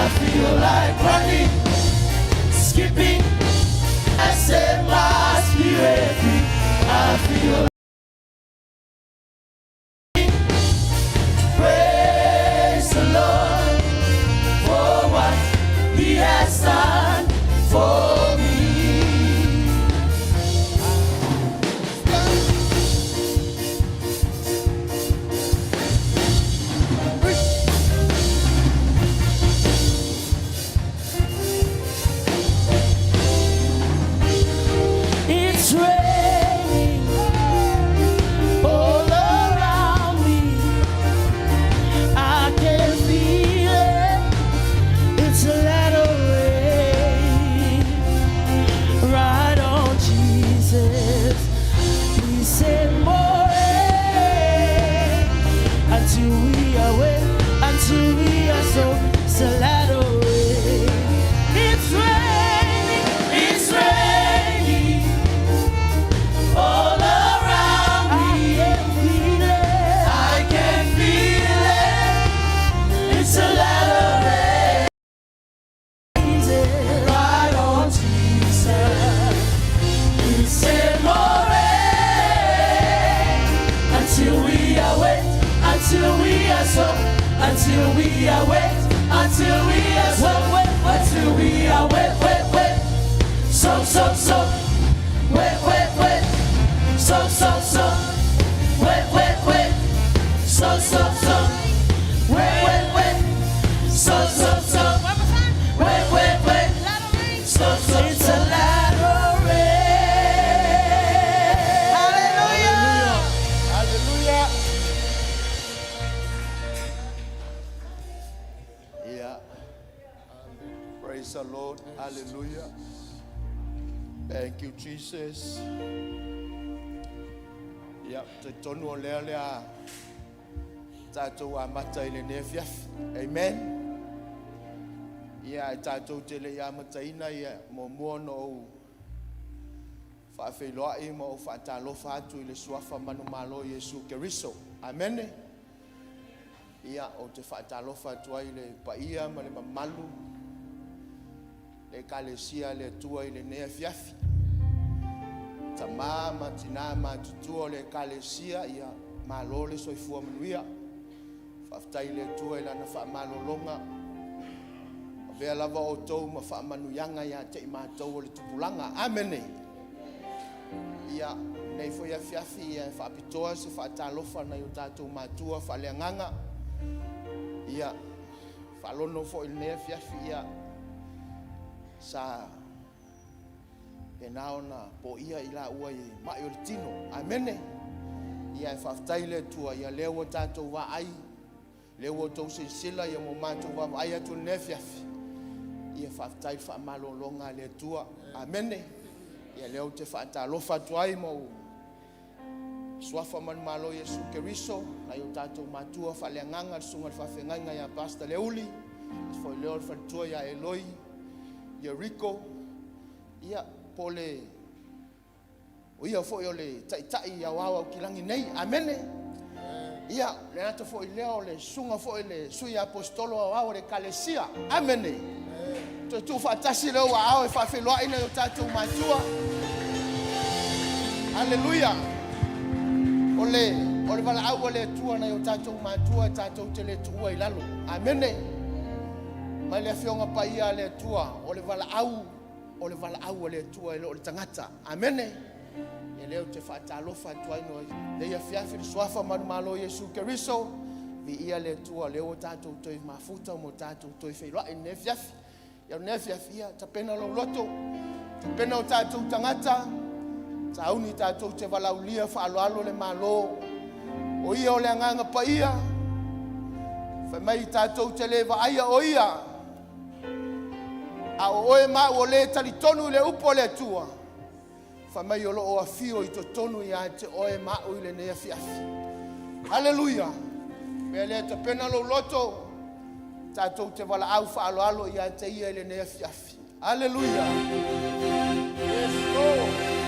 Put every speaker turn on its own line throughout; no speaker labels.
feel like running, skipping. I set my spirit free. I feel like praise the Lord for what He has done for me. It's raining all around me. I can feel it. It's a lot of rain. Right on, Jesus. Please send more rain until we are wet, until we are so. It's a lot of rain. It's raining. It's raining all around me. I can feel it. It's a lot of rain. Right on, Jesus. We send more rain until we are wet, until we are so, until we are wet, until we are so, until we are wet, wet, wet, so, wet, wet, wet, so, wet, wet, wet, so, wet, wet, wet, so, wet, wet, wet, so, it's a lot of rain. Hallelujah.
Hallelujah. Yeah. Praise the Lord. Hallelujah. Thank you, Jesus. Yeah. Te tonu o lea lea. Tātou a mata ile nefiaf. Amen. Yeah. Tātou te le a mata ina ia mo mono o whaafeiloa i mo o whaatalofa atu ile suafa manu malo Yesu Keriso. Amen. Ia o te whaatalofa atua i le paia ma le mamalu, le kalesia le atua i le nea fiafi. Ta mama tina ma tutua le kalesia ia malo le soifua manuia. Whaftai le atua i lana whaamalolonga. O vea lava o tau ma whaamanuyanga ia te i mātou o le tupulanga. Amene. Ia nei foi a fiafi ia whaapitoa se whaatalofa na i o tātou mātua whaaleanganga. Ia, whalono fo il nea fiafi ia sa e naona po ia i la ua i mai o le tino. Amene. Ia e whaftai le tua ia leo o tātou wa ai. Leo o tau se sila ia mo mātou wa ai atu nea fiafi. Ia whaftai whaamalolonga le tua. Amene. Ia leo te whaatalofa tuai mo suafa man malo Yesu Keriso na yo tātou matua whaleanganga sunga whawhengainga ya Pastor Leuli foi leo whatua ya Eloi ya Rico ia pole o ia foi o le taitai ya wawa o kilangi nei. Amene. Ia le nata foi leo le sunga foi le sui apostolo a wawa le kalesia. Amene. Tu fatasi leo wa au e whawheloa ina yo tātou matua. Hallelujah. Ole wala au le tua na yo tātou matua tātou te le tua i lalo. Amene. Mai le fionga pa ia le tua ole wala au le tua i lo le tangata. Amene. E leo te whaatalofa tua ino le ia fiafi le suafa manu malo Yesu Keriso vi ia le tua leo tātou toi mafuta mo tātou toi whailoa i ne fiafi. Ia ne fiafi ia ta pena lo loto. Ta pena o tātou tangata. Tauni tātou te walaulia whaaloalo le malo. O ia o le anganga pa ia. Whamai tātou te lewa aia o ia. A o oe mau o le talitonu le upo le tua. Whamai o lo o afio i to tonu ia te oe mau i le nea fiafi. Hallelujah. Mea le ta pena lo loto. Tātou te wala au whaaloalo ia te ia i le nea fiafi. Hallelujah. Yes, Lord.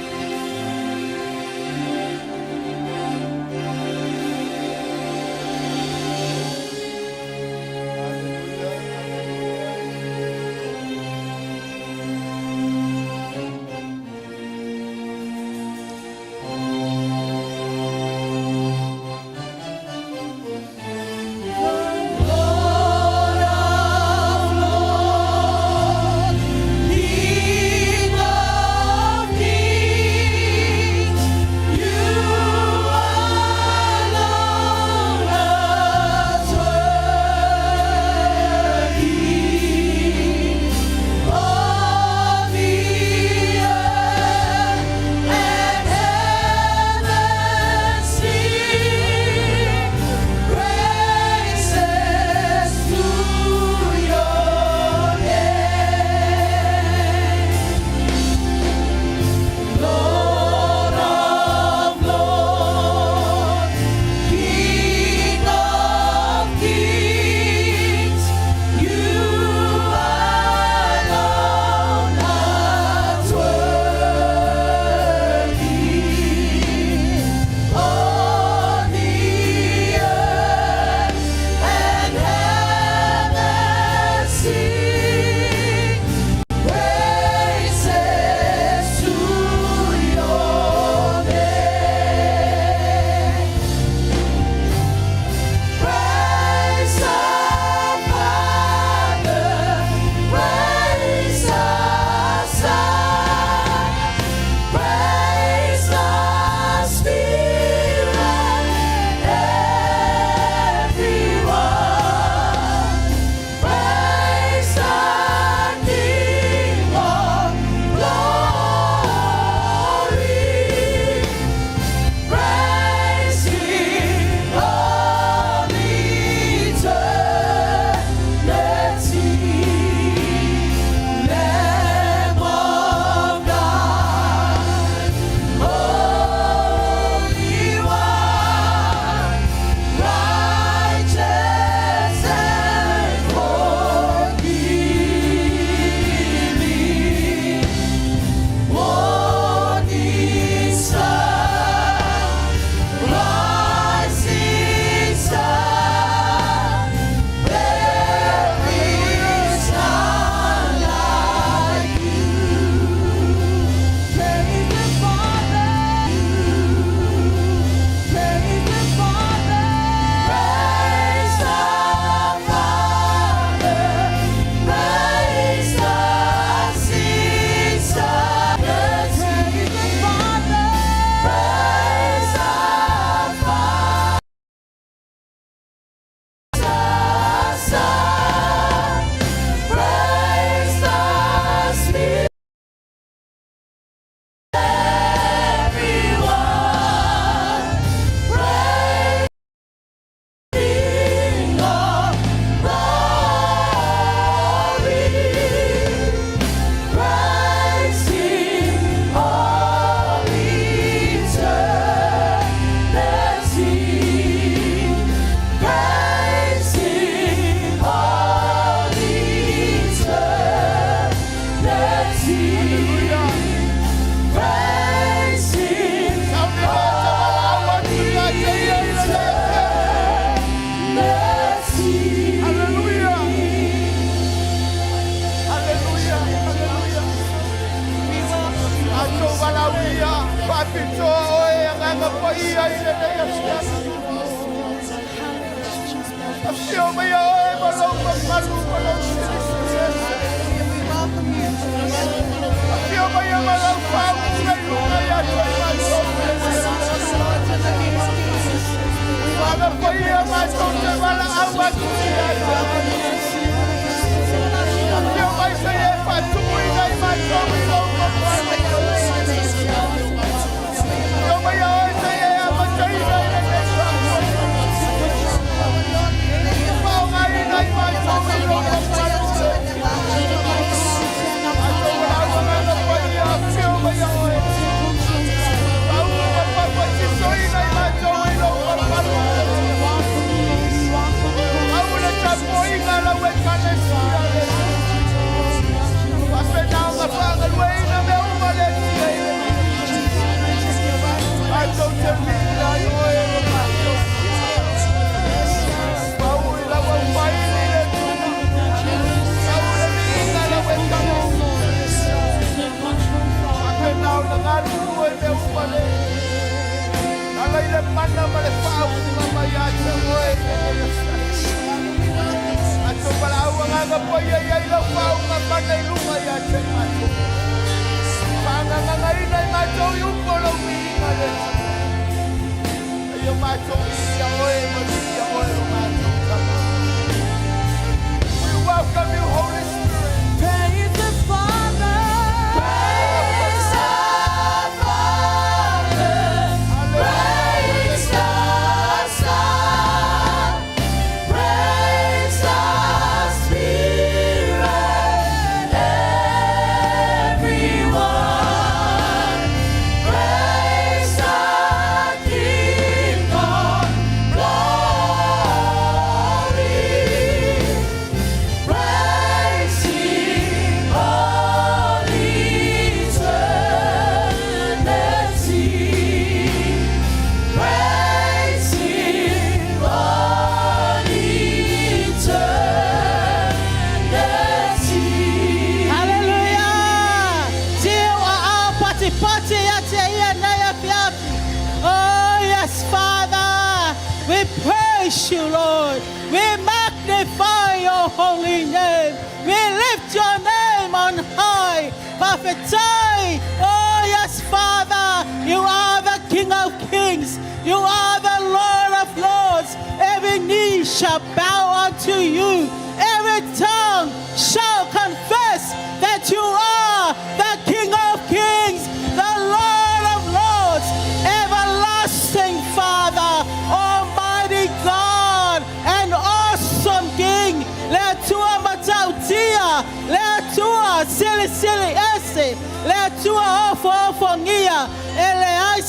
praise you, Lord. We magnify your holy name. We lift your name on high. Prophet Tai, oh yes, Father, you are the King of Kings. You are the Lord of Lords. Every knee shall bow unto you. Every tongue shall confess that you are the King of Kings, the Lord of Lords, everlasting Father, Almighty God, and awesome King. Letua matautia, letua sili ese, letua ofo ngia, ele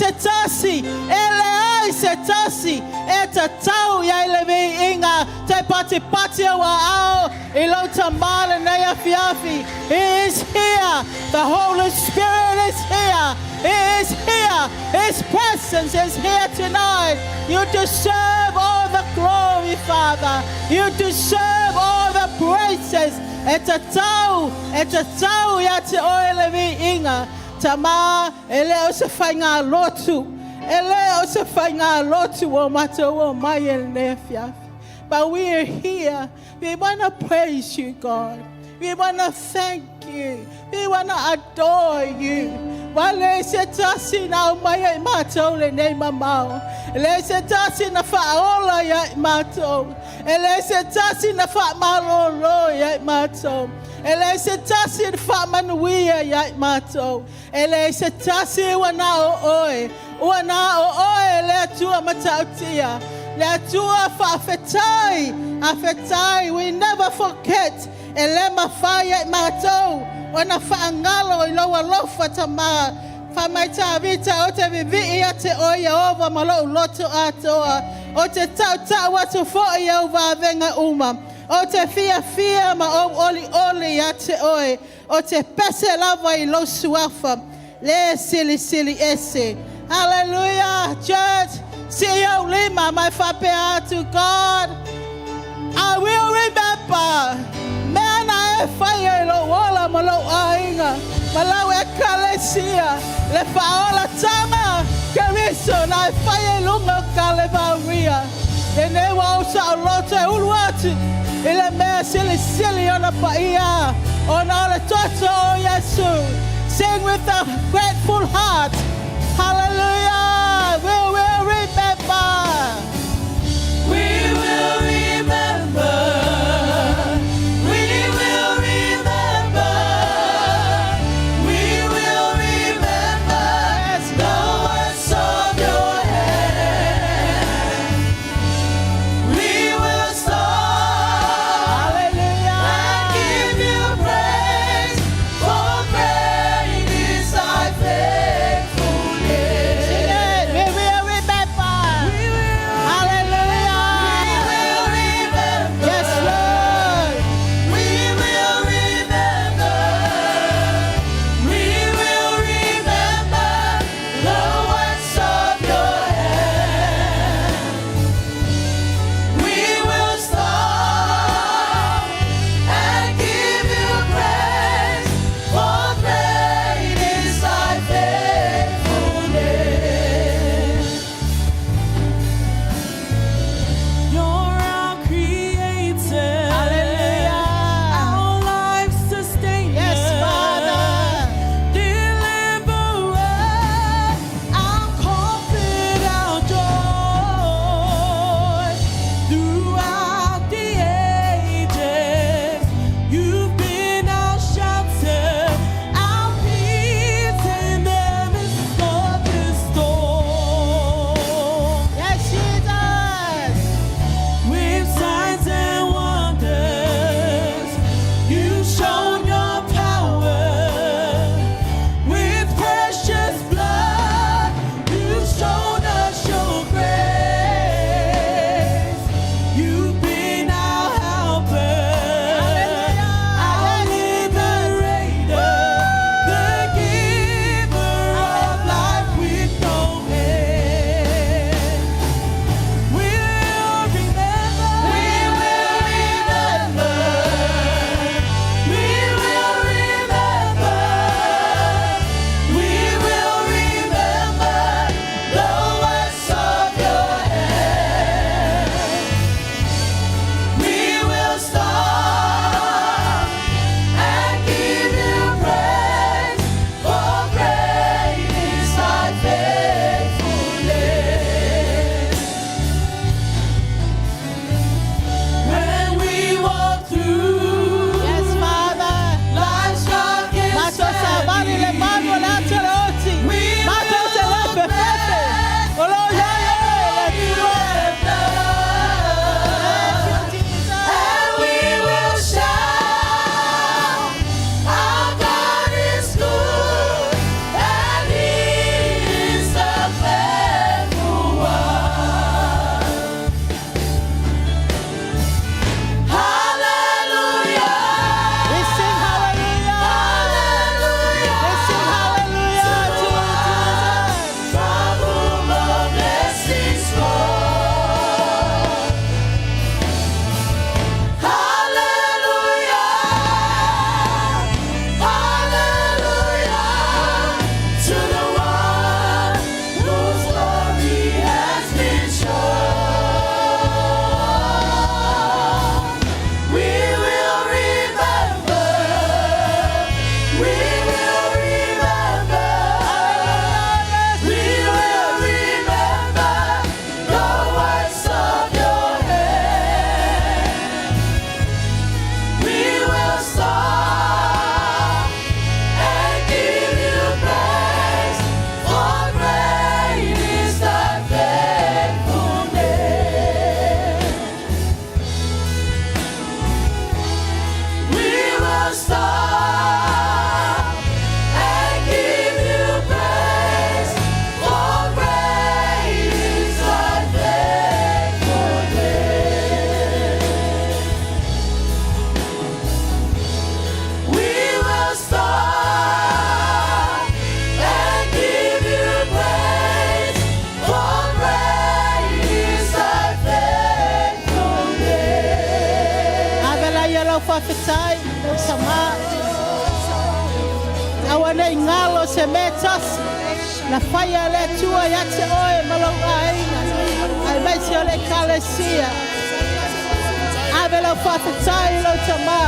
setasi, eta tau ya ilemi inga, te pati wa ao, ilota mala na yafiafi. He is here. The Holy Spirit is here. He is here. His presence is here tonight. You deserve all the glory, Father. You deserve all the praises. Eta tau ya te oilemi inga. Tama ele o se fainga lotu. Ele o se fainga lotu o mato o mayel nefiafi. But we are here. We want to praise you, God. We want to thank you. We want to adore you. Wale se tasi na umaya mato le ne mamao. Ele se tasi na faola ya mato. Ele se tasi na fa malolo ya mato. Ele se tasi na fa manuia ya mato. Ele se tasi wana oe. Wana oe le tua matautia. Le tua fa afetai. We never forget. Elema fire mato. Wana faangalo ilowa lofa tama. Famaita vita ote vivi ate oya over malo loto atoa. Ote tau watu fo ya over venga uma. Ote fia ma oli ate oe. Ote pese lava ilo suafa. Le sili ese. Hallelujah, church. See you lima, my fapea to God. I will remember. Man, I fire lo wala malo ainga. Malaw e kalesia. Le faola tama. Kami Yesu na fire lunga Calvaria. E ne wa usa lote ulwatu. Ile mea sili ona paia. Ona le toto o Yesu. Sing with a grateful heart. Hallelujah. We will remember.
We will remember. We will remember. We will remember the works of your hand. We will stop
Hallelujah.
and give you praise, for great is thy faithfulness.
Sing it. We will remember.
We will
Hallelujah.
remember.
Yes, Lord.
We will remember. We will remember the works of your hand. We will stop and give you praise, for great is thy faithfulness. You're our creator.
Hallelujah.
Our life sustainer.
Yes, Father.
Deliverer. Our comfort, our joy. Throughout the ages, you've been our shelter, our peace in the midst of the storm.
Yes, Jesus.
With signs and wonders, you've shown your power. With precious blood, you've shown us your grace. You've been our helper, our liberator, the giver of life with no end. We'll remember. We will remember. We will remember. We will remember the works of your hand. We will stop and give you praise, for great is thy faithfulness. When we walk through
Yes, Father.
life's darkest
Mato sabani le mano la teroti.
We
Mato se le
will
perfette. Olo ya ya le tuo. Thank you, Jesus.
and we will shout, our God is good, and He is the faithful one. Hallelujah.
We sing hallelujah.
Hallelujah.
We sing hallelujah to Jesus.
From whom all blessings flow. Hallelujah. Hallelujah. To the one whose glory has been shown. We will remember. We will remember. We will remember the works of your hand. We will stop and give you praise, for great is thy faithfulness. We will stop and give you praise, for great is thy faithfulness. We will stop and give you praise, for great is thy faithfulness.
Avela yellow fafitai. Sama. Awane ngalo se metas. La fire le tua yate oe malong aina. Ai mai se ole kalesia. Ave lo whawhetai lo tamā.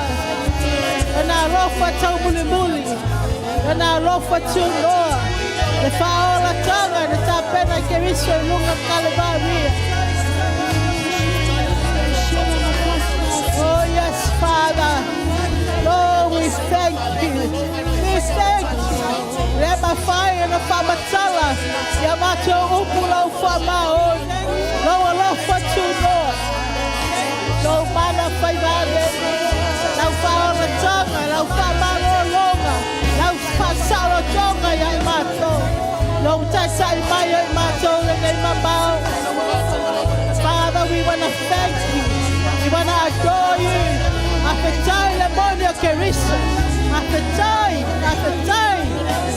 Ana rofa tau muli muli. Ana rofa tu noa. Le whaola tonga na tā pena ke riso lunga kalabaria. Oh yes, Father. Lord, we thank you. We thank you. Lema fire na whamatala. Ia mato upu lau whamao. Loa lofa tu noa. Lo mana whaivare. Lau whaola tonga. Lau whamaro longa. Lau whasaro tonga ia i mato. Lo tasai mai i mato le mamao. Father, we want to thank you. We want to adore you. Afetai le monio kerisa. Afetai.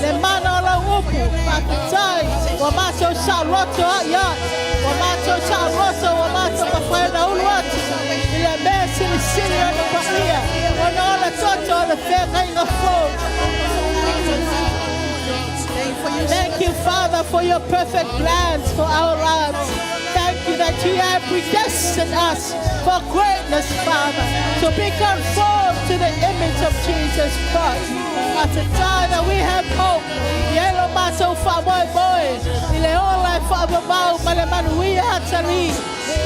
Le mana la upu. Afetai. Wamato sharoto ya. Wamato sharoto. Wamato mafrena uluati. Ile mesi le sili ya nupaia. Wanola toto le fera inga fo. Thank you, Father, for your perfect plans for our lives. Thank you that you have predestined us for greatness, Father, to be conformed to the image of Jesus Christ. At the time that we have hope, yellow mato for boy, ile ola for abao malemanuia hatari.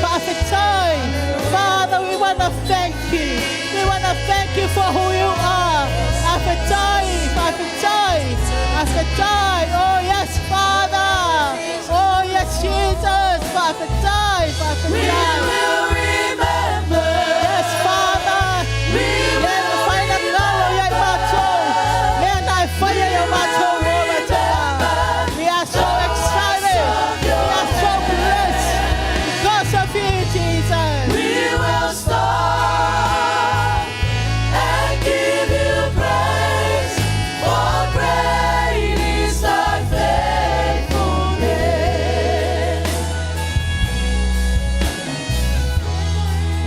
At the time, Father, we want to thank you. We want to thank you for who you are. At the time. Oh yes, Father. Oh yes, Jesus. At the time.
We will remember.
Yes, Father. We will find a dollar, your macho. And I fire your macho. We are so excited. We are so blessed because of you, Jesus.
We will stop and give you praise, for great is thy faithfulness.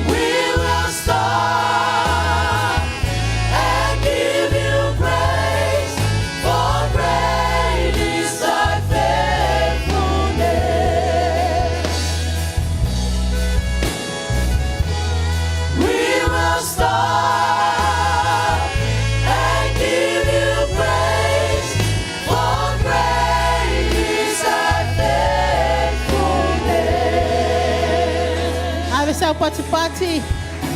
We will stop and give you praise, for great is thy faithfulness. We will stop and give you praise, for great is thy faithfulness.
Ave sa pati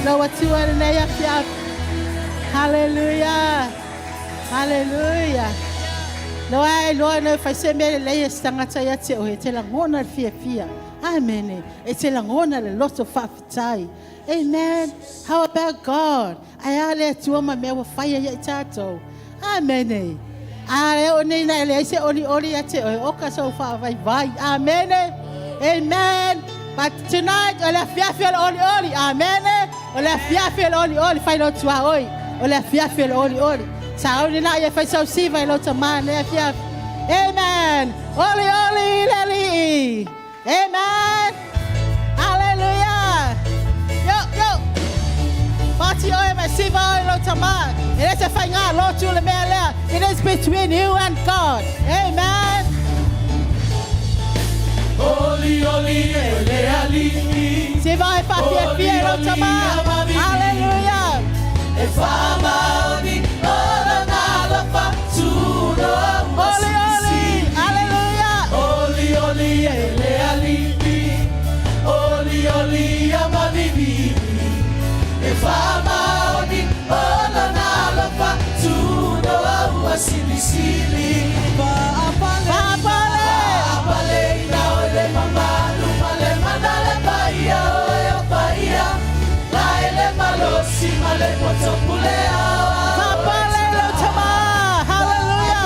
na watu na ya fiat. Hallelujah. Hallelujah. No ai no fa se me le stangata ya te o te la ngona fia. Amen. E te la ngona le loto fa fitai. Amen. How about God? Ai ale tuoma me wa fire ya tato. Amen. Ale oni na le se oli ya te o ka so fa vai. Amen. Amen. But tonight, ole fiafel oli. Amen. Ole fiafel oli. Fai tua oi. Ole fiafel oli. Sa oli na ye fai so si vai lo tama ne fiaf. Amen. Oli leli. Amen. Hallelujah. Yo. Party oi ma si vai lo tama. It is a fai nga lo tu le mele. It is between you and God. Amen.
Oli, ele ali.
Si vai fa fiero tama. Hallelujah.
E fama oni, ora nada fa tudo.
Oli. Hallelujah.
Oli, ele ali. Oli, amavivi. E fama oni, ora nada fa tudo. Sili. Apale, na ole mamalu, male mandale paia, oe paia. La ele malosi, male potopulea.
Apale lo tama. Hallelujah.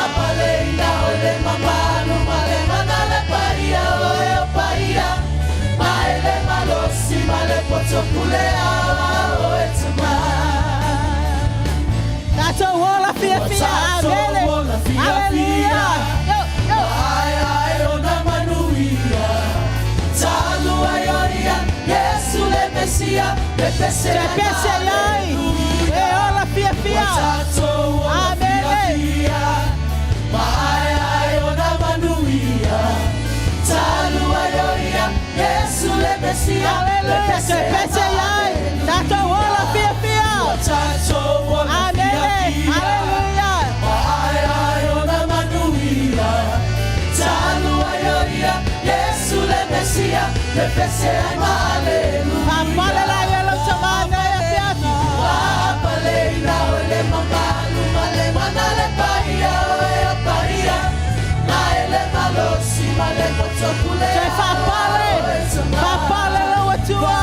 Apale, na ole mamalu, male mandale paia, oe paia. La ele malosi, male potopulea, oe tuma.
That's a wall of fear. Hallelujah. Yo.
Ai, ona manuia. Talu aioria, Yesu le Messia, le pese
ai. E ola fear. Amen.
Ai, Mesia,
Hallelujah. Te pese yai. Tato wala fia fia.
Tato wala fia fia.
Hallelujah.
Ai ai ona manuia. Tanu ayoria. Yesu le Mesia, le pese ma hallelujah.
Papale la yelo chamana ya fia fia.
Papale na ole mamalu male manale paia oe paia. Na ele malosi male potokule.
Te papale. Papale lo watua.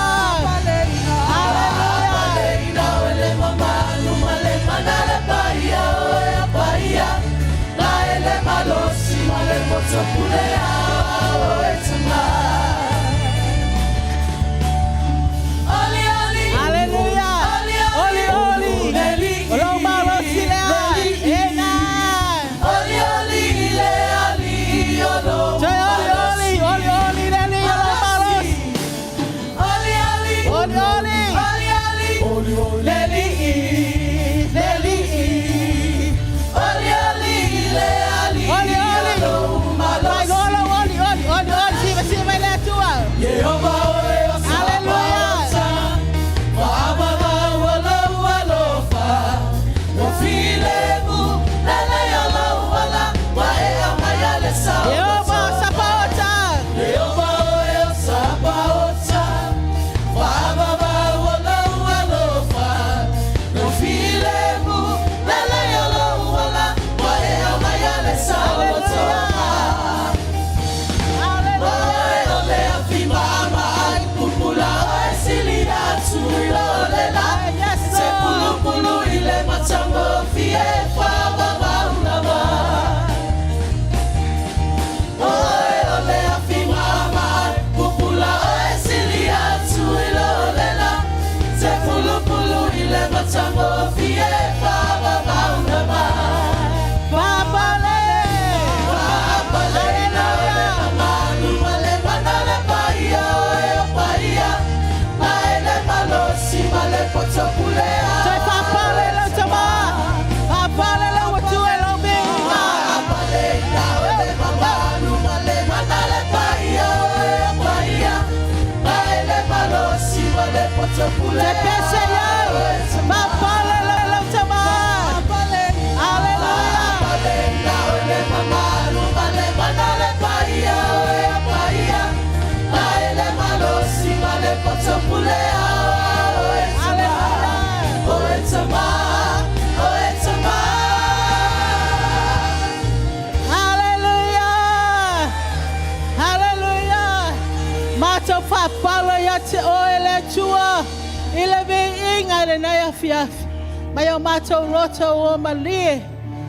Mayo mato roto o malie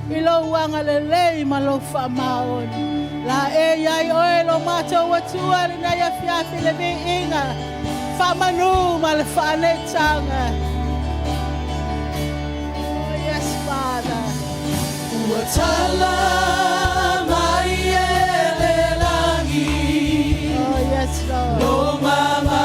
ilo wanga lele malofa maon la e yai o lo mato watua na ya fiafi le inga famanu malfane tanga. Oh yes, Father.
Watala maiele langi.
Oh yes, Lord.
No mama.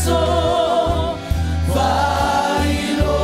So, vai lo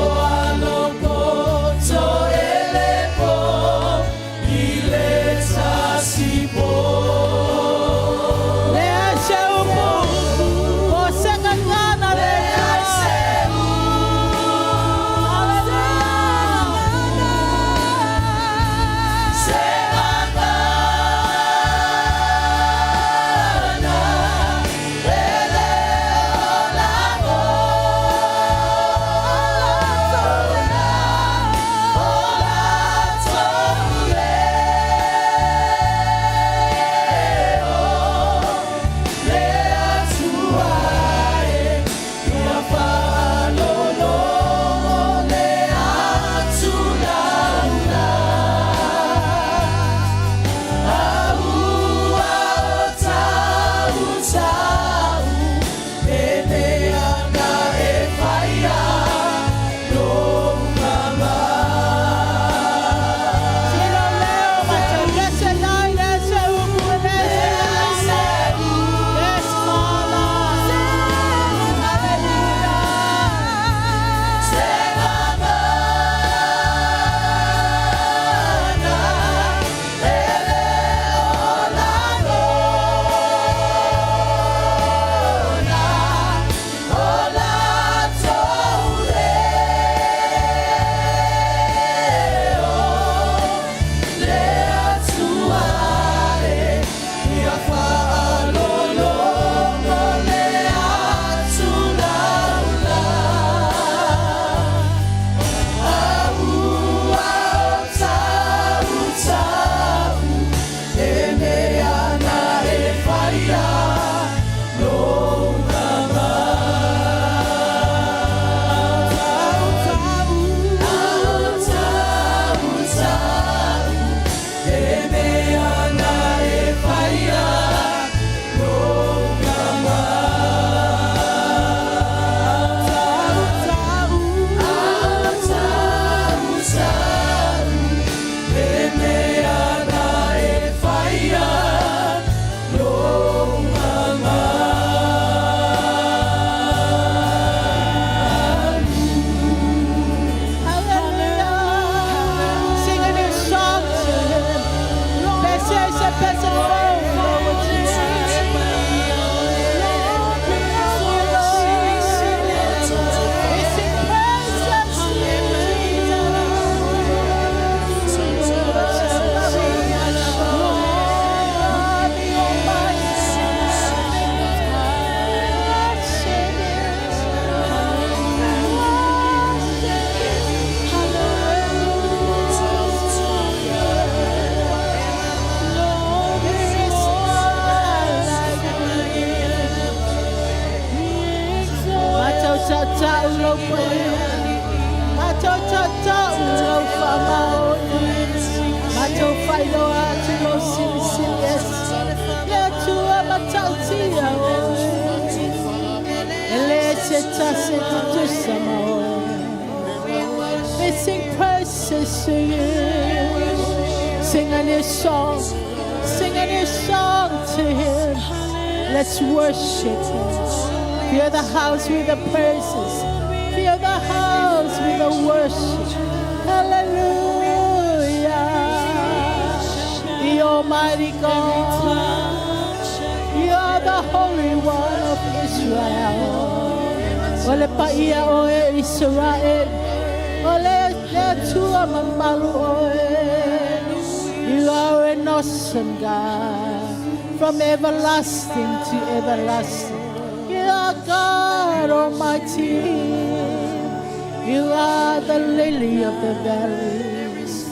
We sing praises to you. Sing a new song. Sing a new song to him. Let's worship him. Fill the house with the praises. Fill the house with the worship. Hallelujah. The Almighty God. You are the Holy One of Israel. Ole paia oe Israel. Ole tua mamalu oe. You are an awesome God. From everlasting to everlasting. You are God Almighty. You are the lily of the valleys.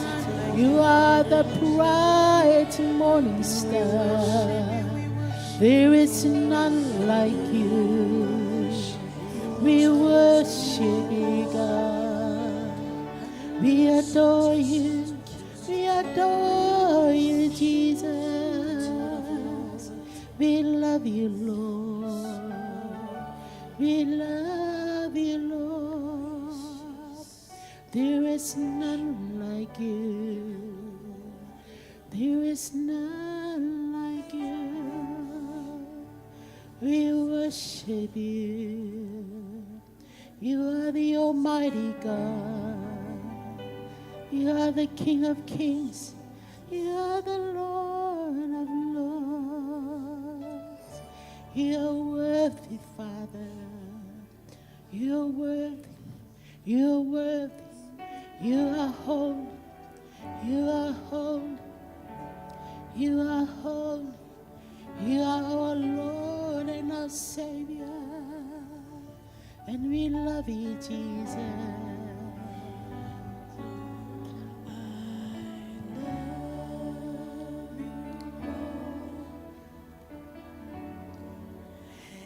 You are the bright morning star. There is none like you. We worship you, God. We adore you. We adore you, Jesus. We love you, Lord. We love you, Lord. There is none like you. There is none like you. We worship you. You are the Almighty God. You are the King of Kings. You are the Lord of Lords. You are worthy, Father. You are worthy. You are worthy. You are holy. You are holy. You are holy. You are our Lord and our Savior. And we love you, Jesus. I love you,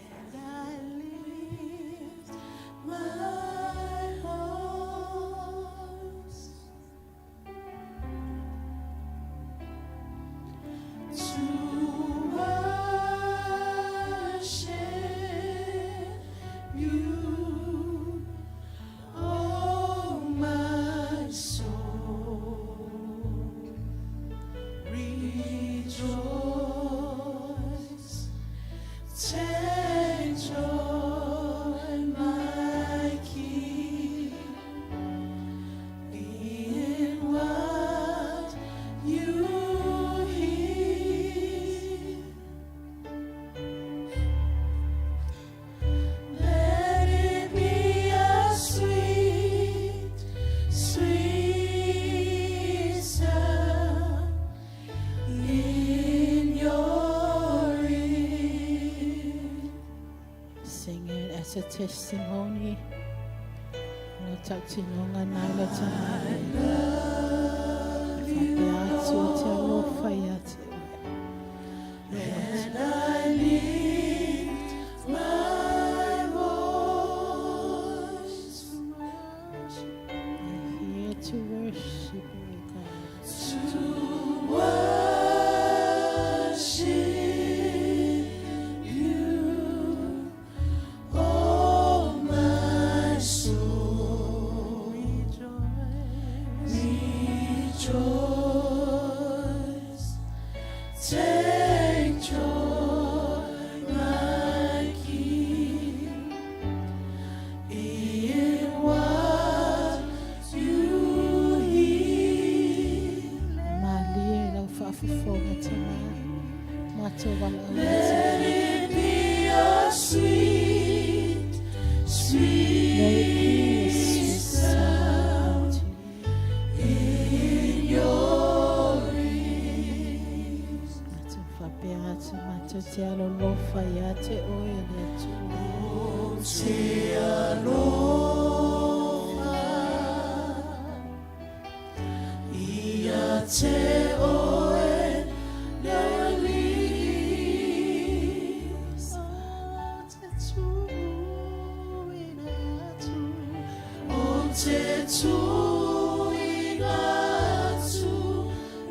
and I lift my arms to worship you. Oh, my soul, rejoice. Take joy, my King, in what you hear. Let it be a sweet, sweet sound in your ear. Sing it as a testimony. No touching on a night of time. And I lift my voice. I'm here to worship you, God. To worship you, oh my soul, rejoice. Take joy, my King, in what you hear. Let it be a sweet, sweet sound in your ears. Te aloha, ia te oe nelis. O te tuina tu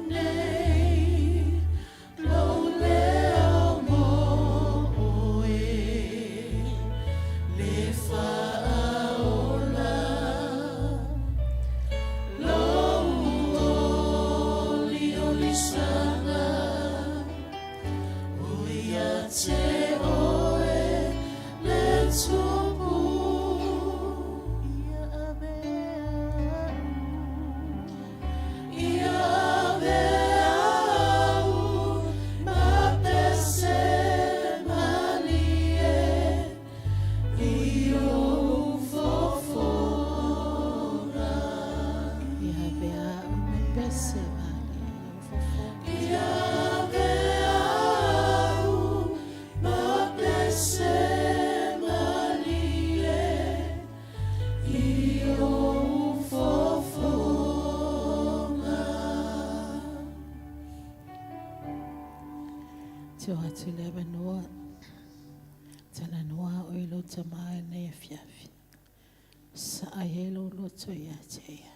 nei, lo leo mo oe, le fa Te atu lewa noa. Tala noa o ilo tamai nei a fiafi. Sa a yelo loto ia te ia.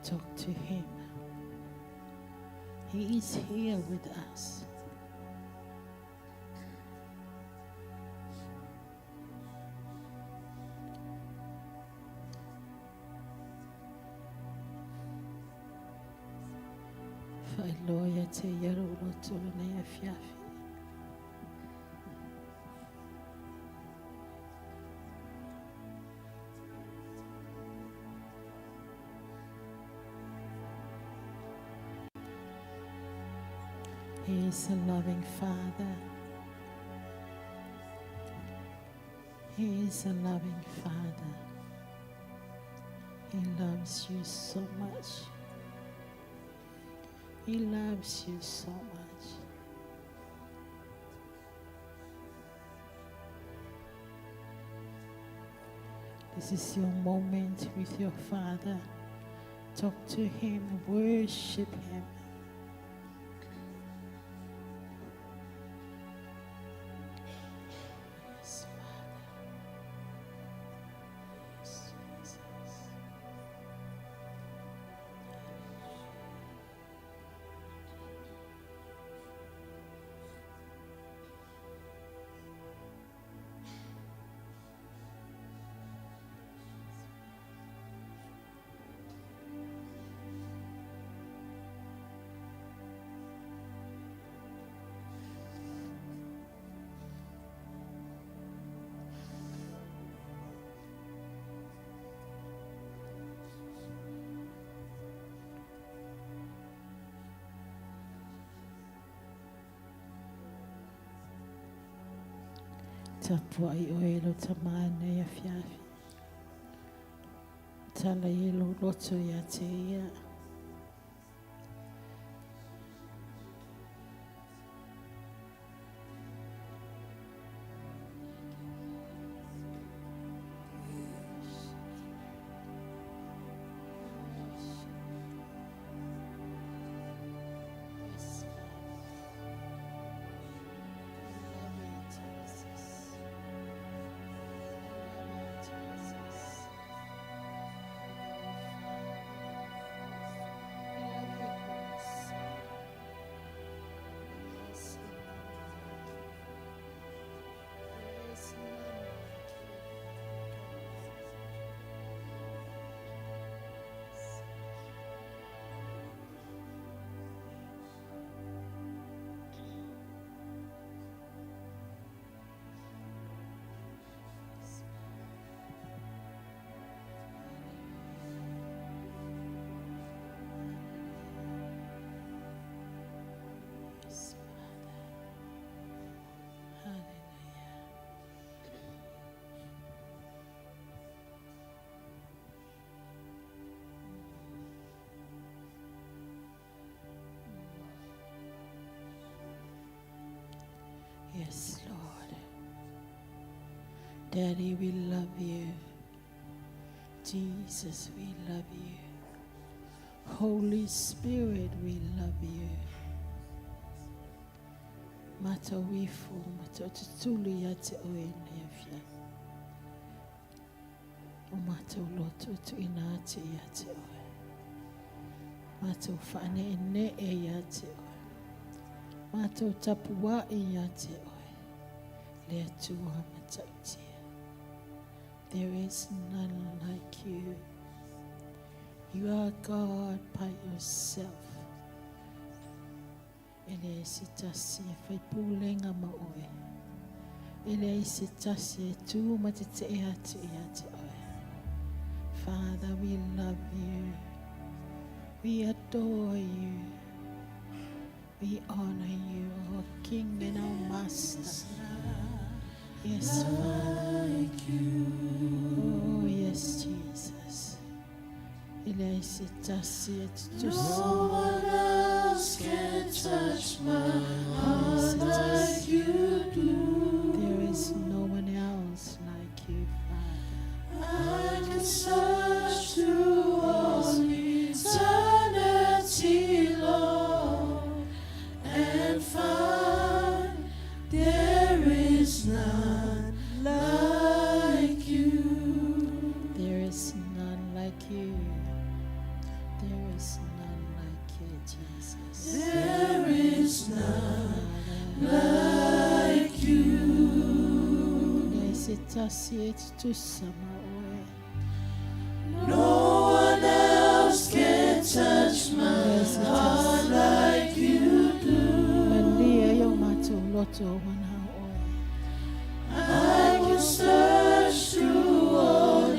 Talk to him. He is here with us. Whailoia te iaro roto nei a fiafi. He is a loving Father. He is a loving Father. He loves you so much. He loves you so much. This is your moment with your Father. Talk to him, worship him. Yes, Father. Yes, Jesus. Tapua I o elo tamana ia fiafi. Tala elo loto ia te ia. Yes, Lord. Daddy, we love you. Jesus, we love you. Holy Spirit, we love you. Mata wifu, mata tutulu ya te oe na fia. O mata uloto tu inate ya te oe. Mata ufane ene e ya te oe. Mata utapua e ya te oe. Lea tua matautia. There is none like you. You are God by yourself. Ele se tasi e whai pūlenga maoe. Ele se tasi e tū mate te ea te oe. Father, we love you. We adore you. We honor you, our King and our Master. Yes, Father. Oh, yes, Jesus. Ele se tasi e tutusi.
No one else can touch my heart like you do.
There is no one else like you, Father.
I can search through all the
you. There is none like you, Jesus.
There is none like you. No one else can touch my heart like you do. I can search through all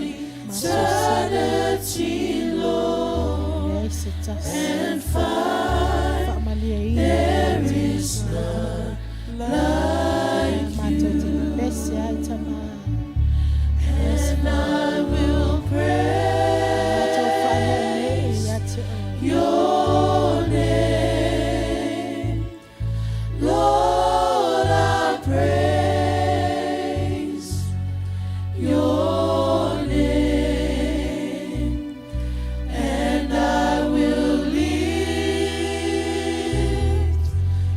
eternity, Lord, and find there is none like you. And I will praise your name, Lord. I praise your name, and I will lift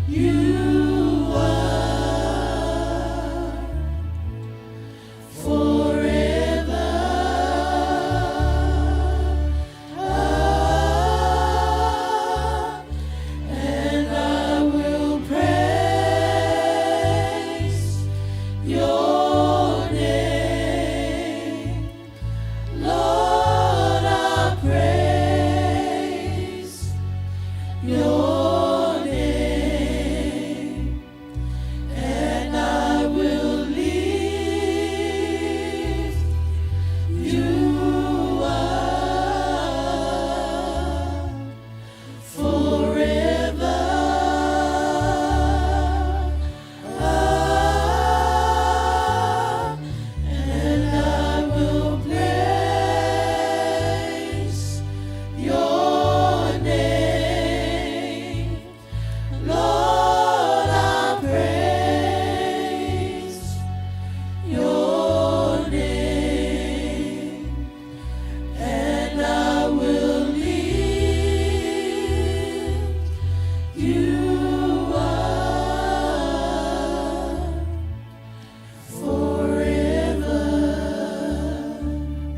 you up forever. And I will praise your name, Lord. I praise your name, and I will lift you up forever. And I will praise your name, Lord. I praise your name, and I will lift you up forever.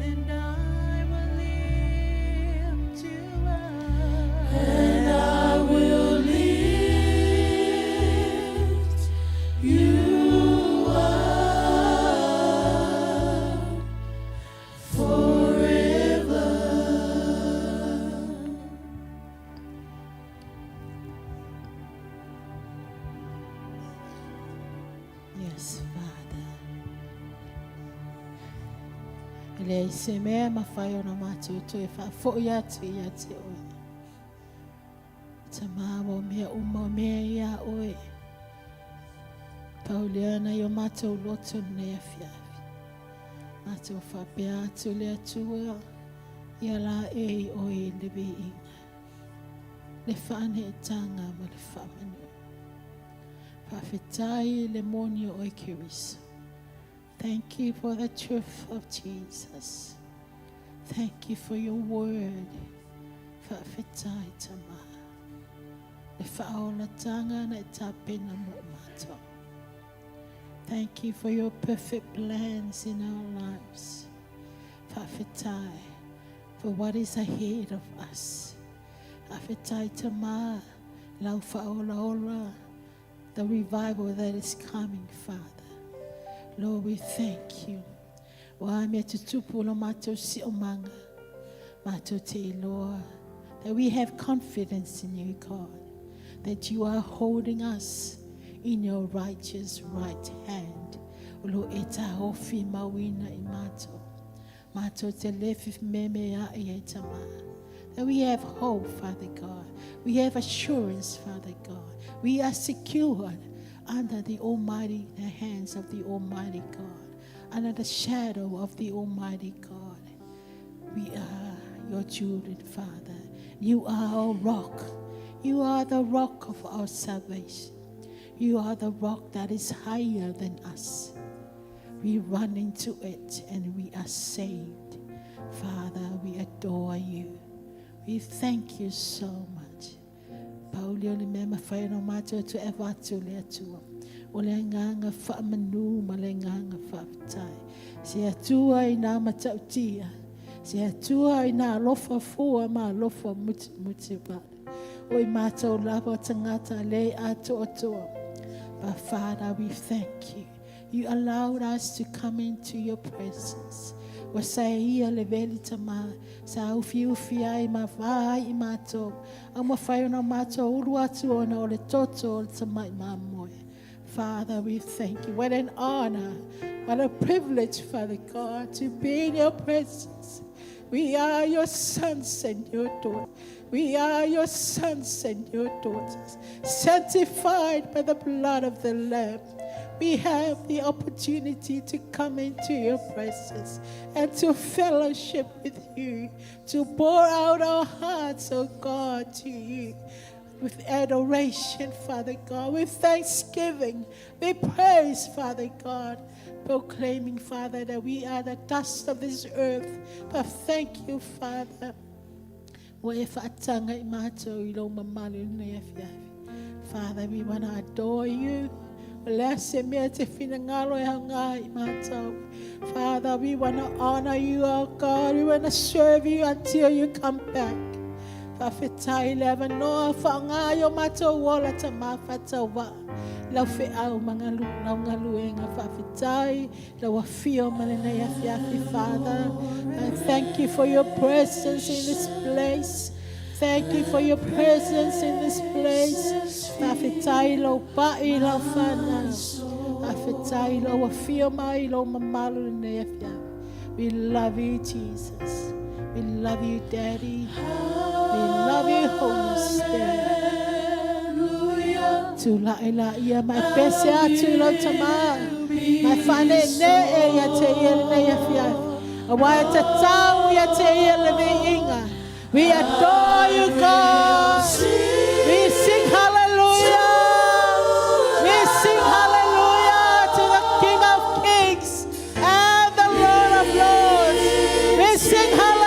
And I will lift you up. And I will lift you up forever.
Yes, Father. Ele se me mafai na matu tu e fa fo ya tu ya te o. Tamamo me uma me ya o. Pauliana yo matu lotu ne afia. Matu fa pia tu le tu ya la e o e le bi ina. Le fa ne tanga ma le fa manu. Fafitai le monio o kiris. Thank you for the truth of Jesus. Thank you for your word. Fafitai tama. Le faola tanga na tapena mo mato. Thank you for your perfect plans in our lives. Fafitai for what is ahead of us. Fafitai tama. Lau faola ola. The revival that is coming, Father. Lord, we thank you. Wa me tutupu lo mato si omanga. Mato te, Lord, that we have confidence in you, God, that you are holding us in your righteous right hand. Lo eta hofi mawina imato. Mato te lefi meme ya ietama. That we have hope, Father God. We have assurance, Father God. We are secured under the Almighty, the hands of the Almighty God, under the shadow of the Almighty God. We are your children, Father. You are our rock. You are the rock of our salvation. You are the rock that is higher than us. We run into it and we are saved. Father, we adore you. We thank you so much. Paulio le mema fai no mato to evatu le atua. Ole nganga fa manu male nganga fa tai. Se atua ina matautia. Se atua I nā alofa fua ma alofa muti Father. Oi mātou lava tangata le ato atua. But Father, we thank you. You allowed us to come into your presence. Wasaia le veli tama sa ufi ai ma vai I mātou. Ama whai ona mātou uru atu ona o le toto o le tamai mamoe. Father, we thank you. What an honor, what a privilege, Father God, to be in your presence. We are your sons and your daughters. We are your sons and your daughters, sanctified by the blood of the Lamb. We have the opportunity to come into your presence and to fellowship with you, to pour out our hearts, oh God, to you. With adoration, Father God, with thanksgiving, we praise, Father God, proclaiming, Father, that we are the dust of this earth. But thank you, Father. Father, we want to adore you. Father, we want to honor you, oh God. We want to serve you until you come back. Whawhetai lewa noa whaangaio mato wola ta mawhatawa. Lau whi au mga luenga whawhetai. Lau a whio manenei a whiafi, Father. And thank you for your presence in this place. Thank you for your presence in this place. Whawhetai lau pai lau whana. Whawhetai lau a whio mai lau mamalu nei a whiafi. We love you, Jesus. We love you, Daddy. We love you, Holy Spirit. Tu la ila ia mai pese atu lo tama. Mai whane ne e ia te ia nei a whiai. A wai te tau ia te ia le vi inga. We adore you, God. We sing hallelujah. We sing hallelujah to the King of Kings and the Lord of Lords. We sing hallelujah.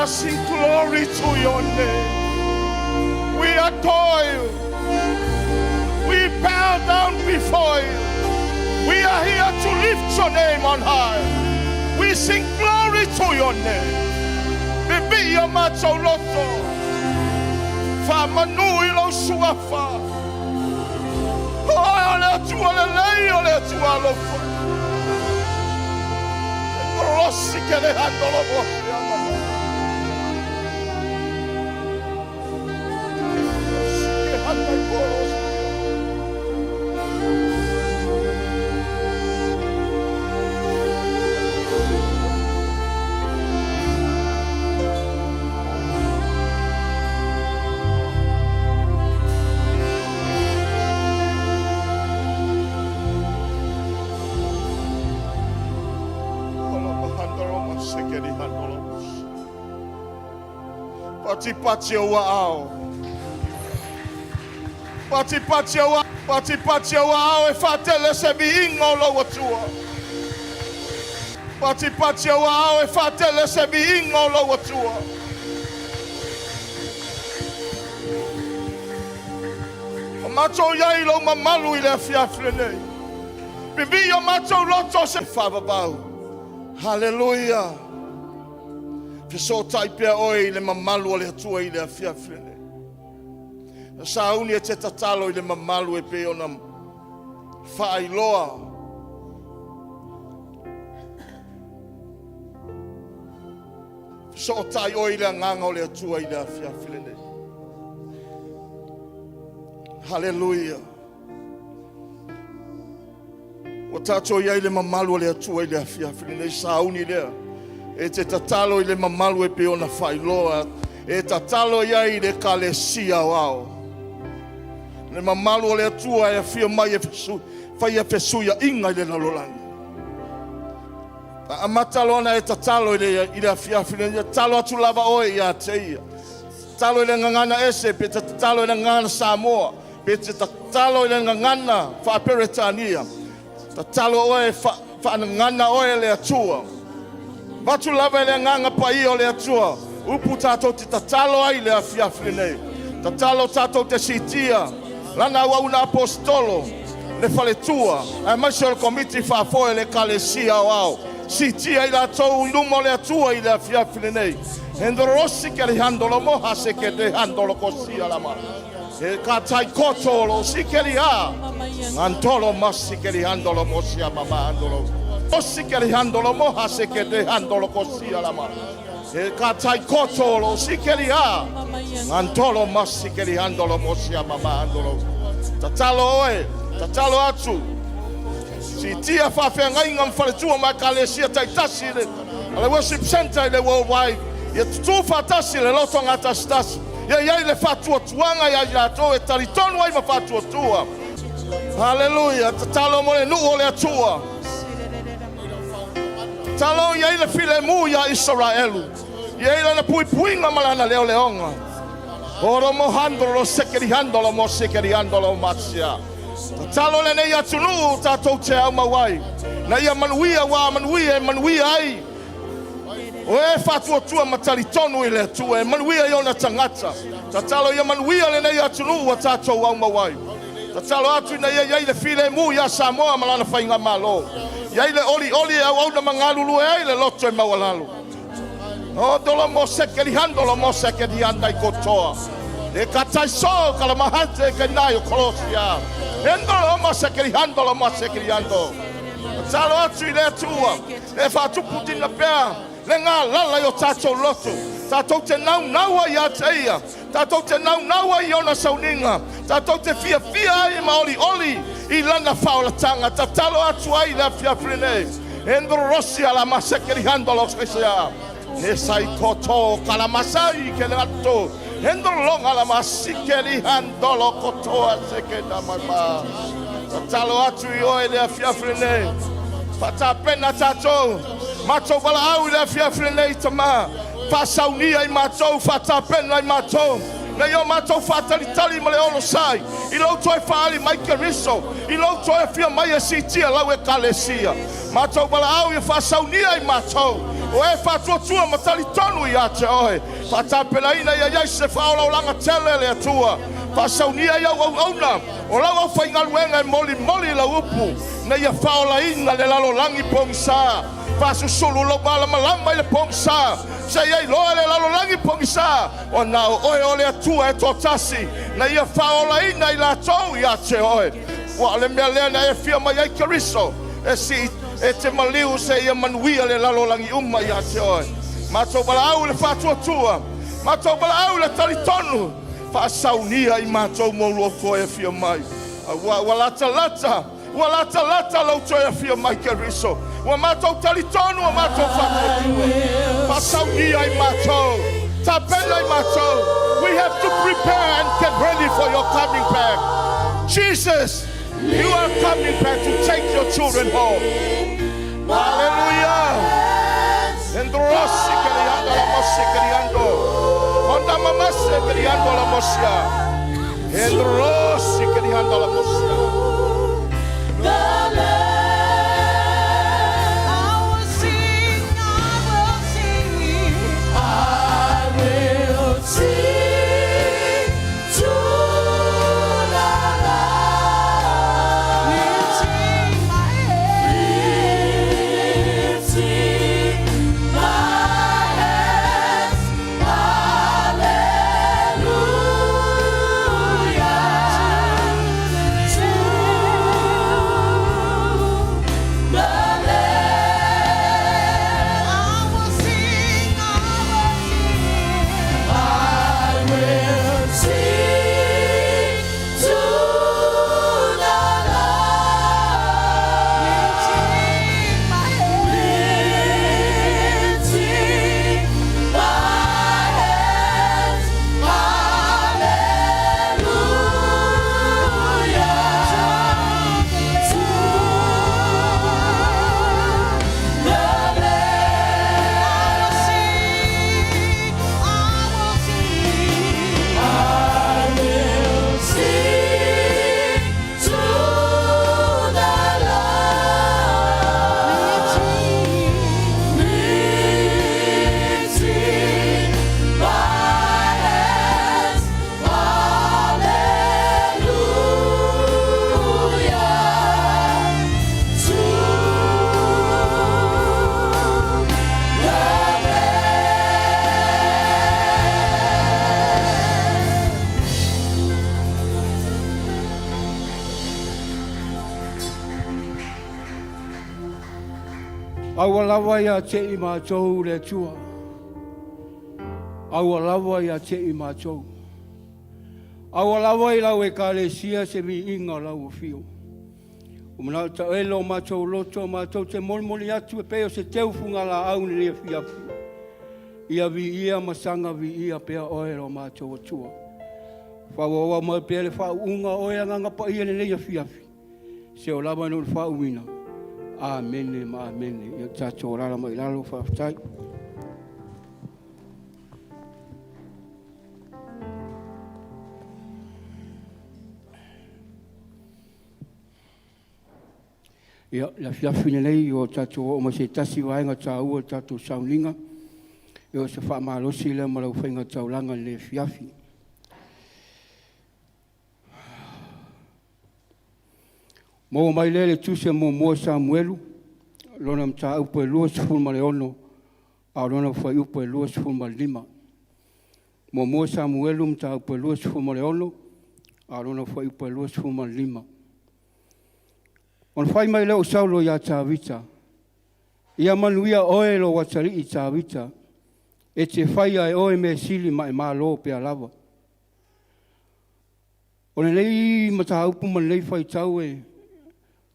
sing glory to your name. We adore you. We bow down before you. We are here to lift your name on high. We sing glory to your name. Bibi ya macho loto. Fa manu ilo suafa. Ole tua lei ole tua lofa. Rossi che le hanno lo Pati wa ao. Pati wa ao e fatele se biingo lo watua. Pati wa ao e fatele se biingo lo watua. Macho yai lo mamalu ile fiafrene. Bibi yo macho loto se fababau. Hallelujah. So type oi le mamalu le tua ile afia frene. Sauni e te tatalo ile mamalu e pe ona failoa. So tai oi le nganga le tua ile afia frene. Hallelujah. O tato ia ile mamalu le tua ile afia frene. Sauni le e te tatalo i le mamalu e pe ona whailoa, e tatalo iai le kalesia wao. Le mamalu o le atua e a fia mai e whai a whesuia inga i le nalolangi. A matalona e tatalo i le afiafine, talo atu lava oe i a teia. Talo i le ngangana ese, pe te tatalo i le ngangana Samoa, pe te tatalo i le ngangana whaaperetania. Tatalo oe whaanangana oe le atua. Watu lava le nganga pai o le atua. Upu tato te tatalo ai le afiafine nei. Tatalo tato te sitia. Lana wauna apostolo. Le faletua. A Marshall Committee whaafoe le kalesia wao. Sitia i la tau lumo le atua i le afiafine nei. Endorosi ke le handolo moha se ke te handolo kosia lama. E katai kotolo si ke li a. Antolo masi ke li handolo mosia mama andolo. Osi ke li handolo moha se ke te handolo kosia lama. E katai kotolo si ke li a. Antolo masi ke li handolo mosia mama andolo. Tatalo oe, tatalo atu. Si tia whawhea ngai ngam whaletua mai kalesia taitasi le. Ale worship center le worldwide. Ia tutu fatasi le loto ngata stasi. Ia iai le fatua tuanga ia iato e taritonu ai ma fatua tua. Hallelujah. Tatalo mo le nuo le atua. Talo iai le file mu ia Israelu. Iai le na pui puinga malana leo leonga. Oro mo handolo sekeri handolo mo sekeri handolo matsia. Tatalo le nei atunu tatou te au mawai. Na ia manuia wa manuia ai. O e fatua tua matali tonu ile tua e manuia iona tangata. Tatalo ia manuia le nei atunu wa tatou au mawai. Tatalo atu na ia le file mu ia Samoa malana whainga malo. Ia le oli e au na mangalulu e le loto e mawalalu. O dolo mo sekeri handolo mo sekeri handai kotoa. E katai so kala mahante e kenai o kolosia. Endolo mo sekeri handolo mo sekeri hando. Tatalo atu ile tua. E fatu puti na pea. Le ngā lala yo tātou loto. Tātou te nau ai a teia. Tātou te nau ai ona Sauniga. Tātou te fia ai ma oli i lana whaolatanga. Tatalo atu ai la fia frene. Endorosi ala masekeri handolo skesea. E sai koto kalamasai ke le ato. Endorolong ala masikeri handolo kotoa seke na mama. Tatalo atu i oe le fia frene. Pata pena tātou. Matou wala au le fia frene tama. Pa Sauniga i matou fata pena i matou. Na yo mātou whātalitali ma le ono sai. I lau toi whaali mai keriso. I lau toi whia mai e sitia lau e kalesia. Mātou wala au i whasaunia i mātou. O e whātua ma tali tonu i ate oe. Whātapelaina ia iai se whaolaulanga tele le atua. Whasaunia iau au auna. O lau au whaingaluenga e moli la upu. Na ia whaolainga le lalo langi pongsa. Whasusulu lau malama le pongsa. Se iai loa le lalo langi pongsa. O nao oe o le atua e totasi. Na ia whaolaina i la tau i ate oe. Wa le mea lea na e fia mai ai keriso. E si e te maliu se ia manuia le lalo langi uma i ate oe. Mātou bala au le whātua. Mātou bala au le talitonu. Whaasaunia i mātou maulu o koe fia mai. Walata lau toe fia mai ke riso. Wa mātou talitonu, wa mātou whātua. Whaasaunia i mātou. Tapena i mātou. We have to prepare and get ready for your coming back. Jesus, you are coming back to take your children home. Hallelujah. Endrosi keriando la mosi keriando. Onda mamase keriando la mosia. Endrosi keriando la mosia.
Aua lawa ia te I mātou le tua. Aua lawa ia te I mātou. Aua lawa I lau e kālesia se mi inga lau fio. O mana ta elo mātou loto mātou te molmoli atu e peo se teu funga la au ni lia fiafu. Ia vi ia masanga vi ia pea oero mātou atua. Whaua mai pea le whau unga oea nganga pa ia ni lia fiafi. Se o lawa no le whau wina. Amene, ma amene. Ia tātou rara mai lalo whaftai. Ia, la fiafine nei o tātou o ma se tasi waenga tā ua tātou Sauniga. Ia o se whaamalosi le malau whainga taulanga le fiafi. Mo mai lele tuse mo Samuelu, lona mta upo lua sifun male ono, a lona fai upo lua sifun male lima. Mo Samuelu mta upo lua sifun male ono, a lona fai upo lua sifun male lima. On fai mai leo Saulo ya tawita, ia manuia oe lo watari I tawita, e te fai ai oe me sili mai maa lo pe alava. On nei mata upo man nei fai tau e,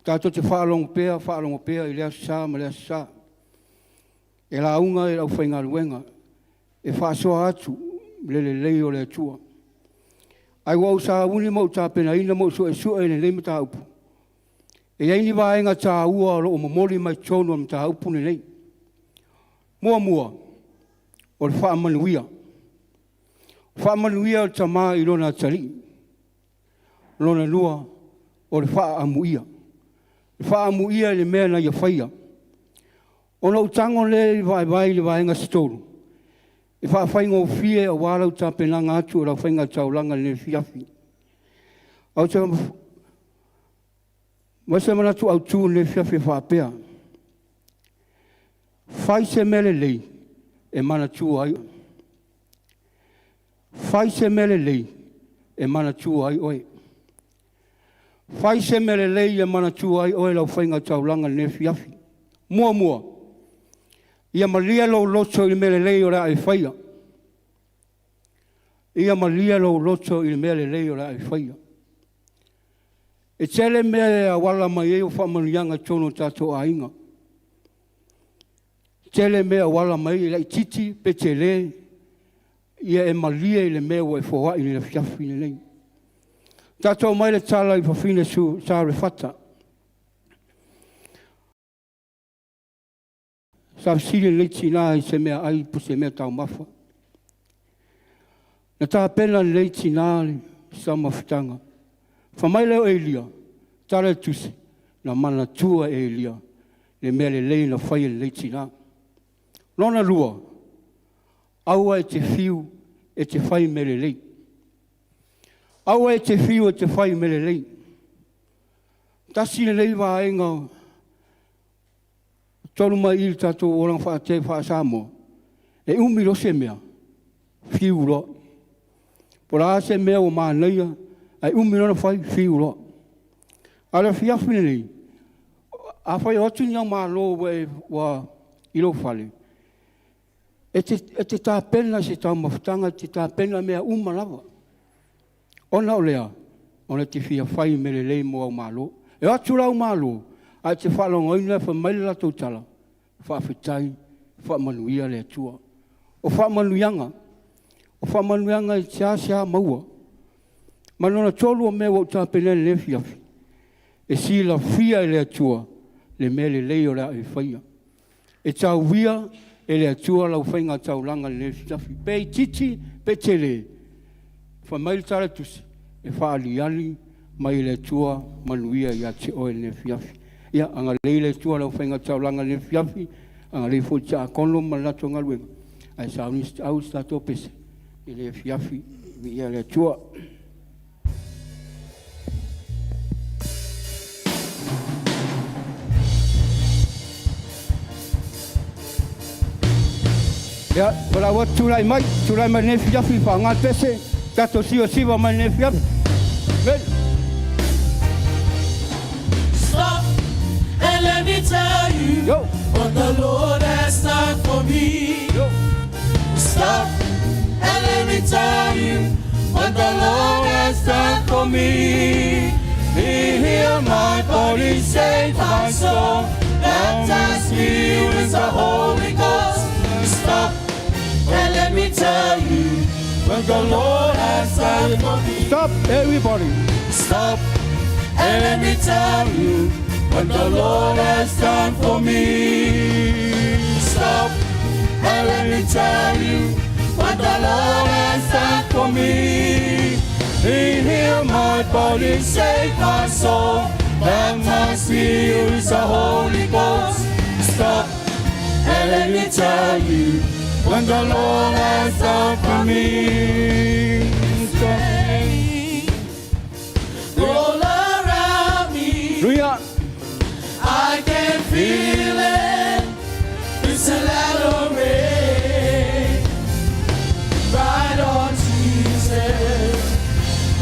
tātou te whaalongo pēa I lea sā ma lea sā. E la unga e lau whainga luenga. E whaasoa atu, lele lei o lea tua. Ai wau sā uni mau tā pena ina mau sua e ne nei mata upu. E eini waenga tā ua o mamori mai tonu o mata upu ne nei. Mua, o le whaamanuia. Whaamanuia o tamā I lona tari. Lona lua o le whaamuia. Le whaamuia le mea na ia whaia. Ona utango le vai le vaenga stolu. E whaawhainga o fie o wālau tā penanga atu o rau whainga taulanga le fiafi. Au te masa manatu au tū le fiafi whaapea. Whai se mele lei e mana tū ai. Whai se mele lei e mana tū ai oe. Whai se mele lei e mana tū ai oe rau whainga taulanga le fiafi. Mua. Ia malia lo loto I mele lei o rea e whaia. Ia malia lo loto I mele lei o rea e whaia. E tele mea a wala mai e o whamanianga tono tato a inga. Tele mea wala mai e lai titi pe te le. Ia e malia I le mea o e whawa I le fiafi ni nei. Tato mai le tala I whawhine su sa refata. Sa sile le tina I se mea ai pu se mea tau mafa. Na tā pena le tina sa mawhitanga. Whamai leo Elia, tara tusi, na mana tua Elia, le mea le lei na whai le tina. Nona lua, aua e te whiu e te whai me le lei. Aua e te whiu e te whai me le lei. Tasi le lei wa ainga, tolu mai ili tato orang wha te wha samo. E umiro se mea, whiu ro. Pora se mea o maa neia, ai umiro na whai whiu ro. Ala whiawhine nei, a whai otu ni au maa lo wa ilo whale. E te tā pena se tau mawhitanga, te tā pena mea umalawa. Ona o lea, ona te whia whai me le lei mo au maa lo. E atu rau maa lo, ai te whalonga ina wha maile la tau tala, whawhitai, whamanuia le atua. O whamanuianga I te asia maua. Manona tolu o mea wau tā penene le fiafi. E si la fia e le atua, le mea le lei o rea e whaia. E tau wia e le atua lau whainga tau langa le fiafi. Pei titi, pe te le. Wha maile tara tusi, e whaali ali, mai le atua manuia I a te oe le fiafi. Ia, anga lei le atua lau whainga tau langa le fiafi, anga lei fo tia kono malato ngaluenga. Ai sauni au stato pese. I le fiafi, ia le atua. Ya, wala wa tulai mai ne fiafi pa ngal pese, tato siwa mai ne fiafi. Ben.
Stop and let me tell you
Yo.
what the Lord has done for me.
Yo.
Stop and let me tell you what the Lord has done for me. He healed my body, saved my soul, baptized me with the Holy Ghost. Stop and let me tell you what the Lord has done for me.
Stop, everybody.
Stop and let me tell you what the Lord has done for me. Stop and let me tell you what the Lord has done for me. He healed my body, saved my soul, baptized me with the Holy Ghost. Stop and let me tell you what the Lord has done for me. All around me,
Hallelujah.
I can feel it. It's a lot of rain. Right on Jesus.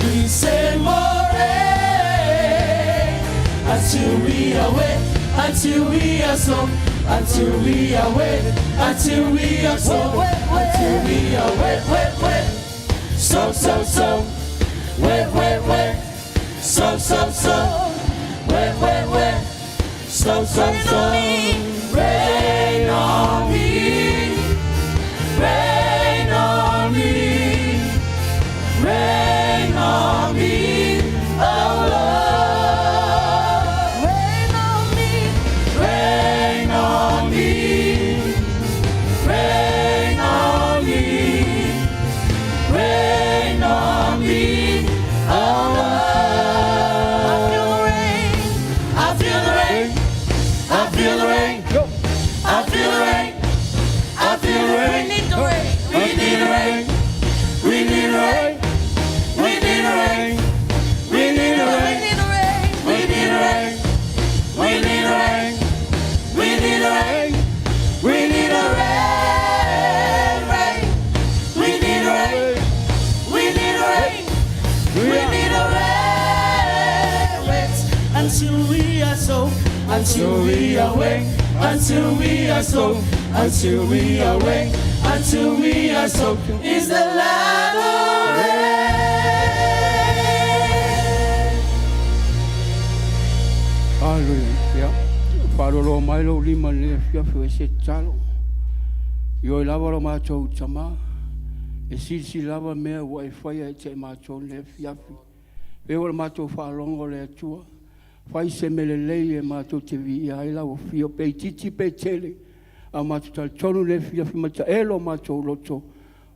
We say more rain. Until we are wet, until we are so, until we are wet, until we are so, until we are wet. So, wet. So, wet. So, rain on me, rain on me, rain on me, oh Lord. Rain on me, rain on me, rain on me, rain sold, until we awake, until we are sold, until we awake, until we are sold, is the land of rain.
Hallelujah. Wharoro mai lo lima le fiafu e se talo. Yo e lava lo mātou tama. E sisi lava mea wa e whaia e te mātou le fiafu. E o le mātou whaalongo le atua. Whai se mele lei e mātou te vi i aila o fio pe titi pe tele. A mātou tal tonu le fiafu mata elo mātou loto.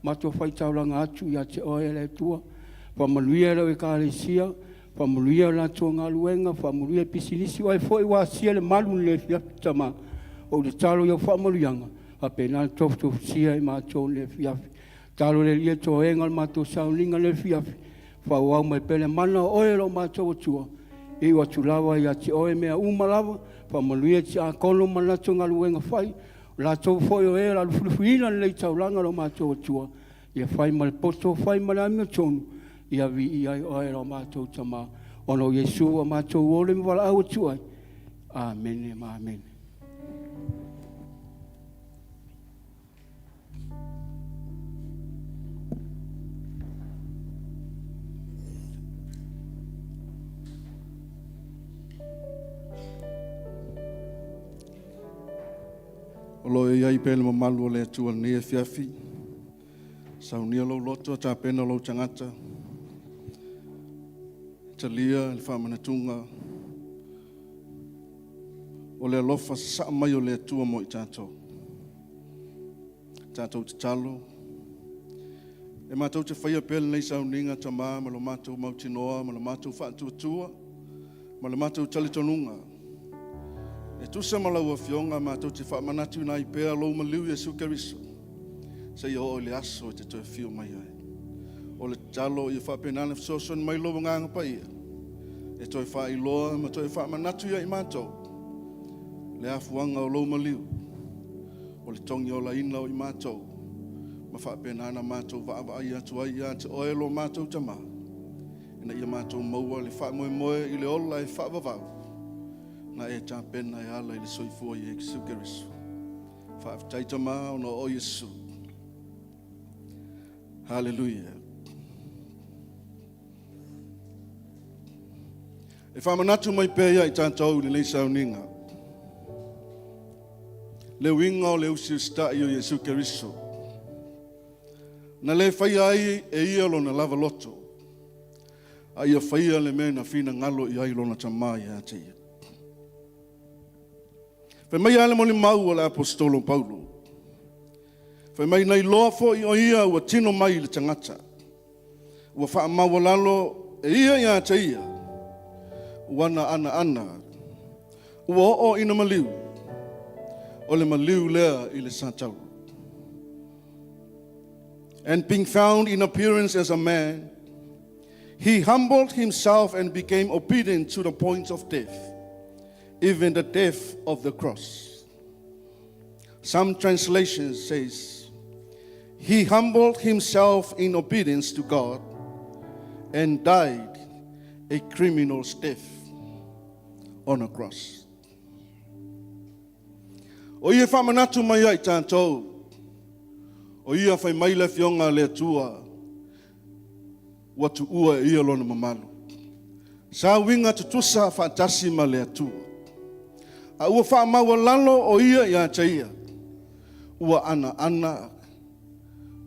Mātou whai tauranga atu i a te oe le atua. Whamaluia lau e kālesia. Whamuria la tonga luenga, whamuria pisinisi wai foi wa sia le malu le fiafi tama. O le talo ia whamurianga, a pena tofto sia i mātou le fiafi. Talo le lia to engal mātou Sauniga le fiafi. Whauau mai pele mana oe lo mātou atua. I watu lawa i ati oe mea umalawa, whamuria ti a kolo mana tonga luenga whai. La tau foi o e la lufurufuina le taulanga lo mātou atua. Ia whai ma le poto, whai ma le amia tonu. Ia vi i ai oe lo mātou tama. Ono Yesu wa mātou ole mi wala au tuai. Amen, amen.
Olo e ai pele mamalu o le atua ni e fiafi. Saunia lo loto ta pena lo tangata. Talia le whamanatunga. O le alofa sa mai o le atua mo i tātou. Tātou te talo. E mātou te whaia pele nei Sauniga tamā, ma lo mātou mautinoa, ma lo mātou whaatuatua, ma lo mātou talitonunga. E tusa ma lau a fionga mātou te whaamanatu nai pēa lou maliu Jesu Keriso. Se ia o le aso te toi fio mai ai. O le talo i whapenana fisoson mai lobo nganga pa ia. E toi wha iloa ma toi whaamanatu ia i mātou. Le afuanga o lou maliu. O le tongi o la ina o i mātou. Ma whapenana mātou wa ia tua ia te oelo mātou tama. Ina ia mātou maua le wha moe moe i le ola e wha vavau. Na e tā pena e ala i le soifua i Jesu Keriso. Wha taitama o no o Jesu. Hallelujah. E whamanatu mai pēia i tātou ni lei Sauniga. Le winga o le usi sta i o Jesu Keriso. Na le whaia ai e ia lona lava loto. A ia whaia le mena fina ngalo i ai lona tamai a te ia. Whai mai ale moli mau o le apostolo Paulo. Whai mai nei loa fo i o ia ua tino mai le tangata. Ua wha maua lalo e ia ia te ia. Wana ana. Ua o ina maliu. O le maliu lea i le santau. And being found in appearance as a man, he humbled himself and became obedient to the point of death, even the death of the cross. Some translations says, he humbled himself in obedience to God and died a criminal's death on a cross. O ia whamanatu mai ai tātou. O ia whai mai le fionga le atua. Watu ua ia lona mamalu. Sa winga tutusa whaatasi ma le atua. A ua wha maua lalo o ia te ia. Ua ana.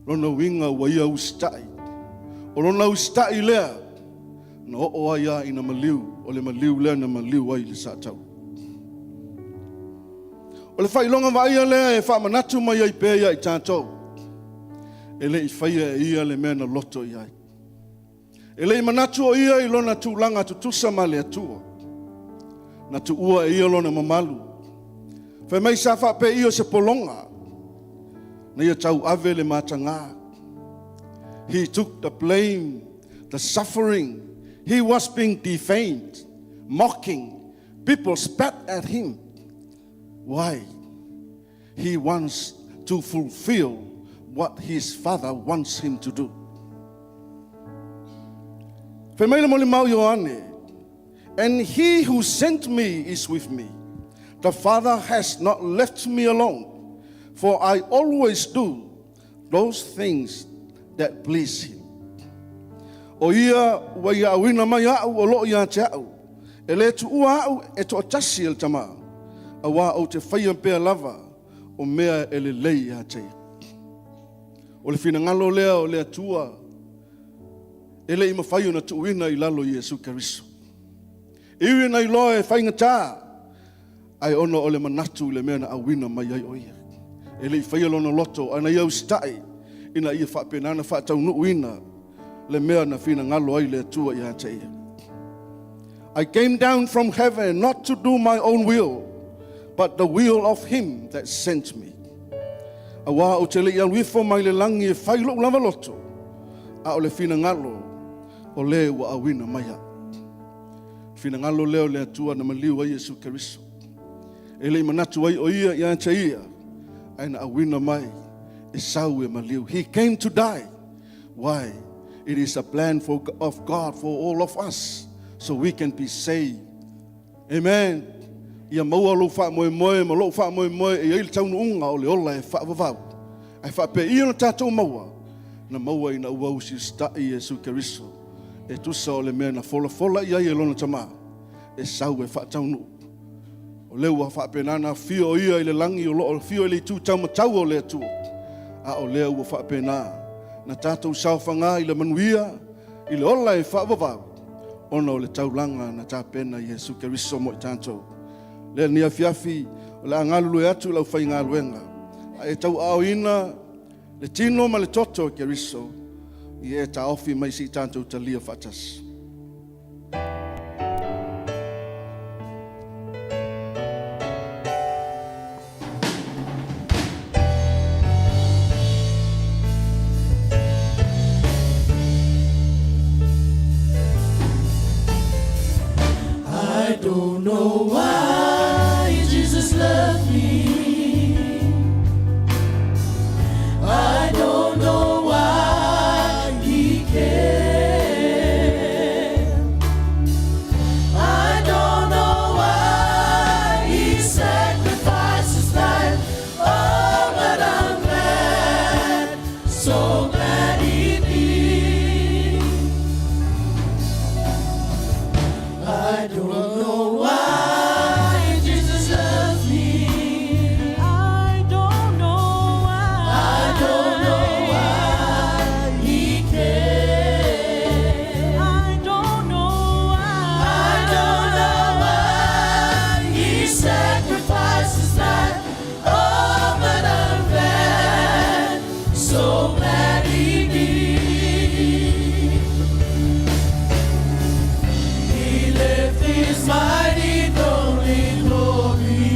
Lona winga ua ia ustai. O lona ustai lea. Na o ia ina maliu. O le maliu lea na maliu ai le satau. O le whailonga waia lea e wha manatu mai ai pēia i tātou. E le i whaia e ia le mea na loto i ai. E le i manatu o ia i lona tūlanga tutusa ma le atua. Na tu ua e ia lona mamalu. Whai mai sa whape ia se polonga. Na ia tau ave le matanga. He took the blame, the suffering. He was being defamed, mocking. People spat at him. Why? He wants to fulfill what his father wants him to do. Whai mai le moli mau Ioane. and he who sent me is with me. The Father has not left me alone, for I always do those things that please him. O ia wa ia wina mai au o lo ia te au. E le tu ua au e to tasi el tama. A wa o te whaia pea lava o mea e le lei a te. O le fina ngalo lea o lea tua. E le ima whaia na tu wina i lalo Yesu Keriso. Iwi na i loa e whainga tā. Ai ono o le manatu le mea na a wina mai ai o ia. E le i whaia lona loto ana iau stai. Ina ia whapenana whaatau nu wina. Le mea na fina ngalo ai le tua ia te ia. I came down from heaven not to do my own will, but the will of him that sent me. A wā o te le ia wifo mai le langi e whailo lava loto. A o le fina ngalo o le wa awina maya. Fina ngalo leo le atua na maliu a Yesu Keriso. E le manatu ai o ia te ia. Aina awina mai e sau e maliu. He came to die. Why? It is a plan of God for all of us, so we can be saved. Amen. Ia maua lo fa moe ma lo fa moe e il taunu unga o le ola e fa vavau. Ai fa pe ia no tatou maua. Na maua ina ua usi sta i Yesu Keriso. E tusa o le mea na fola ia i lona tama. E sau e fa taunu. O leu a fa pe nana fio ia i le langi o lo fio i le tu tau matau o le tu. A o leu a fa pe na tātou sauwhanga i le manuia, i le ola e whaavavau, ona o le taulanga na tāpena Yesu Keriso mo i tātou. Le ni afiafi, o le angalulu e atu lau whai ngā luenga. A e tau ao ina, le tino ma le toto Keriso, i e ta ofi mai si tātou talia whatas.
I don't know why Jesus loved me. I don't know why he cared. I don't know why he sacrificed his life. Oh, but I'm glad, so glad he did. I don't know why Jesus loves me. I don't know why. I don't know why he cares. I don't know why. I don't know why he sacrificed his life. Oh, but I'm glad, so glad he did. He left his mighty throne in glory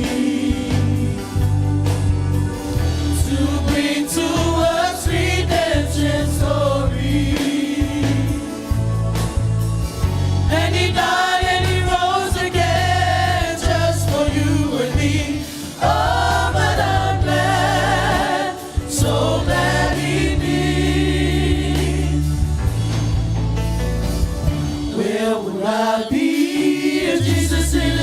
to bring to us redemption story. And he died and he rose again just for you and me. Oh, but I'm glad, so glad he did. Where would I be if Jesus didn't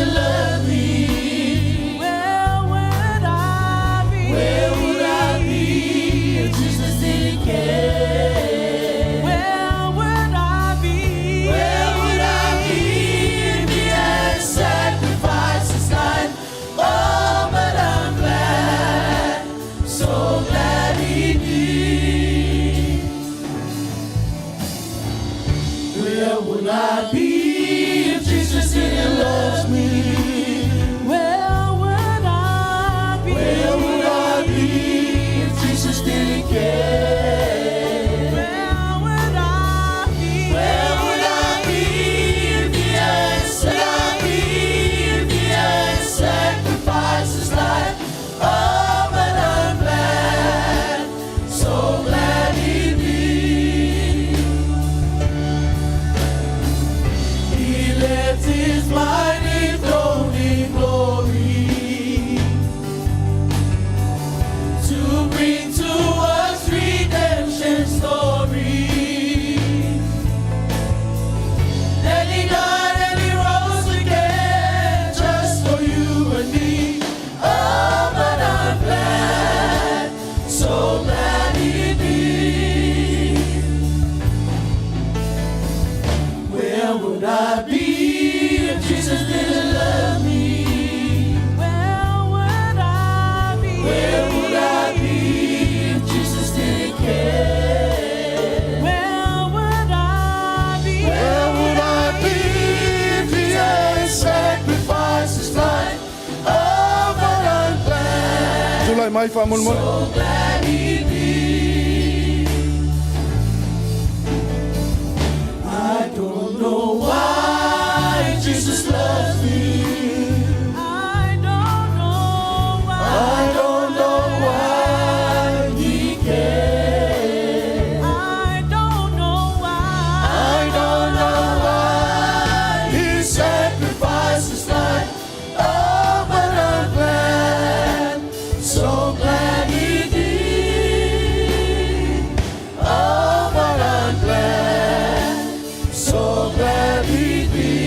vai mai fa mon mon.
So glad he did. I don't know why Jesus loves me. I don't know why he cares. I don't know why he sacrificed his life. Oh, but I'm glad, so glad he did. Oh, but I'm glad, so glad he did.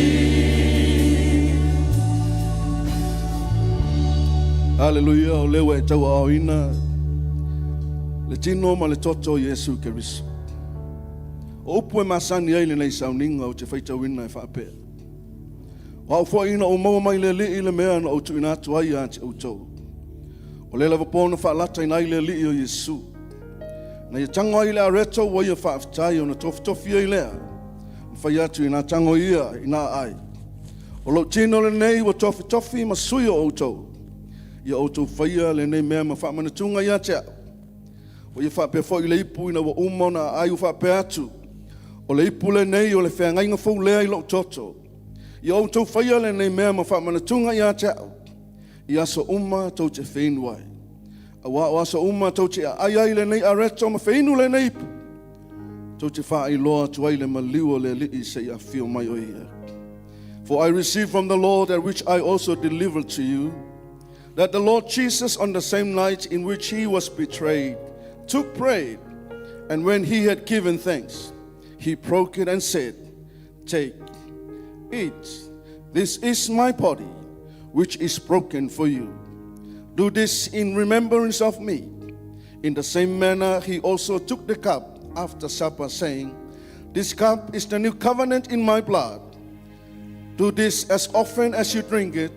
Hallelujah, o lewa e tau ao ina. Le tino ma le toto Yesu Keriso. O upu e masani ai le nei Sauniga o te whaitau ina e whaapea. O au fua ina o maua mai le li le mea na o tu ina atu ai a te autou. O le lava pōna whaalata ina i le li o Yesu. Na ia tango ai le areto wa ia whaaftai o na tofi ai lea. Mwhai atu ina tango ia ina ai. O lo tino le nei wa tofi ma sui o autou. Ia autou whaia le nei mea ma whaamanatunga ia te au. O ia whaapea fo i le ipu ina wa umo na ai u whaapea atu. O le ipu le nei o le whaangainga fau lea i lo toto. Ia autou whaia le nei mea ma whaamanatunga ia te au. Ia so uma tau te whainu ai. Awa o aso uma tau te ai le nei areto ma whainu le nei ipu. Tau te wha i loa tu ai le maliu le li se ia whio mai o ia. For I received from the Lord that which I also delivered to you, that the Lord Jesus on the same night in which he was betrayed, took bread, and when he had given thanks, he broke it and said, "Take, eat, this is my body, which is broken for you. Do this in remembrance of me." In the same manner he also took the cup after supper, saying, "This cup is the new covenant in my blood. Do this as often as you drink it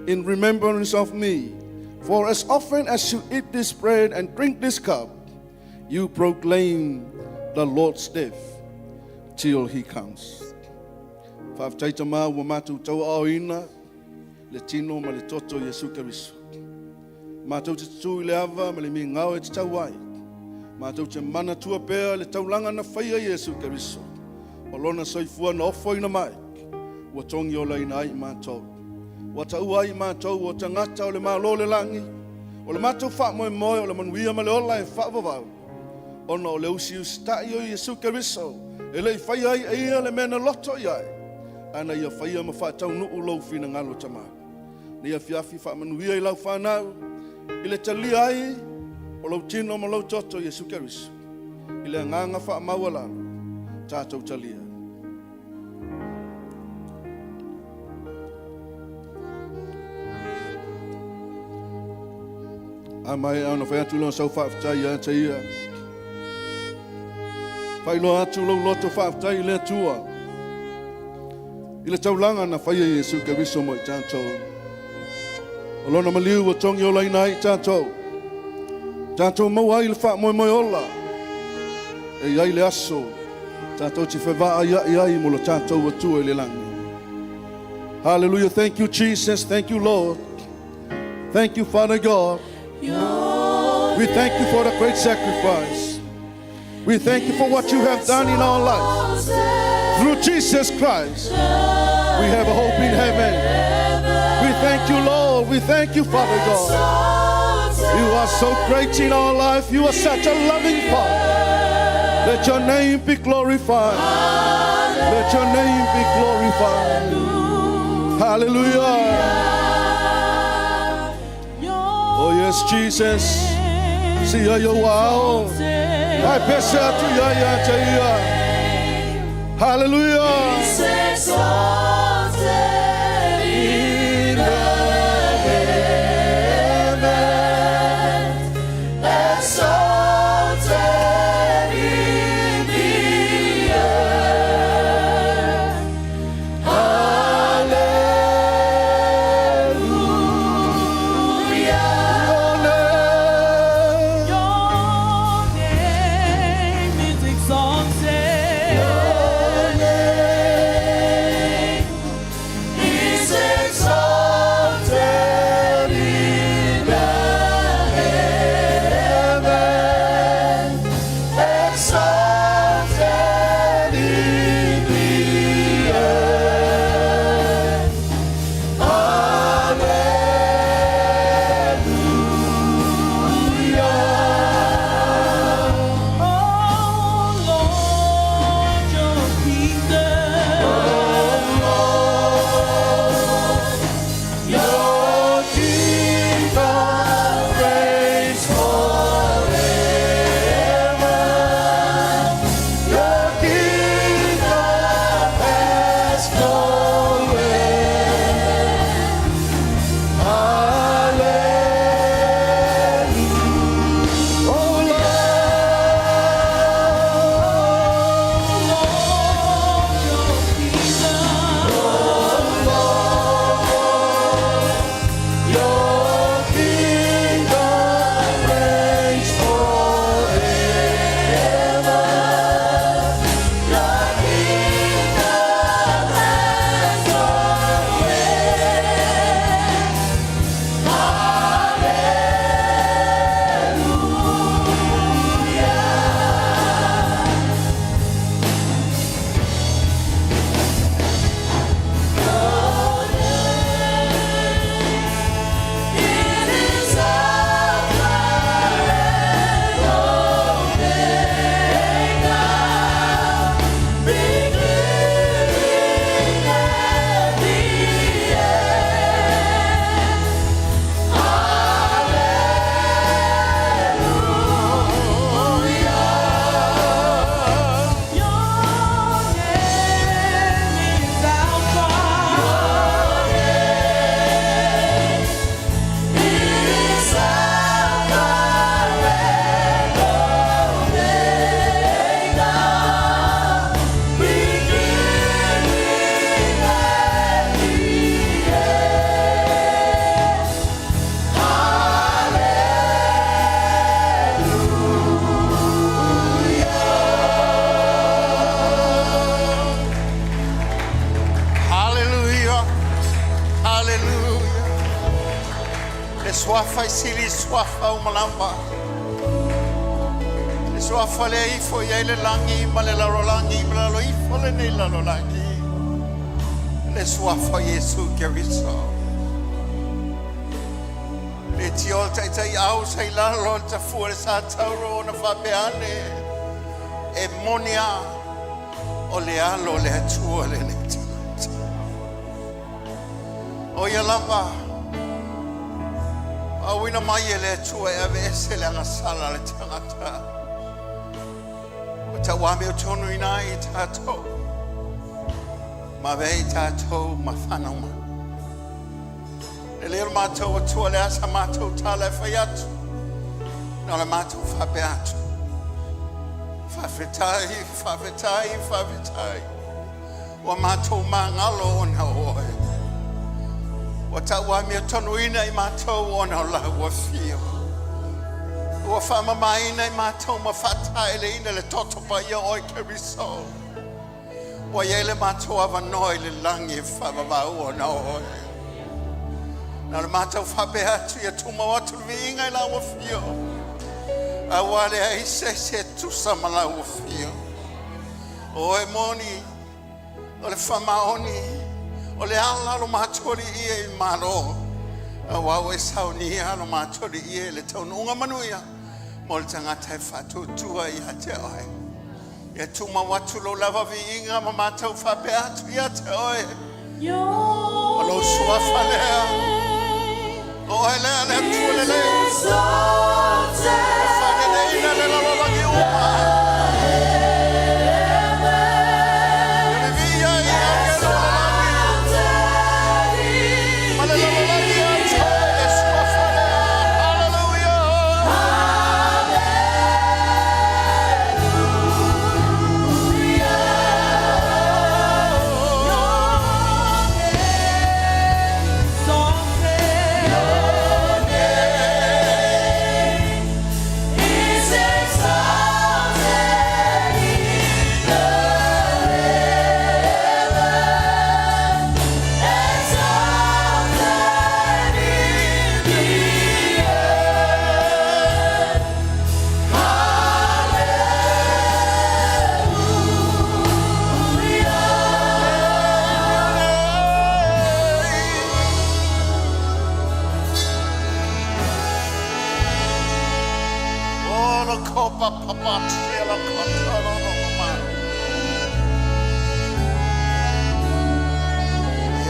in remembrance of me. For as often as you eat this bread and drink this cup, you proclaim the Lord's death till he comes." Whaaftaita mā ua mātou tau ao ina, le tino ma le toto Yesu Keriso. Mātou te tū i le ava ma le mi ngau e te tau ai. Mātou te mana tua pēa le taulanga na whaia Yesu Keriso. O lona soifua na ofo ina mai. Ua tongi o lai na ai mātou. Ua tau ai mātou o tangata o le mālo le langi. O le mātou wha moe moe o le manuia ma le ola e wha vavau. Ona o le usi ustai o Yesu Keriso. E le i whaia ai e ia le mena loto iai. Ana ia whaia ma wha tau nuu lau fina ngalo tama. Ni a fiafi wha manuia i lau whanau. I le tali ai o lau tino ma lau toto Yesu Keriso. I le nganga wha maua lalo. Tātou talia. Amai ana whai atu lau sau whaaftai a te ia. Whai loa atu lau loto whaaftai le atua. I le taulanga na whaia Yesu Keriso mo i tātou. O lona maliu o tongi o lai nai tātou. Tātou mau ai le wha moe moe ola. E iai le aso. Tātou te whewaa iai mo lo tātou atua i le langi. Hallelujah. Thank you, Jesus. Thank you, Lord. Thank you, Father God. We thank you for the great sacrifice. We thank you for what you have done in our lives. Through Jesus Christ, we have a hope in heaven. We thank you, Lord. We thank you, Father God. You are so great in our life. You are such a loving Father. Let your name be glorified. Let your name be glorified. Hallelujah. Oh yes, Jesus. See you wow. I bless you to ya. Hallelujah. In the heavens, exalted in the earth. Hallelujah.
Your name is exalted. Your name
Hallelujah. Le swafa isili swafa umalamba. Le swafa le ifo ya ile langi male la rolangi male lo ifo le ne la rolangi. Le swafa Yesu Keriso. Le tiol tai tai au sai la lo ta fuere sa tauro na fabeane. E monia o le alo le atua le ne tata. O ia lava. Awina mai le atua e ave ese le angasala le tangata. O ta wame o tonu ina i tato. Ma vei tato ma whanau. E leo mātou o tua le asa mātou tāle whai atu. Nā le mātou whape atu. Whawhetai, whawhetai, whawhetai. Wa mātou māngalo o na oe. Wa taua mea tonu ina I mātou o na lau wa whio. Wa whamamaina I mātou ma whatai le ina le totopa ia oi Keriso. Wa iele mātou awa noi le langi whamamau o na oe. Nā le mātou whape atu ia tuma watu vi inga I la wa whio. A wale ai se tusa mala wa whio. O e moni, o le whamaoni, o le ala lo mātori ia I maro. A wau e Sauniga lo mātori ia le taununga manuia. Mo le tangata e whatutua I te oe. Ia tuma watu lo lava vi inga ma mātou whape atu ia te oe. O lo suafa lea. O e lea lea tue le lea. Whane nei na le lalolagi uma. Ia via I ake lalolagi. Ma le lalolagi atu e suafa lea. Hallelujah.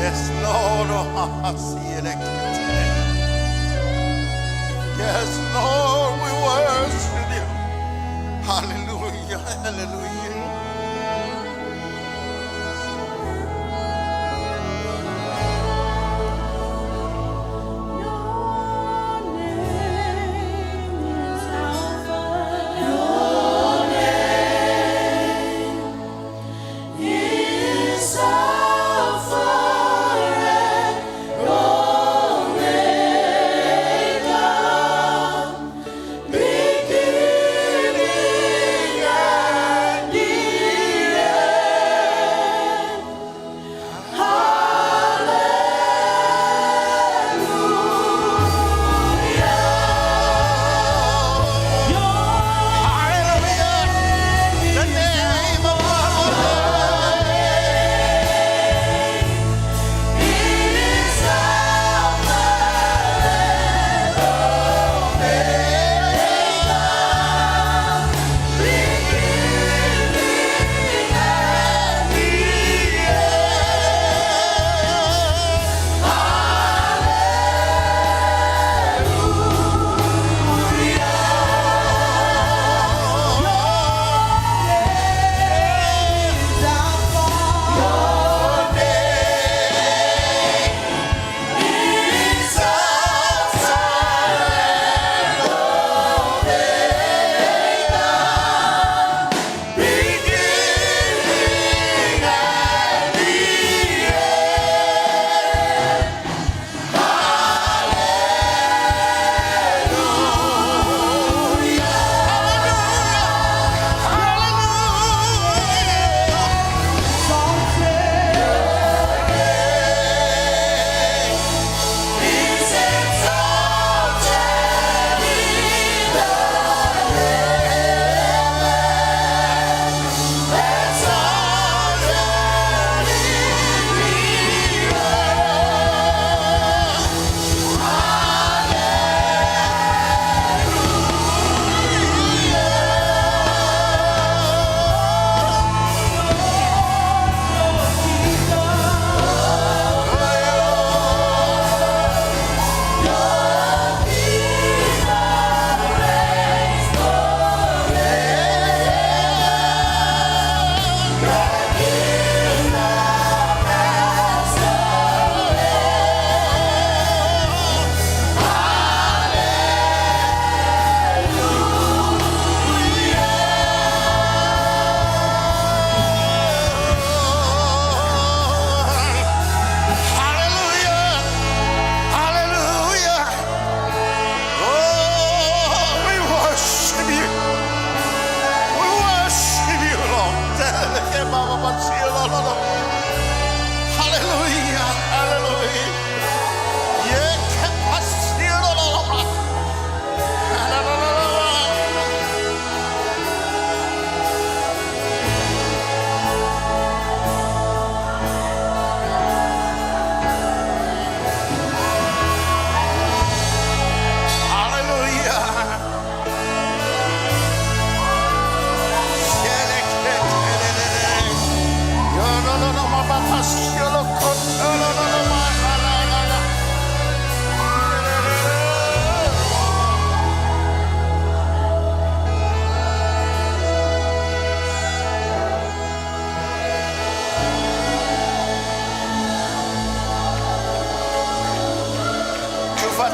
Yes, Lord, yes, Lord, we worship you. Hallelujah, hallelujah.
Beginning and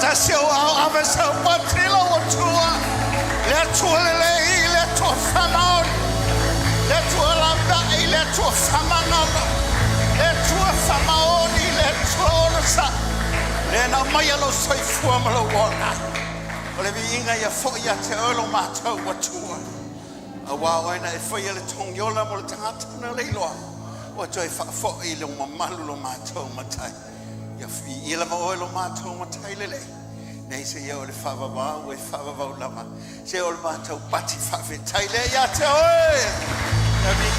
ta seo au ave sa patila o tua. Le tua le tua famaon. Le tua lamba le tua famanolo. Le tua famaoni le tua sa. Le na mai lo sai fuama lo wona. Ole vi inga ya fo ya te olo matou o tua. A wa ina e foi le tong yola mo le tangata na le loa. O toi fa fo i le mamalu lo matou matai. Ya fi i le mo lo matou matai le. Nei se yo le fa va o fa va lama. Se o matou pati fa fe tai le ya te oi. Ya vi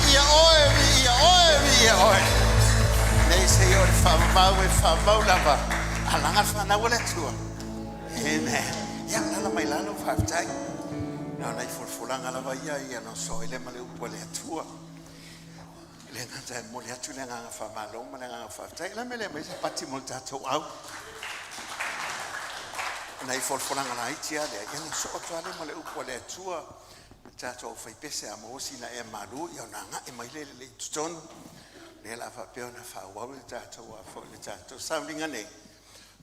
ia oi. Nei se yo le fa va o fa va lama. Alanga fa na wala tua. Amen. Ya la mai la no fa tai. Na nei fulfulanga la vai ia no so ile male upo le tua. Le ngata mo le atu le nganga fa malo mo le nganga fa tai la mele me pati mo tato au. Nei fulfulanga la itia le ia no so to ale male upo le tua. Tato fa pese a mo sina e malu ia nanga e mai le ton. Le la fa pe na fa wa le tato wa fo le tato sounding nei.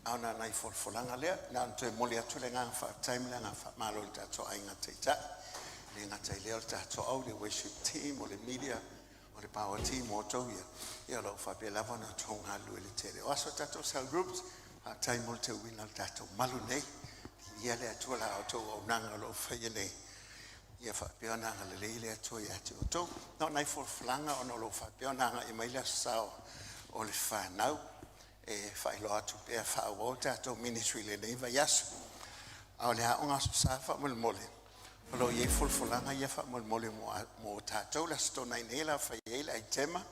Ana nai fulfulanga le na to mo le atu le nganga fa time le nganga fa malo tato ai ngata le ngata le tato au le worship team o le media o le power team o toia ia lo fa pe lava na tonga lu le tele o so tato cell groups a time mo te wina tato malu nei ia le atu la auto o nanga lo fa nei ia fa pe ona le atu ia te to no nai fulfulanga o no lo fa pe ona e mai le sao o le fa now e fai lo atu pe fa o tato ministry le nei va yasu au le onga sa fa mo mole lo ye fulfulanga ia fa mo mole mo tato la sto nai nela fa ye la Setema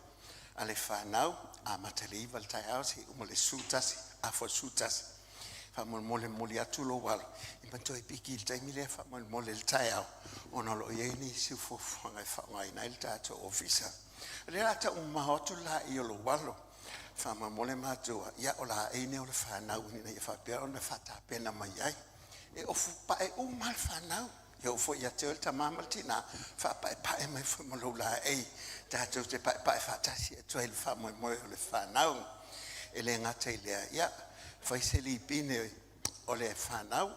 ale fa now a matali val tai aus hi mo le sutas a fo sutas fa mo mole atu lo wal i panto e piki tai mi le fa mo mole il tai au ono lo ye ni si fo fanga fa ngai nai tato officer le ata ma hotu la io lo walo fa mo mole matua ia ola e ne o le fa now ni na fa pe ona fa ta pena mai ai e ofu pa e o mal fa now yo fo ia te ta mamaltina fa pa e mai fo mo la e tato te pa fa ta si to il fa mo le fa now e le ngata ile ia fa se li pine o le fa now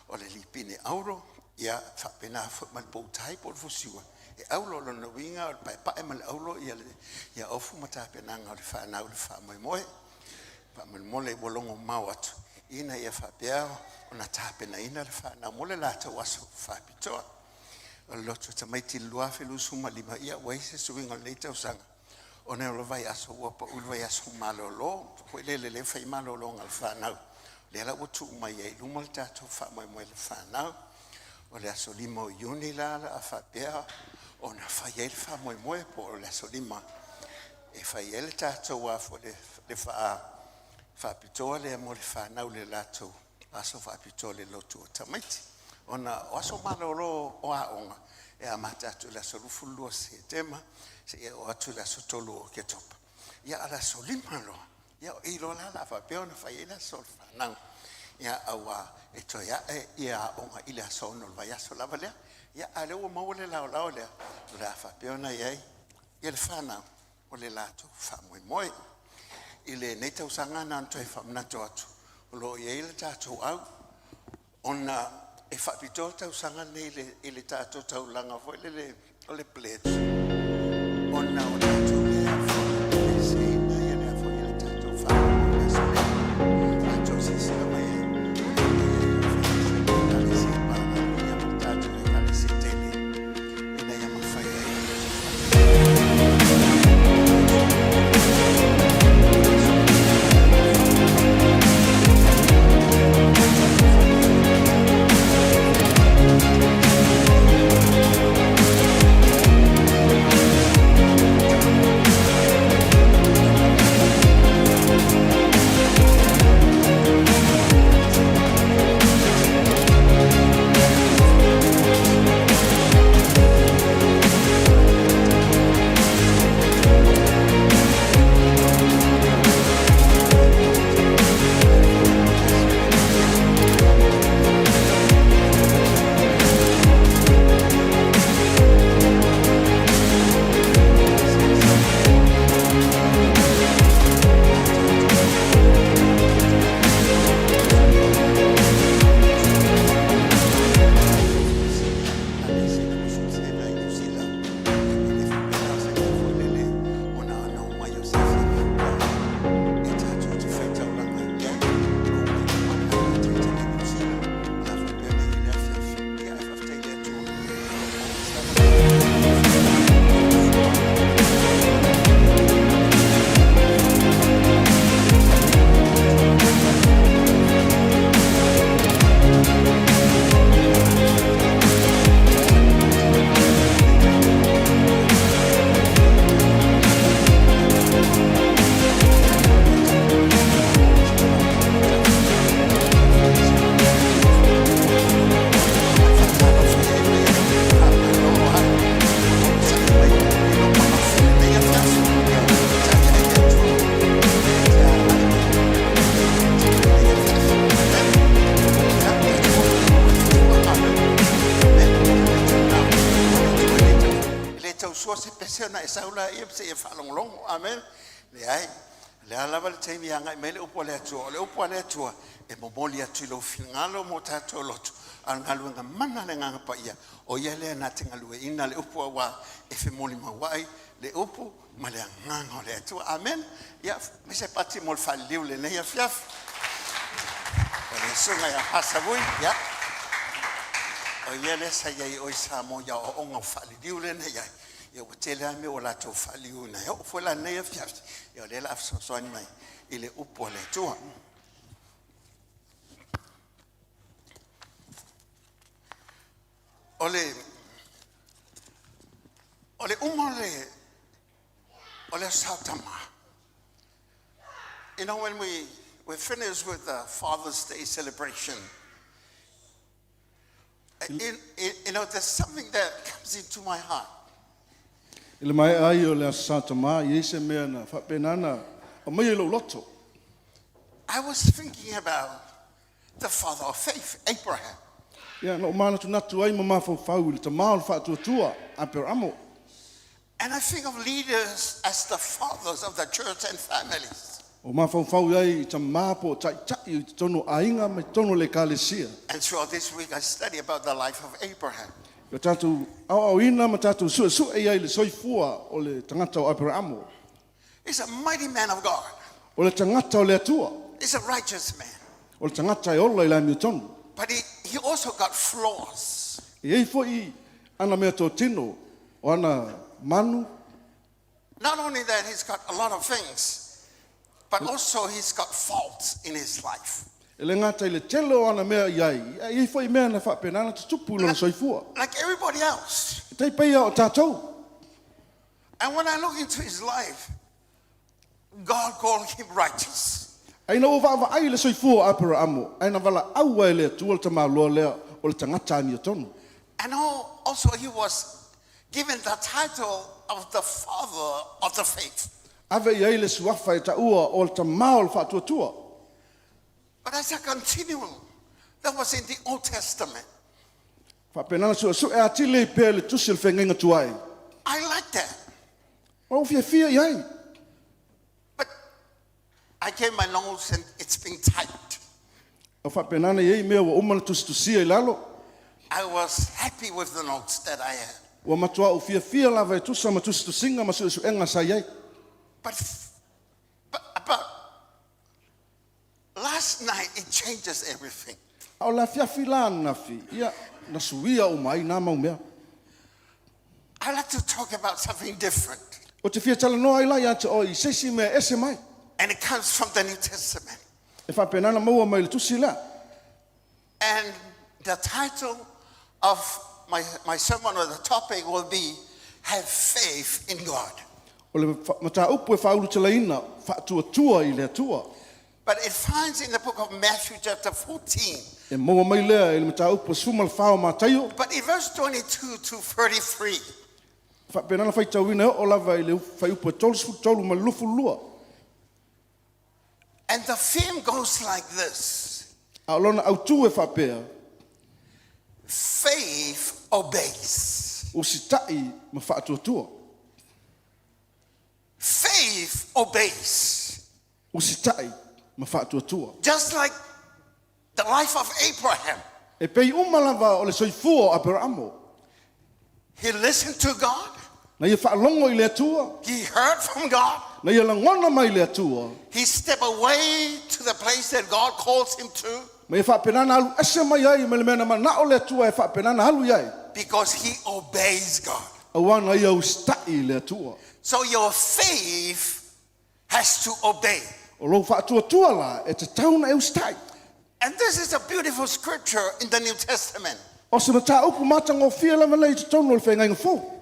o le li pine auro ia fa pena fo mal po tai por fo siwa e aulo lo no winga o pa e mal aulo ia ofu mata pena nga le fa now le fa mo pa mo le bolongo mawat ina ia fa pia ona tape na ina le fa na mole la te waso fa pitoa o loto te mai ti lua fe lu suma lima ia waise suinga le te usanga ona lo vai aso wopa u vai aso malo lo ko le fa malo lo ngal fa na le la utu mai e lu mal ta to fa mai le fa na o le aso limo uni la a fa pia ona fa ye fa mai po le aso lima e fa ye le ta to wa fo le fa pitoa le mo le fa na le lato aso fa pitole lotu tamiti ona aso malolo o aonga e amata tu la solufulu Setema se o atu la sotolo ke topa ya ala solimalo ya ilo la fa peona fa ila solfa na ya awa eto ya ya onga ila sono va ya sola vale ya ale o mole la la fa peona ya il fana o le lato fa moi ile neta usanga na to fa na to atu lo ye tato au ona e fa pitota usanga nei le tato tau langa fo le plate ona o tato le fo le sei na ye le fo le tato fa na to si se mai le se pa na tato le se tele ina ya ma fa na isaula e se e falonglong. Amen. Le ai. Le alava le taimi anga me le upo le atua. Le upo le atua e momoli atu lo fingalo mo tato lotu. Al ngalu nga mana le nganga pa ia. O ia le na tingalu e ina le upo wa e fe moli mawai. Le upo ma le nganga le atua. Amen. Ia me se pati mol faliu le ne ia fiaf. Le sunga ya hasavui ya. O ia le sa ia o isa mo ya o onga faliu le ne ia. Ia o tele me o la to faliu na. O fo la ne ia fiaf. Ia le la so ani mai. Ile upo le atua. Ole umole Setema. You know, when we're finished with the Father's Day celebration, you know, there's something that comes into my heart.
Ile mai ai o le Setema, Yese mea na whapenana, o mai lo loto.
I was thinking about the father of faith, Abraham.
Ia no mana tu natu ai mama fau le tamao fa tua Abramo.
And I think of leaders as the fathers of the church and families.
O ma fau ai tamā po tai tono ainga me tono le kalesia.
And throughout this week I study about the life of Abraham.
Yo tatu au ina ma tatu su ai le soifua o le tangata o Abramo.
He's a mighty man of God.
O le tangata o le atua.
He's a righteous man.
O le tangata e ola I la mi tonu.
But he also got flaws.
E foi ana mea to tino o ana manu.
Not only that, he's got a lot of things, but also he's got faults in his life.
Ele ngata ile telo ana mea iai. E foi mea na whapenana te tupu lo soifua.
Like everybody else.
Tei peia o tātou.
And when I look into his life, God called him righteous.
Aina o va ai le soifua Abramo. Aina vala au ai le tu o te malo le o le tangata ni tonu.
And also he was given the title of the father of the faith.
Ave ia le suafa e taua o le tamao le fatuatua.
But as a continuum, that was in the Old Testament.
Whapenana su e atile pe le tusi le whengenga tuai.
I like that.
O fia iai.
But I came my nose and it's been tight.
O whapenana iai mea wa umana tusi lalo.
I was happy with the notes that I had.
Wa matua o fia lava e tusa ma tusi tusinga ma su enga sa iai.
But last night it changes everything.
Au la fia filana fi. Ia na suia o mai na mau mea.
I'd like to talk about something different.
O te fia tala no ai lai ate o I sesi mea ese mai.
And it comes from the New Testament.
E whapenana maua mai le tusi la.
And the title of my sermon, or the topic, will be Have Faith in God.
O le mata upu e whaulu te laina, whaatua I le atua.
But it finds in the book of Matthew chapter 14.
E maua mai lea e le mata upu suma le whao mātaio.
But in verse 22 to 33.
Whapenana whai tauina o lava I le whai upu e tolu ma lufu lua.
And the theme goes like this.
Aolona autu e whapea.
Faith obeys.
O si tai ma whaatuatua.
Faith obeys.
O si tai ma whaatuatua.
Just like the life of Abraham.
E pei umalava o le soifua o Abramo.
He listened to God.
Na ia whaalongo I le atua.
He heard from God.
Na ia langona mai le atua.
He stepped away to the place that God calls him to.
Ma ia whapenana alu ase mai ai me le mena mana o le atua e whapenana alu iai.
Because he obeys God.
Awana ia o stai le atua.
So your faith has to obey.
O lo whaatuatua la e te tauna e o stai.
And this is a beautiful scripture in the New Testament.
O se mata upu matango fia lava lei te tonu le whengai ngafo.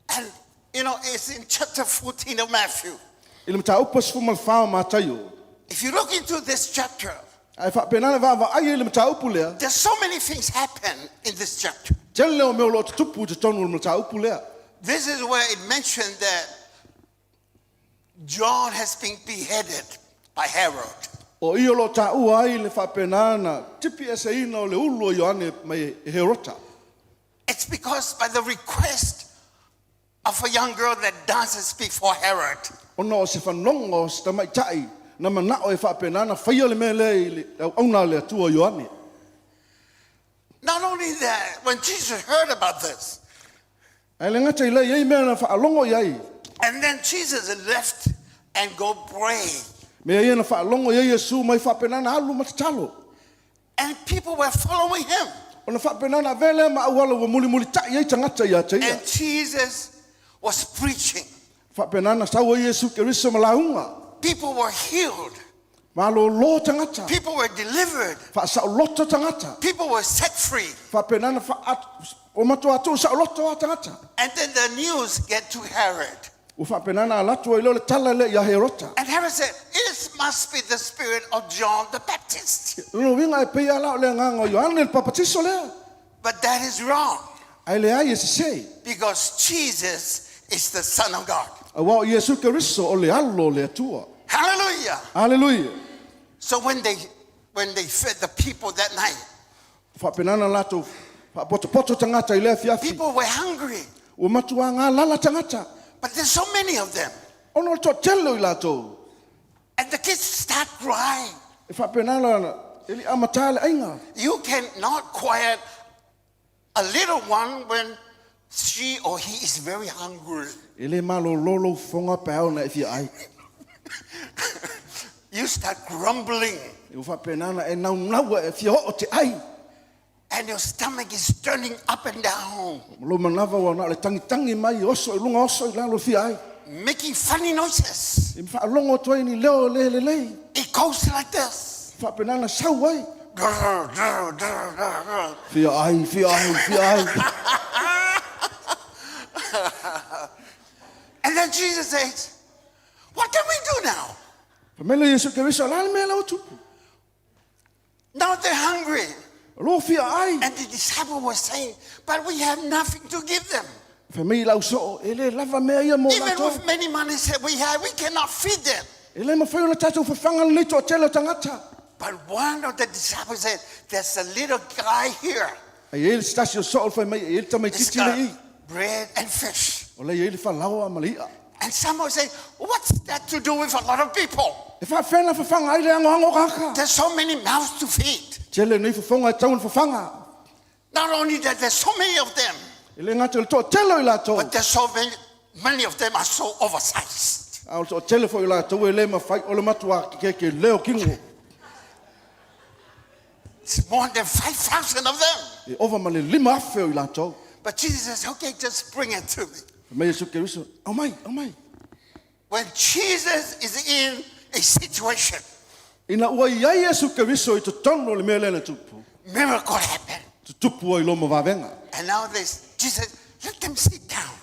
And you know, it's in chapter 14 of Matthew.
Ile mata upu sfuma le whao mātaio.
If you look into this chapter,
Ai whapenana vava ai ile mata upu lea.
there's so many things happen in this chapter.
Tele o meo lo te tupu te tonu le mata upu lea.
This is where it mentioned that John has been beheaded by Herod.
O ia lo ta ua ai le whapenana tipi ese ina o le ulu o Ioane mai Herota.
It's because by the request of a young girl that dances before Herod.
Ona o se whanongo se tamai tai na manao e whapenana whaia le mele auna le atua Ioane.
Not only that, when Jesus heard about this,
Ai le ngata i lei ei mea na whaalongo iai.
and then Jesus left and go pray.
Mea ia na whaalongo iai Yesu mai whapenana alu matatalo.
And people were following him.
Ona whapenana vele ma awala wa muli muli tai ei tangata ia te ia.
And Jesus was preaching.
Whapenana saua Yesu Keriso malaunga.
People were healed.
Malo lo tangata.
People were delivered.
Whaasau loto tangata.
People were set free.
Whapenana o mato atu sa loto tangata.
And then the news get to Herod.
O whapenana alatu o ilo le tala le ia herota.
And Herod said, it must be the spirit of John the Baptist.
Lo winga e pei ala o le nganga Ioane le papatiso lea.
But that is wrong,
Ai le ai e se sei.
because Jesus is the Son of God.
A wao Yesu Keriso o le alo le atua.
Hallelujah.
Hallelujah.
So when they fed the people that night,
Whapenana lato poto tangata i le fiafi.
people were hungry.
O matua ngā lala tangata.
But there's so many of them.
Ono to telo i lato.
And the kids start crying.
E whapenana ili amatale ainga.
You cannot quiet a little one when she or he is very hungry.
Ele malo lolo fonga pao na ifi ai.
You start grumbling.
E whapenana e nau naua e fia o te ai.
And your stomach is turning up and down,
Lo manawa wa na le tangi mai oso i lunga oso i lalo fia ai.
making funny noises.
E whaalongo toi ni leo le.
It goes like this.
Whapenana sau ai.
Grr, grr, grr, grr, grr.
Fia ai.
And then Jesus says, what can we do now?
Pamela Yesu Keriso ala me la utu.
Now they're hungry.
Lo fia ai.
And the disciple was saying, but we have nothing to give them.
Pamela uso ele lava me ia mo
Even
la
with many money that we have, we cannot feed them.
Ele ma foi ona tatu fafanga le to telo tangata.
But one of the disciples said, there's a little guy here.
Ai ele stasio so foi mai ele tamai
He's
titi le i.
got bread and fish.
Ole ele fa lawa malia.
And someone say, what's that to do with a lot of people?
E fa fena fafanga ai le ango kaka.
There's so many mouths to feed.
Tele nei fafanga taun fafanga.
Not only that, there's so many of them,
Ele ngata le to telo i la to.
but there's so many of them are so oversized.
Au to tele foi la to ele ma fai ole matua ke leo kingo.
It's more than 5,000 of them.
E ova ma le lima afe i la to.
But Jesus says, okay, just bring it to me.
Me Yesu Keriso. Au mai.
When Jesus is in a situation,
Ina ua ia Yesu Keriso I to tono le mele na tupu.
miracle happened.
Tupu ai lo ma vavenga.
And now Jesus, let them sit down.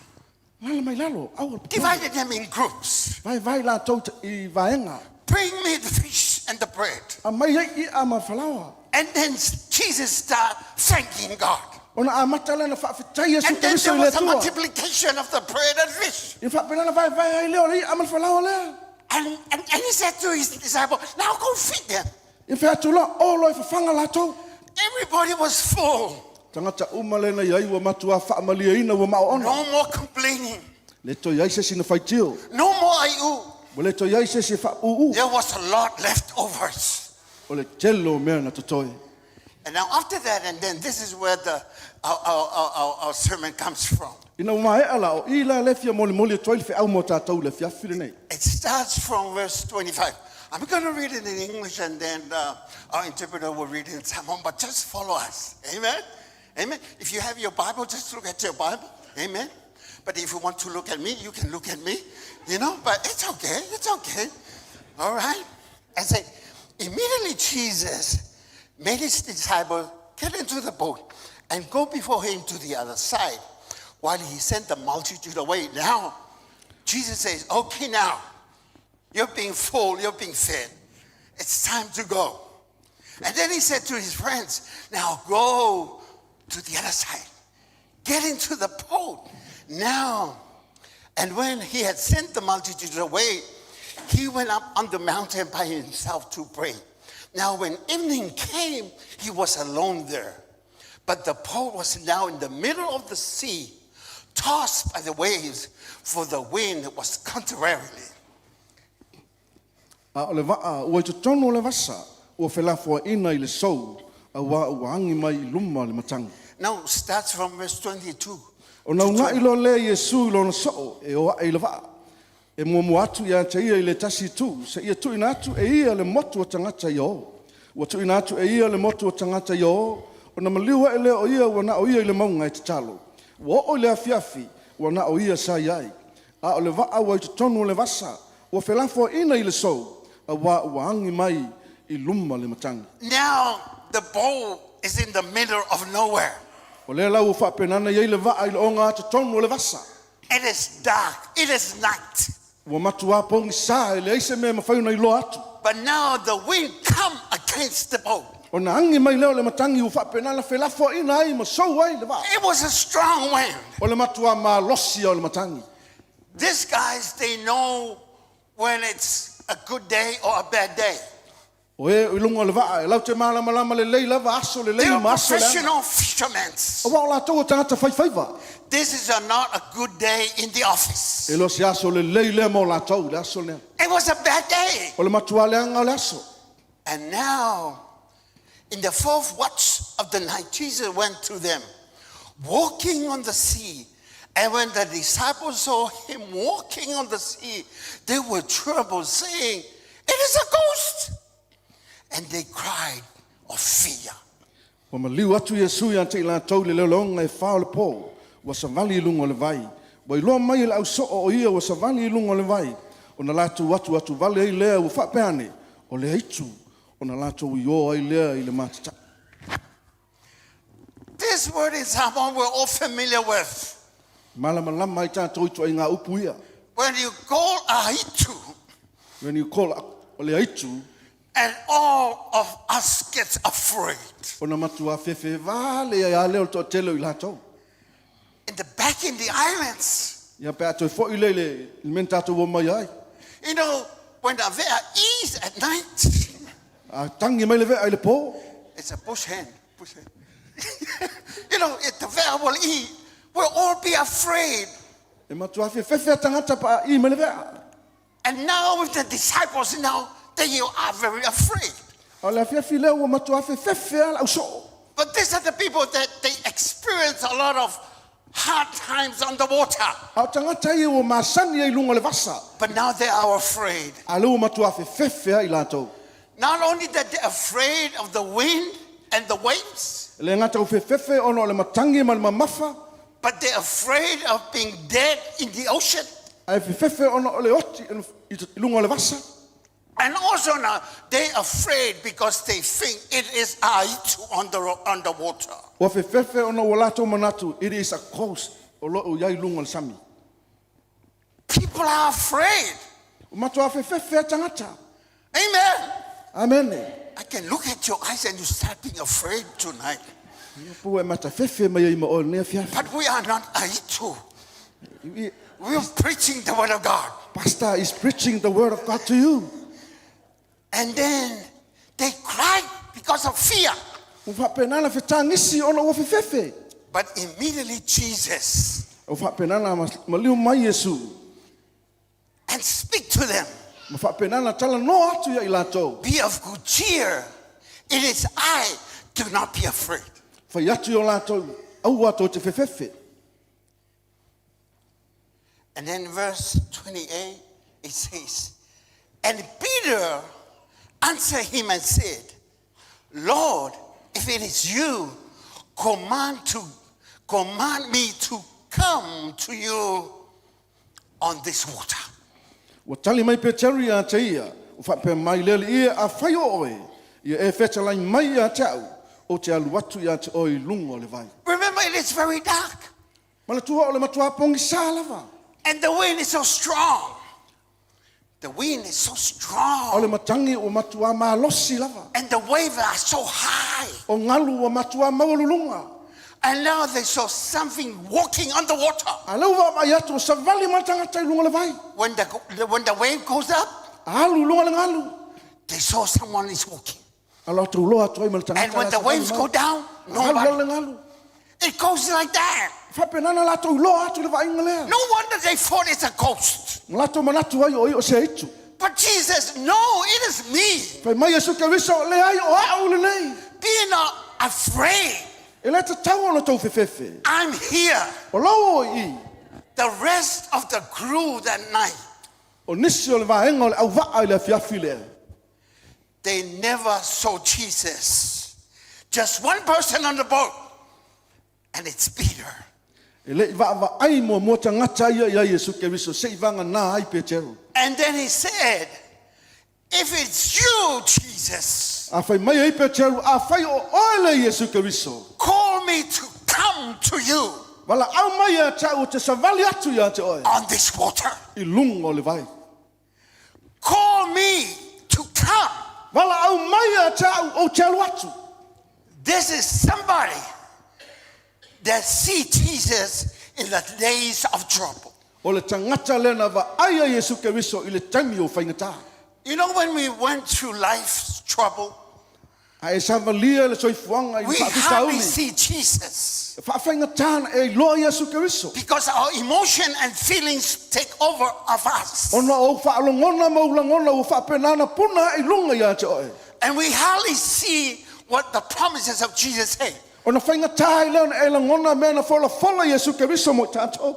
Lala mai lalo. Au.
Divided them in groups.
Vai la to I vaenga.
Bring me the fish and the bread.
A mai I ama falawa.
And then Jesus started thanking God.
Ona a matala na whawhitai Yesu
And then
Keriso
there
I le
was a
tua.
multiplication of the bread and fish.
I whapena na vai ai leo rei amal whalawa lea.
And he said to his disciple, now go feed them.
I whaatula o loi whawhanga la tau.
Everybody was full.
Tangata umale na iai wa matua whaamalia ina wa maona.
No more complaining.
Le to iai se sina whaitio.
No more aiu.
Wa le to iai se se whauu.
There was a lot left overs.
O le telo mea na totoi.
And now after that, and then this is where our sermon comes from.
Ina uma e ala o I la le fia mole mole toi le au mo tātou le fia while nei.
It starts from verse 25. I'm going to read it in English, and then our interpreter will read it in Samoan, but just follow us. Amen? Amen? If you have your Bible, just look at your Bible. Amen? But if you want to look at me, you can look at me. You know, but it's okay. It's okay. All right? And say, immediately Jesus made his disciple get into the boat and go before him to the other side while he sent the multitude away. Now, Jesus says, okay, now, you're being full, you're being fed. It's time to go. And then he said to his friends, now go to the other side. Get into the boat now. And when he had sent the multitude away, he went up on the mountain by himself to pray. Now when evening came, he was alone there. But the boat was now in the middle of the sea, tossed by the waves, for the wind was contrarily.
A o le waa ua i tonu o le vasa ua felafo ina i le sou a wa ua angi mai i luma le matangi.
Now starts from verse 22.
O na unga ilo le Yesu ilo na soo e o i le waa. E mua atu ia te ia i le tasi tu, se ia tu ina atu e ia le motu o tangata i o. Ua tu ina atu e ia le motu o tangata i o, o na maliua e le o ia ua na o ia i le maunga i te talo. Ua o le afiafi, ua na o ia sa iai. A o le waa ua i te tonu o le vasa, ua felafo ina i le sou, a wa ua angi mai i luma le matangi.
Now the boat is in the middle of nowhere.
O le lau wha penana iei le waa i le onga te tonu o le vasa.
It is dark. It is night.
Ua matua pongi sa e le eise mea mawhauna i lo atu.
But now the wind come against the boat.
O na angi mai leo le matangi u wha penana felafo ina ai ma sou ai le waa.
It was a strong wind.
O le matua ma losi o le matangi.
These guys, they know when it's a good day or a bad day.
O e ilunga o le waa, e lau te malama lama le lei lava aso le lei
They are
ma aso le ana.
professional fishermen.
O wa o la tau o tangata whaifaiva.
This is not a good day in the office.
E lo si aso le lei le mo la tau le aso le.
It was a bad day.
O le matua le anga o le aso.
And now, in the fourth watch of the night, Jesus went to them, walking on the sea. And when the disciples saw him walking on the sea, they were troubled, saying, "It is a ghost." And they cried of fear.
O ma liu atu Yesu ia te la tau le leonga e whao le pō. Wa sa vali lungo le vai. Wa iloa mai le au so o ia wa sa vali lungo le vai. O na latu atu vale ai lea u whapeane. O le heitu. O na latu i o ai lea i le matata.
This word is someone we're all familiar with.
Malama lama ai tātou itu ai ngā upu ia.
When you call Aitu,
When you call o le heitu.
and all of us gets afraid.
O na matua fefe vale ai a leo to telo i latou.
Back in the islands,
Ia pe atu e fo i le mentatou o mai ai.
you know, when the veil is at night,
A tangi mai le vea ai le pō.
it's a push hand. You know, if the veil will eat, we'll all be afraid.
E matua fefe a tangata pa i mai le vea.
And now with the disciples, now they are very afraid.
O le fiafi leo o matua fefe a au so.
But these are the people that they experience a lot of hard times on the water.
A tangata i o masani ai lunga le vasa.
But now they are afraid.
A leo matua fefe ai latou.
Not only that they're afraid of the wind and the waves,
Le ngata o fefe ono le matangi ma le mamafa.
but they're afraid of being dead in the ocean.
Ai fefe ono le oti i lunga le vasa.
And also now they're afraid because they think it is ice on the water.
O fefe ono o latou manatu. It is a coast. O lo o iai lunga le sami.
People are afraid.
O matua fefe a tangata.
Amen.
Amen.
I can look at your eyes and you start being afraid tonight.
Pu e mata fefe mai ai ma o ne fiafi.
But we are not aitu. We are preaching the word of God.
Pastor is preaching the word of God to you.
And then they cried because of fear.
O fa penana fe tangisi ono o fefe.
But immediately Jesus
O fa penana ma liu mai Yesu.
and speak to them.
Ma fa penana tala no atu ia i latou.
Be of good cheer. It is I. Do not be afraid.
Fa atu o latou au atu te fefe.
And then verse 28, it says, and Peter answered him and said, Lord, if it is you, command me to come to you on this water.
Wa tali mai pe teri a te ia. O fa pe mai lele ia a whai o oe. Ia e feta lai mai a te au. O te alu atu ia te oi lungo le vai.
Remember, it is very dark.
Ma le tua o le matua pongi sa lava.
And the wind is so strong. The wind is so
O
strong.
le matangi o matua ma losi lava.
And the waves are so high.
O ngalu o matua maululunga.
And now they saw something walking on the water.
A lau wa mai atu o sa vali matangata i lunga le vai.
When the wave goes up,
A alu lunga le ngalu.
they saw someone is walking.
A lau tu loa toi ma le tangata.
And when the waves go down,
Nobody.
nobody. It goes like that.
Whapenana lato loa atu le vainga lea.
No wonder they thought it's a ghost.
Lato manatu ai o se itu.
But Jesus, no, it is me.
Fai mai Yesu Keriso le ai o au le nei.
Be not afraid.
E le te tau ana tau fefefe.
I'm here.
O lau I.
The rest of the crew that night,
O nisi o le vaenga o le au vaa I le fiafi lea.
they never saw Jesus. Just one person on the boat, and it's Peter.
E le va va ai mo mo tangata ia Yesu Keriso se ivanga na ai Petero.
And then he said, if it's you, Jesus,
A fai mai ai Petero a fai o ole Yesu Keriso.
call me to come to you
Wala au mai a tau te savali atu ia te oe.
on this water.
I lunga o le vai.
Call me to come.
Wala au mai a tau o te alu atu.
This is somebody that see Jesus in the days of trouble.
O le tangata lena va ai a Yesu Keriso I le taimi o whaingata.
You know, when we went through life's trouble,
A e savalia le soifuanga I
we
whaapita
hardly
uli.
see Jesus
Whaafingata e loa Yesu Keriso.
because our emotion and feelings take over of us.
Ona o whaalongona maulangona o whaapenana puna I lunga ia te oe.
And we hardly see what the promises of Jesus say.
Ona whaingata I leona e langona mena fola Yesu Keriso mo tātou.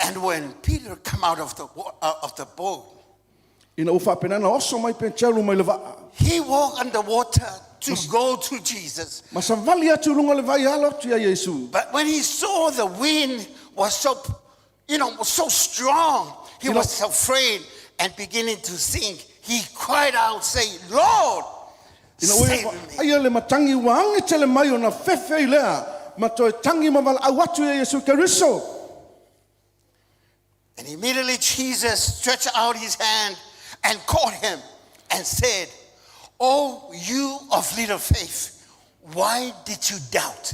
And when Peter come out of the boat,
Ina o whaapenana oso mai Petero mai le vaa.
he walked on the water to go to Jesus.
Ma savali atu lunga le vai alo tu ia Yesu.
But when he saw the wind was so, was so strong, he was afraid and beginning to sink. He cried out, saying, Lord,
Ina
save
oe
me.
aia le matangi wangi tele mai o na fefe I lea. Ma toi tangi mamal au atu ia Yesu Keriso.
And immediately Jesus stretched out his hand and caught him and said, Oh, you of little faith, why did you doubt?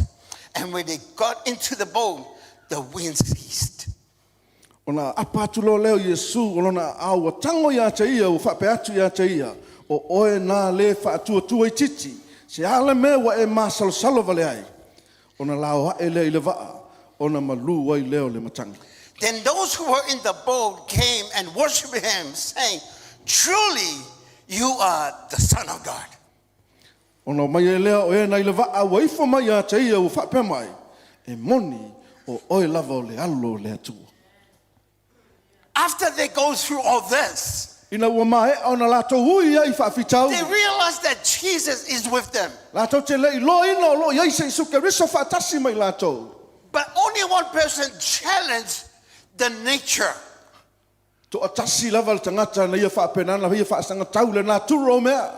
And when they got into the boat, the wind ceased.
Ona apatu lo leo Yesu ona au tango ia te ia o whape atu ia te ia. O oe nā le whaatua tua I titi. Se ale me wa e māsalo salo vale ai. Ona lao hae le I le vaa. Ona malu wai leo le matangi.
Then those who were in the boat came and worshiped him, saying, Truly, you are the Son of God.
Ona mai e lea o e nai le vaa waifo mai a te ia o whape mai. E moni o oe lava o le alo le atua.
After they go through all this,
Ina ua mae ona lato hui ai whaafitau.
they realize that Jesus is with them.
Lato te lei lo ina o lo iai se Isu Keriso whaatasi mai lato.
But only one person challenged the nature.
To atasi lava le tangata na ia whaapenana ia whaasanga tau le nā turo o mea.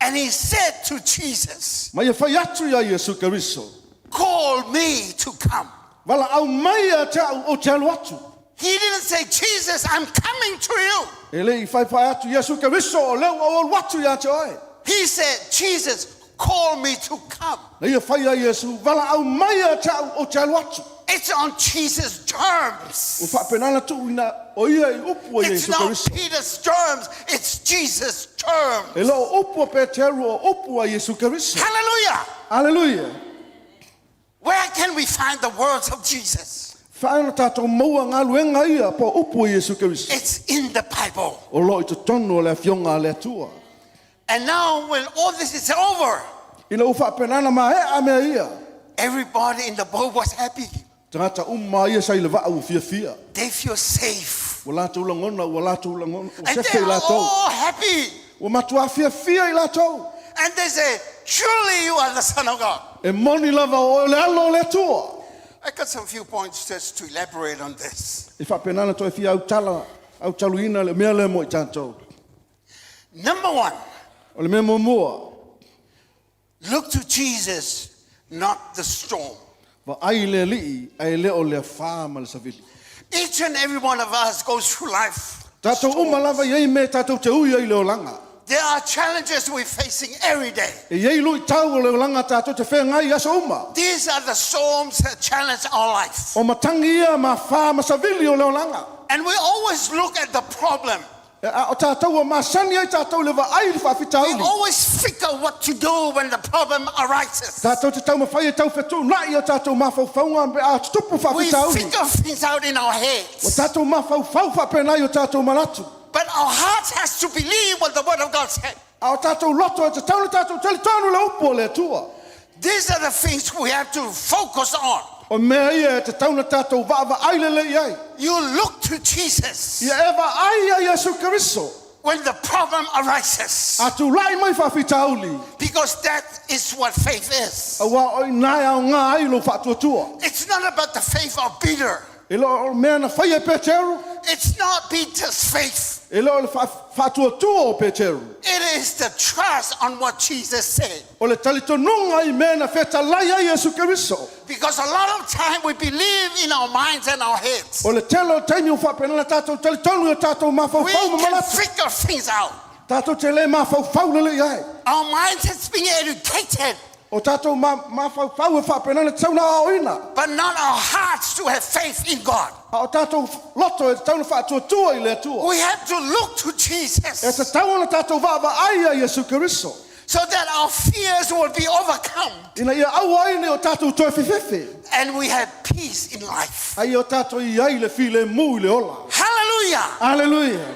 And he said to Jesus,
Mai e whai atu ia Yesu Keriso.
Call me to come.
Wala au mai a te au o te alu atu.
He didn't say, Jesus, I'm coming to you.
E le I whai atu Yesu Keriso o leo o watu ia te oe.
He said, Jesus, call me to come.
Na ia whai a Yesu, wala au mai a te au o te alu atu.
It's on Jesus'
O
terms.
whaapenana tu ina o ia I upu o
It's
Yesu
not
Keriso.
Peter's terms. It's Jesus' terms.
E lo upu o Petero o upu a Yesu Keriso.
Hallelujah.
Hallelujah.
Where can we find the words of Jesus?
Whaena tātou maua ngā luenga ia po upu o Yesu Keriso.
It's in the Bible.
O lo I te tonu o le fionga le atua.
And now when all this is over,
Ina u whaapenana ma e a mea ia.
everybody in the boat was happy.
Tangata ia sa I le vaa u fia fia.
They feel safe.
Ua lātou langona, ua lātou langona. O
And
sefe
they
I
are
lātou.
all happy.
Ua matua fia fia I lātou.
And they say, Truly you are the Son of God.
E moni lava o le alo le atua.
I got some few points just to elaborate on this.
I whaapenana toi fia au taluina le mea le mo I tātou.
Number one,
O le mea mua.
look to Jesus, not the storm.
Wa ai le li'i, ai leo le whā ma le savili.
Each and every one of us goes through life.
Tātou lava iei me tātou te ui ai leo langa.
There are challenges we're facing every day.
E iei lui tau o leo langa tātou te whea ngai aso uma.
These are the storms that challenge our life.
O matangi ia ma whā ma savili o leo langa.
And we always look at the problem.
O tātou o masani ai tātou le vaai le
We
whaafitauli.
always figure what to do when the problem arises.
Tātou te tau mawhai e tau whetū nai o tātou mawhauwhaunga a tupu
We
whaafitauli.
figure things out in our
O
heads.
tātou mawhauwhau whapenai o tātou manatu.
But our heart has to believe what the Word of God said.
A o tātou loto e te tauna tātou tele tonu le upo le tua.
These are the things we have to focus on.
O mea ia e te tauna tātou vaava aile le iai.
You look to Jesus
Ia eva ai a Yesu Keriso.
when the problem arises,
A tu lai mai whaafitauli.
because that is what faith is.
A wā oi nai au ngā ai lo whaatuatua.
It's not about the faith of Peter.
E lo o mea na whai e Peteru.
It's not Peter's faith.
E lo le whaatuatua o Peteru.
It is the trust on what Jesus said.
O le talitonunga i mea na wheta lai ai Yesu Keriso.
Because a lot of time we believe in our minds and our heads.
O le telo taimi o whapenana tātou talitonu o tātou
We
mawhauwhau
can
mamalatu.
figure things out.
Tātou te le mawhauwhau le iai.
Our minds has been educated,
O tātou mawhauwhau e whapenana te tauna a oina.
but not our hearts to have faith in God.
A o tātou loto e te tauna whaatuatua i le atua.
We have to look to
E te
Jesus
tauna tātou vaava ai a Yesu Keriso.
so that our fears will be overcome
Ina ia au aine o tātou toi whiwhiwhi.
and we have peace in life.
Ai o tātou i ai le while mu i le ola.
Hallelujah.
Aleluia.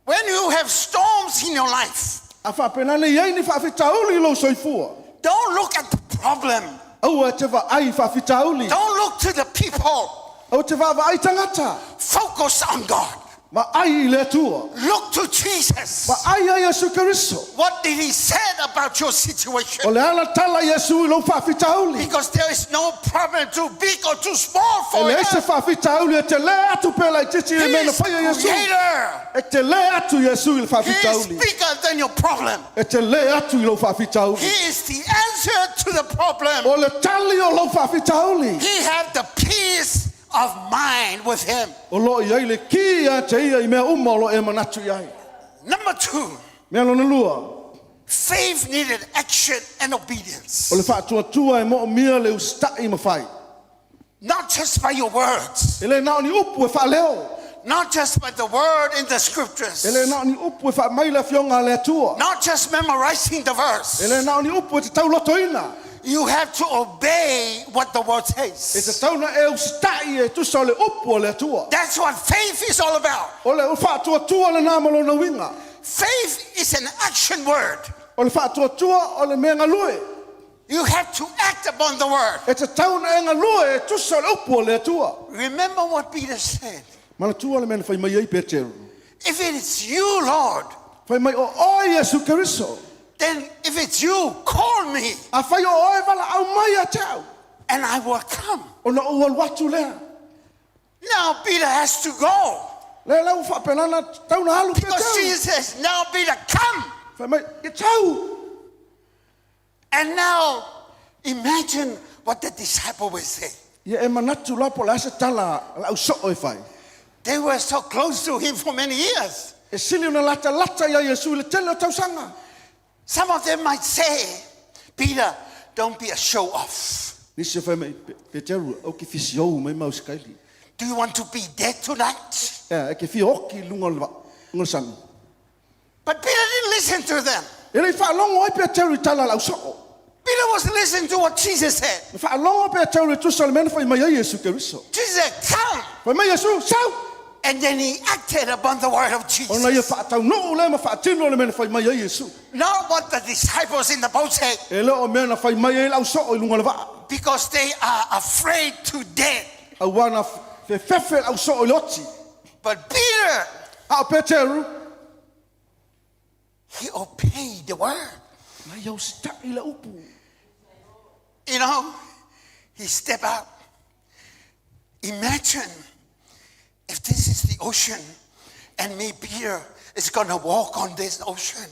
When you have storms in your life,
A whapenana i ai ni whaafitauli i lo soifua.
don't look at the problem.
Au e te va ai whaafitauli.
Don't look to the people.
Au te vaava ai tangata.
Focus on God.
Ma ai i le atua.
Look to Jesus.
Ma ai a Yesu Keriso.
What did he say about your
O
situation?
le ala tala Yesu i lo whaafitauli.
Because there is no problem too big or too small
E
for
le
him.
ese whaafitauli e te le atu pela i titi
He
e mena
is
whai a Yesu.
creator.
E te le atu Yesu i le
He is
whaafitauli.
bigger than your problem.
E te le atu i lo whaafitauli.
He is the answer to the problem.
O le tali o lo whaafitauli.
He have the peace of mind with him.
O lo i ai le ki a te ia i mea uma o lo e manatu i ai.
Number two,
Mea lona lua.
faith needed action and obedience.
O le whaatuatua e mo o mia le ustai ma whai.
Not just by your words,
E le nao ni upu e whaaleo.
not just by the word in the scriptures,
E le nao ni upu e whaamaila fionga le atua.
not just memorizing the
E
verse.
le nao ni upu e te taulotoina.
You have to obey what the word
E te
says.
tauna e ustai e tusa o le upu o le atua.
That's what faith is all about.
O le whaatuatua le nāmalo na winga.
Faith is an action word.
O le whaatuatua o le mea ngalue.
You have to act upon the word.
E te tauna e ngalue e tusa o le upu o le atua.
Remember what Peter said.
Mana tua le mena whai mai ai Peteru.
If it is you, Lord,
Whai mai o oi Yesu Keriso.
then if it's you, call me
A whai o oi wala au mai a tau.
and I will come.
O na ua watu lea.
Now Peter has to go.
Le lau whapenana tauna halu
Because
Peteru.
Jesus says, now Peter, come.
Whai mai, e tau.
And now imagine what the disciple will say.
Ia e manatu lapo le ase tala lau so e whai.
They were so close to him for many years.
E sili una lata ia Yesu le tele o tausanga.
Some of them might say, Peter, don't be a show off.
Nisi whai mai Peteru au ki fisi au mai mau skaili.
Do you want to be dead tonight?
E ke fi oki lunga le sami.
But Peter didn't listen to them.
E le whaalongo ai Peteru I tala lau so.
Peter was listening to what Jesus said.
Le whaalongo Peteru I tusa le mena whai mai ai Yesu Keriso.
Jesus said, come.
Whai mai Yesu, sau.
And then he acted upon the word of
Ona ia
Jesus.
whaatau no le ma whaatino le mena whai mai ai Yesu.
Not what the disciples in the boat said,
E leo mena whai mai ai lau so I lunga le waa.
because they are afraid to death.
Au wana whewhewe lau so I loti.
But Peter,
A Peteru.
he obeyed the word.
Mai au sita I le upu.
You know, he stepped out. Imagine if this is the ocean and me, Peter, is going to walk on this ocean.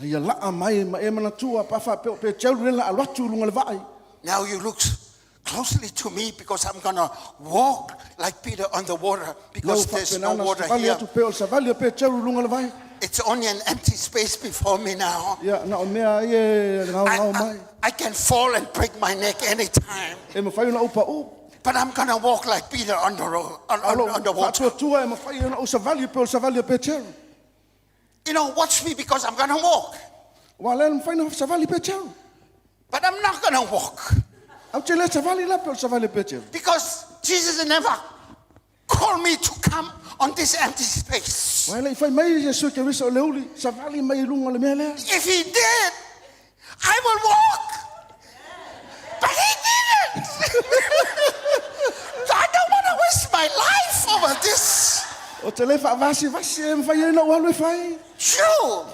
Ia laa mai ma e mana tua pa wha Peteru le la alwatu lunga le vai.
Now you look closely to me because I'm going to walk like Peter on the water because there's no water
Savali
here.
atu pe o savali o Peteru lunga le vai.
It's only an empty space before me now.
Ia na o mea e ngau mai.
I can fall and break my neck anytime.
E ma whai una upa u.
But I'm going to walk like Peter on the road, on the water.
Whātua e mawhai ana o savali pe o savali o Petero.
You know, watch me because I'm going to walk.
Wa le mawhai na savali Petero.
But I'm not going to walk.
Au te le savali la pe o savali Petero.
Because Jesus never called me to come on this empty space.
Wa le fai mai Yesu ke risa o le uli savali mai lunga le mea lea.
If he did, I will walk. But he didn't. So I don't want to waste my life over this.
O te le whaavasi e mwhai e na walu e whai.
True.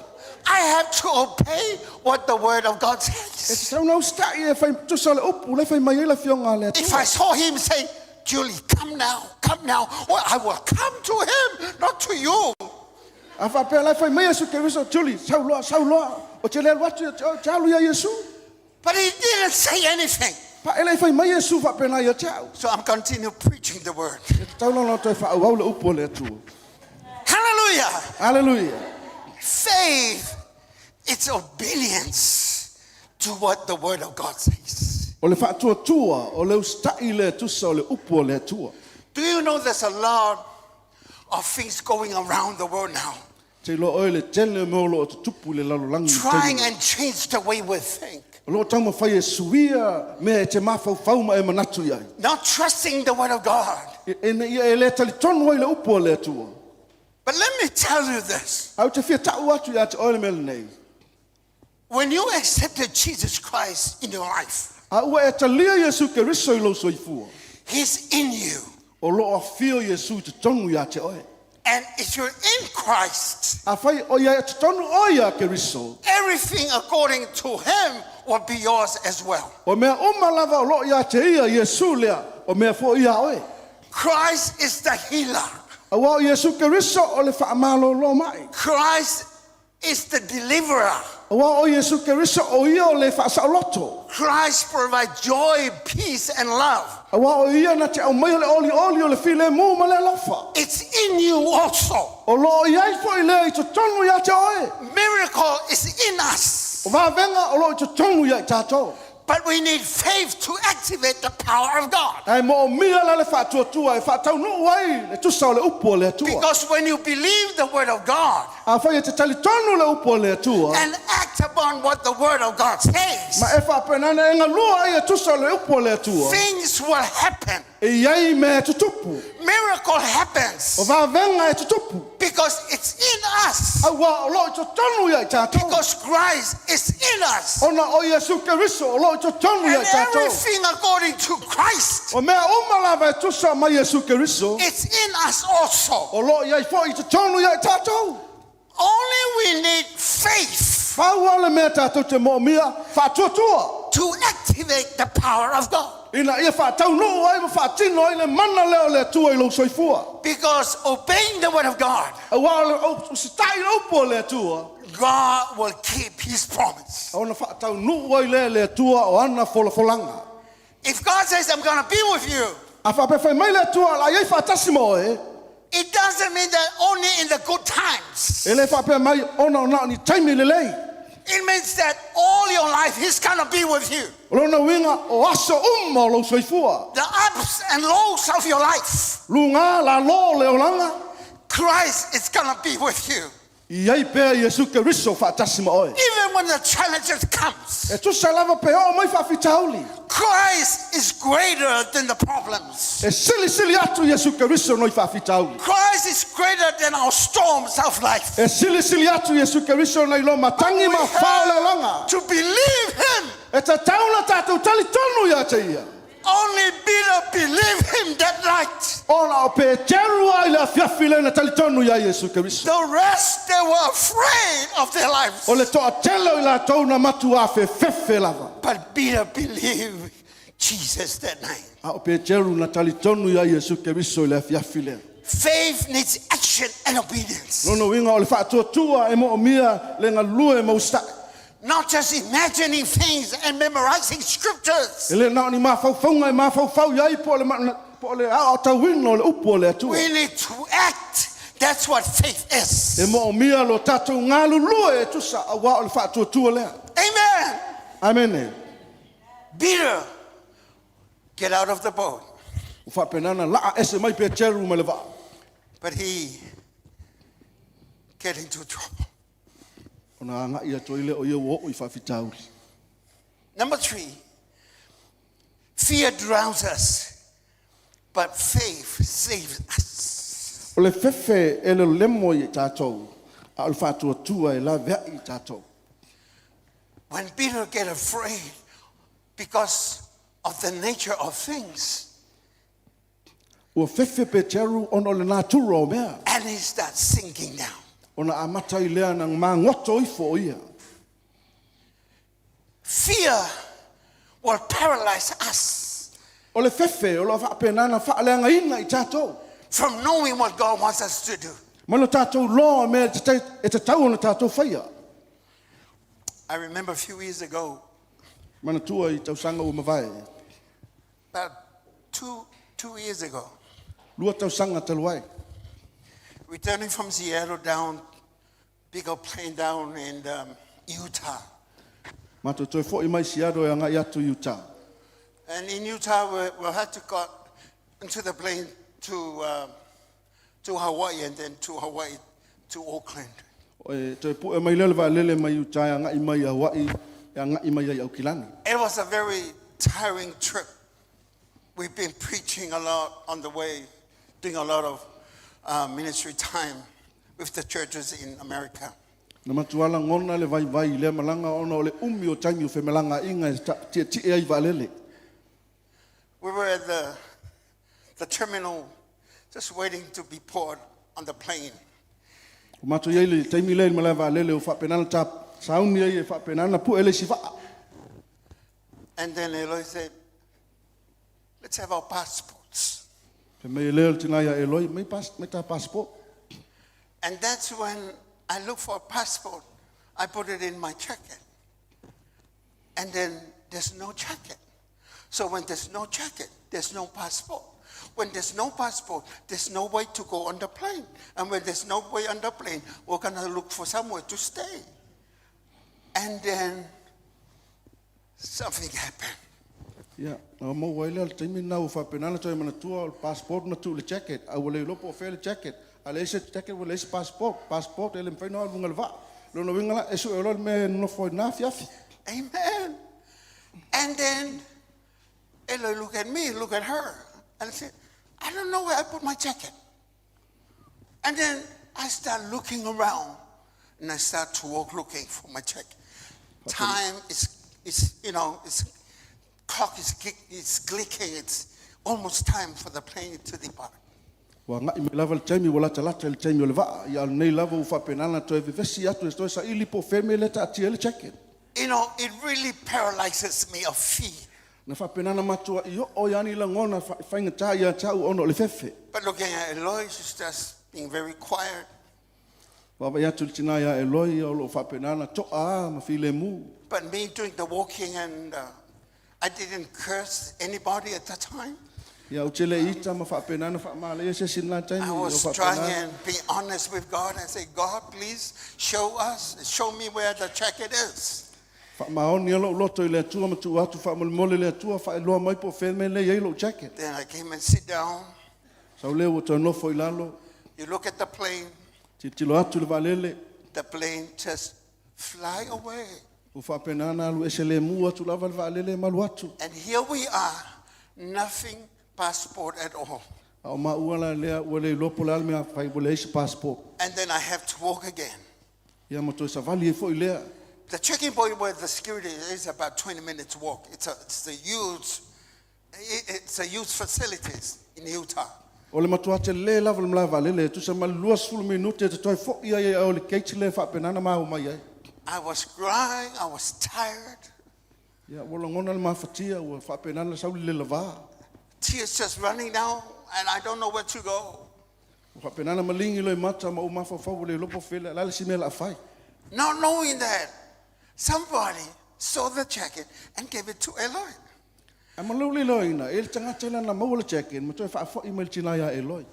I have to obey what the word of God
E te
says.
tau nau stai e whai tusa le upu le whai mai e la fionga le
If
atua.
I saw him say, Julie, come now, well, I will come to him, not to you.
A whapea lai whai mai Yesu ke risa o Tuli, sau loa. O te le watu te alu ia Yesu.
But he didn't say anything.
Pa e lai whai mai Yesu whapea na ia te au.
So I'm continue preaching the word.
E te tau nau toi wha au le upu o le atua.
Hallelujah.
Hallelujah.
Faith, it's obedience to what the word of God says.
O le whaatua tua, o le ustai le tusa o le upu o le atua.
Do you know there's a lot of things going around the world now,
Te lo oe le tele me o lo o te tupu le lalolangi.
trying and change the way we think,
O lo tau mawhai e suia mea e te mawhau ma e manatu iai.
not trusting the word of God.
E le tali tonu ai le upu o le atua.
But let me tell you this.
Au te whia tau atu ia te oe mele nei.
When you accepted Jesus Christ in your life,
A ua e talia Yesu ke riso i lo soifua.
he's in you.
O lo a whio Yesu te tonu ia te oe.
And if you're in Christ,
A whai o ia te tonu o ia ke riso.
everything according to him will be yours as well.
O mea uma lava o lo ia te ia Yesu lea. O mea fo ia oe.
Christ is the healer.
A wa o Yesu ke riso o le whaamalo lo mai.
Christ is the deliverer.
A wa o Yesu ke riso o ia o le whaasauloto.
Christ provides joy, peace, and love.
A wa o ia na te au mai o le oli o le file mu ma le lofa.
It's in you also.
O lo ia i fo i lea i te tonu ia te oe.
Miracle is in us.
O wa venga o lo i te tonu ia i tātou.
But we need faith to activate the power of God.
Ai mo o mia la le whaatuatua e whaatau no wai le tusa o le upu o le atua.
Because when you believe the word of God
A whai e te tali tonu le upu o le atua.
and act upon what the word of God says,
Ma e whaapenana e ngā lua ai e tusa o le upu o le atua.
things will happen.
E iai me tutupu.
Miracle happens
O wa venga e tutupu.
because it's in us.
Au wa o lo i te tonu ia i tātou.
Because Christ is in us.
Ona o Yesu ke riso o lo i te tonu ia
And
i tātou.
everything according to Christ,
O mea uma lava e tusa mai Yesu ke riso.
it's in us also.
O lo iai fo i te tonu ia i tātou.
Only we need faith
Whau ale mea tātou te mo mia whaatuatua.
to activate the power of God.
Ina ia whaatau no ai ma whaatino ai le mana leo le atua i lo soifua.
Because obeying the word of God,
A wa o sitai le upu o le atua.
God will keep his promise.
A ona whaatau no ai le atua o ana folanga.
If God says, I'm going to be with you,
A whapewhai mai le atua la iai whaatasi mo e.
it doesn't mean that only in the good times.
E le whapea mai ona ni taimi le lei.
It means that all your life he's going to be with you.
O lona winga o aso o lo soifua.
The ups and lows of your life,
Lunga la lo le olanga.
Christ is going to be with you.
Iai pea Yesu ke riso whaatasi mo e.
Even when the challenges comes,
E tusa lava pe o mai whawhitauli.
Christ is greater than the problems.
E sili atu Yesu ke riso noi whawhitauli.
Christ is greater than our storms of life.
E sili atu Yesu ke riso nei lo matangi ma whao le olanga.
To believe him,
E te tauna tātou tali tonu ia te ia.
only Peter believed him that night.
Ona o pe teru ai le afiafi le na tali tonu ia Yesu ke riso.
The rest, they were afraid of their lives.
O le toa telo i la tau na matu a fefe lava.
But Peter believed Jesus that night.
A o pe teru na tali tonu ia Yesu ke riso i le afiafi le.
Faith needs action and obedience.
Nono winga o le whaatua e mo o mia le ngā lue mo ustai.
Not just imagining things and memorizing scriptures.
E le nao ni mawhauwhaunga e mawhauwhau iai po le au tawino le upu o le atua.
We need to act. That's what faith is.
E mo o mia lo tātou ngā lulue e tusa a wā o le whaatua lea.
Amen.
Amen.
Peter, get out of the boat.
O whapenana laa ese mai pe cheru ma le va.
But he get into trouble.
Ona anga ia toile o ia wo I whawhitauri.
Number 3, fear drowns us, but faith saves us.
O le fefe e le lemo I tātou. A o le whātua tua e la vea I tātou.
When Peter get afraid because of the nature of things,
Ua fefe pe cheru ono le nātura o mea.
and he starts sinking down.
Ona amata I lea nang mā ngoto I fo ia.
Fear will paralyze us
O le fefe o lo whapenana whaaleanga ina I tātou.
from knowing what God wants us to do.
Malo tātou loa mea e te tau ona tātou whaia.
I remember a few years ago,
Mana tua I tausanga o mawai.
about two years ago,
Lua tausanga taluai.
returning from Seattle down, big old plane down in Utah.
Mato toi fo I mai siado e anga I atu Utah.
And in Utah, we had to go into the plane to Hawaii and then to Hawaii to Auckland.
O e toi pu e mai lele va lele mai Utah e anga I mai Hawaii e anga I mai au Kilani.
It was a very tiring trip. We've been preaching a lot on the way, doing a lot of ministry time with the churches in America.
Na matuala ngona le vai vai le malanga ona o le umi o taimi o femelanga inga e ti ai va lele.
We were at the terminal just waiting to be poured on the plane.
O mato ia le taimi le mala va lele o whapenana ta sauni ai e whapenana pu ele si va.
And then Eloy said, let's have our passports.
Pe me lele tina ia Eloi me ta passport.
And that's when I looked for a passport. I put it in my jacket. And then there's no jacket. So when there's no jacket, there's no passport. When there's no passport, there's no way to go on the plane. And when there's no way on the plane, we're going to look for somewhere to stay. And then something happened.
Ia, na mo wai le taimi na o whapenana toi mana tua o passport na tu le jacket. A wale lopo o fele jacket. A le ese jacket wale ese passport. Passport ele mwhaino al vunga le va. Lono wingala esu e lor me no foi na fiafi.
Amen. And then Eloy looked at me, looked at her, and said, I don't know where I put my jacket. And then I start looking around, and I start to walk looking for my jacket. Time is clock is clicking. It's almost time for the plane to depart.
Wa ngai me lava le taimi wala talata le taimi o le va. Ia nei lava u whapenana toi vivesi atu e toi sa ili po feme le ta atia le jacket.
You know, it really paralyzes me of fear.
Na whapenana matua I o yani la ngona whainga tā ia tau ono le fefe.
But looking at Eloy, she's just being very quiet.
Waba ia tuli tina ia Eloi o lo whapenana toa ma file mu.
But me doing the walking, and I didn't curse anybody at that time.
Ia utele ita ma whapenana whamale se sinla taimi
I
o
was trying
whapenana.
and be honest with God and say, God, please show me where the jacket is.
Whamaoni alo loto I le atua ma tu atu whamole le atua whaeloa mai po feme le iei lo jacket.
Then I came and sit down.
Sau leo o tau nofo I lalo.
You look at the plane,
Tilo atu le valele.
the plane just fly away.
O whapenana alu ese le mu atu lava le valele malu atu.
And here we are, nothing passport at all.
A o mauala lea ua le lopo le almea whai wale ese passport.
And then I have to walk again.
Ia mo toi sa vali e fo I lea.
The checking point where the security is about 20 minutes walk. It's a huge facilities in Utah.
O le matua te le lava le mlava lele tu sa malua sulu minute te toi fo ia ia o le keiti le whapenana ma o mai ai.
I was crying, I was tired.
Ia wala ngona le mawhatia ua whapenana sau le lava.
Tears just running down, and I don't know where to go.
O whapenana malingi loi mata ma o mawhawhau le lopo fele lale si mea la whai.
Not knowing that somebody saw the jacket and gave it to Eloy.
A malauli loina, e le tangata ila na maua le jacket, ma toi whaafo I mail tina ia Eloi.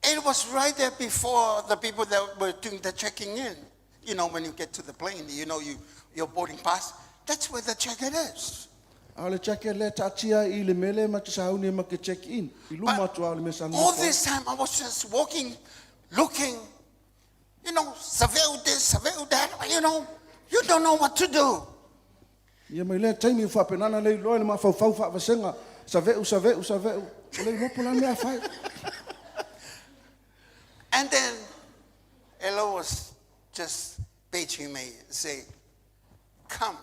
It was right there before the people that were doing the checking in. You know, when you get to the plane, you know your boarding pass. That's where the jacket is.
Ale check le tatia I le mele ma Sauni ma ke check in. I luma tu ale me san.
All this time I was just walking, looking, saveu this, saveu that, you don't know what to do.
Ia mai le taimi fa penana le loe le ma fa vasenga. Saveu. Le no pola me afai.
And then Elo was just begging me, say, come,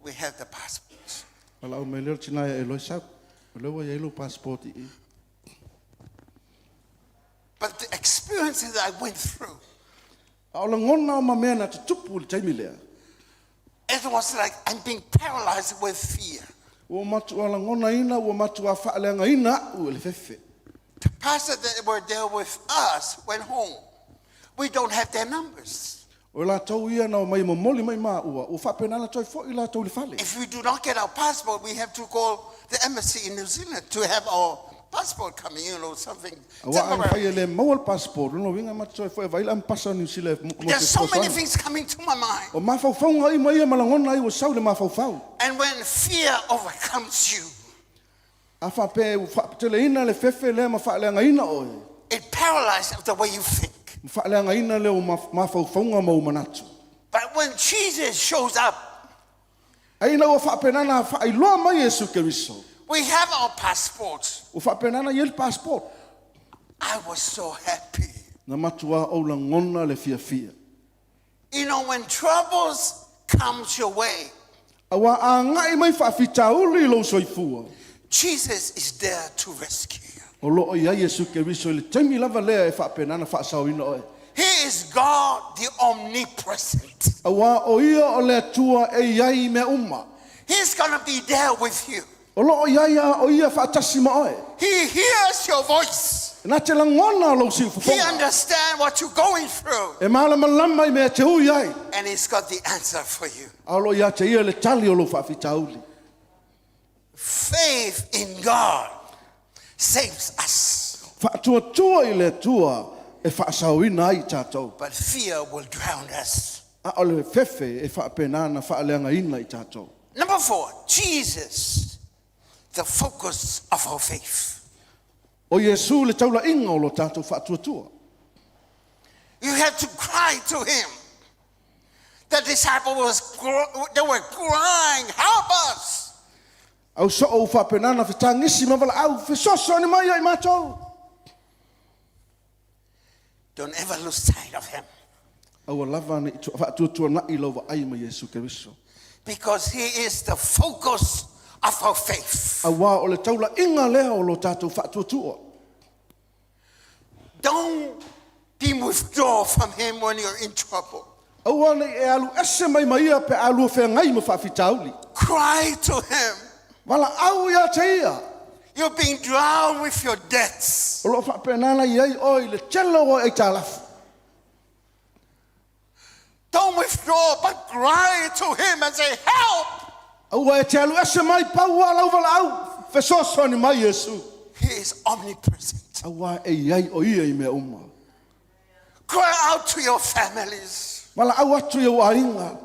we have the passports.
Ala o me le tina e lo sa. Le wa yelo passport I.
But the experiences that I went through,
Ala ngona ma me na tupu le taimi le.
it was like I'm being paralyzed with fear.
O matu ala ngona ina o matu a fa le ina o le fefe.
The pastors that were there with us went home. We don't have their numbers.
O la tau ia na o mai moli mai ma ua. O fa penana toi fo I la tau le fale.
If we do not get our passport, we have to call the embassy in New Zealand to have our passport coming, something
Wa ai
temporary.
fai le mau passport no winga ma toi fo vai la passa New Zealand mo te
There's so many
posa.
things coming to my mind.
O ma fa fa ngai mai ma la ngona ai o sau le ma fa fa.
And when fear overcomes you,
A fa pe o fa tele ina le fefe le ma fa le ngai na o.
it paralyzes the way you think.
Fa le ngai na le o ma fa fa nga mo manatu.
But when Jesus shows up,
Ai na o fa penana fa I lo mai Yesu Keriso.
we have our passports.
O fa penana yel passport.
I was so happy.
Na matua o la ngona le fia.
When troubles comes your way,
Awa a ngai mai fa fitauli lo soifua.
Jesus is there to rescue you.
O lo ia Yesu Keriso le taimi lava lea e fa penana fa sauina oe.
He is God, the omnipresent.
Awa o ia o le tua e iai me uma.
He's going to be there with you.
O lo o ia fa tasima oe.
He hears your voice.
Na te langona lo si
He
fufonga.
understands what you're going through.
E malama lama I me te hui ai.
And he's got the answer for you.
A lo ia te ia le tali o lo fa fitauli.
Faith in God saves us.
Fa tua I le tua e fa sauina ai tātou.
But fear will drown us.
A o le fefe e fa penana fa leanga ina I tātou.
Number 4, Jesus, the focus of our faith.
O Yesu le taula inga o lo tātou fa tua.
You have to cry to him. The disciples they were crying, help us.
Au so o fa penana fa tangisi ma wala au fe soso ni mai ai mātou.
Don't ever lose sight of him.
Au lava ni fa tua na I lova ai ma Yesu Keriso.
Because he is the focus of our faith.
Awa o le taula inga lea o lo tātou fa tua.
Don't be withdrawn from him when you're in trouble.
Awa nei e alu ese mai mai pe alu fe ngai ma fa fitauli.
Cry to him.
Wala au ia te ia.
You're being drowned with your debts.
O lo fa penana I ai o I le telo o e talafu.
Don't withdraw, but cry to him and say, help!
Awa e te alu ese mai pau ala wala au fe soso ni mai Yesu.
He is omnipresent.
Awa e ai o ia I me uma.
Cry out to your families.
Wala au atu ia wainga.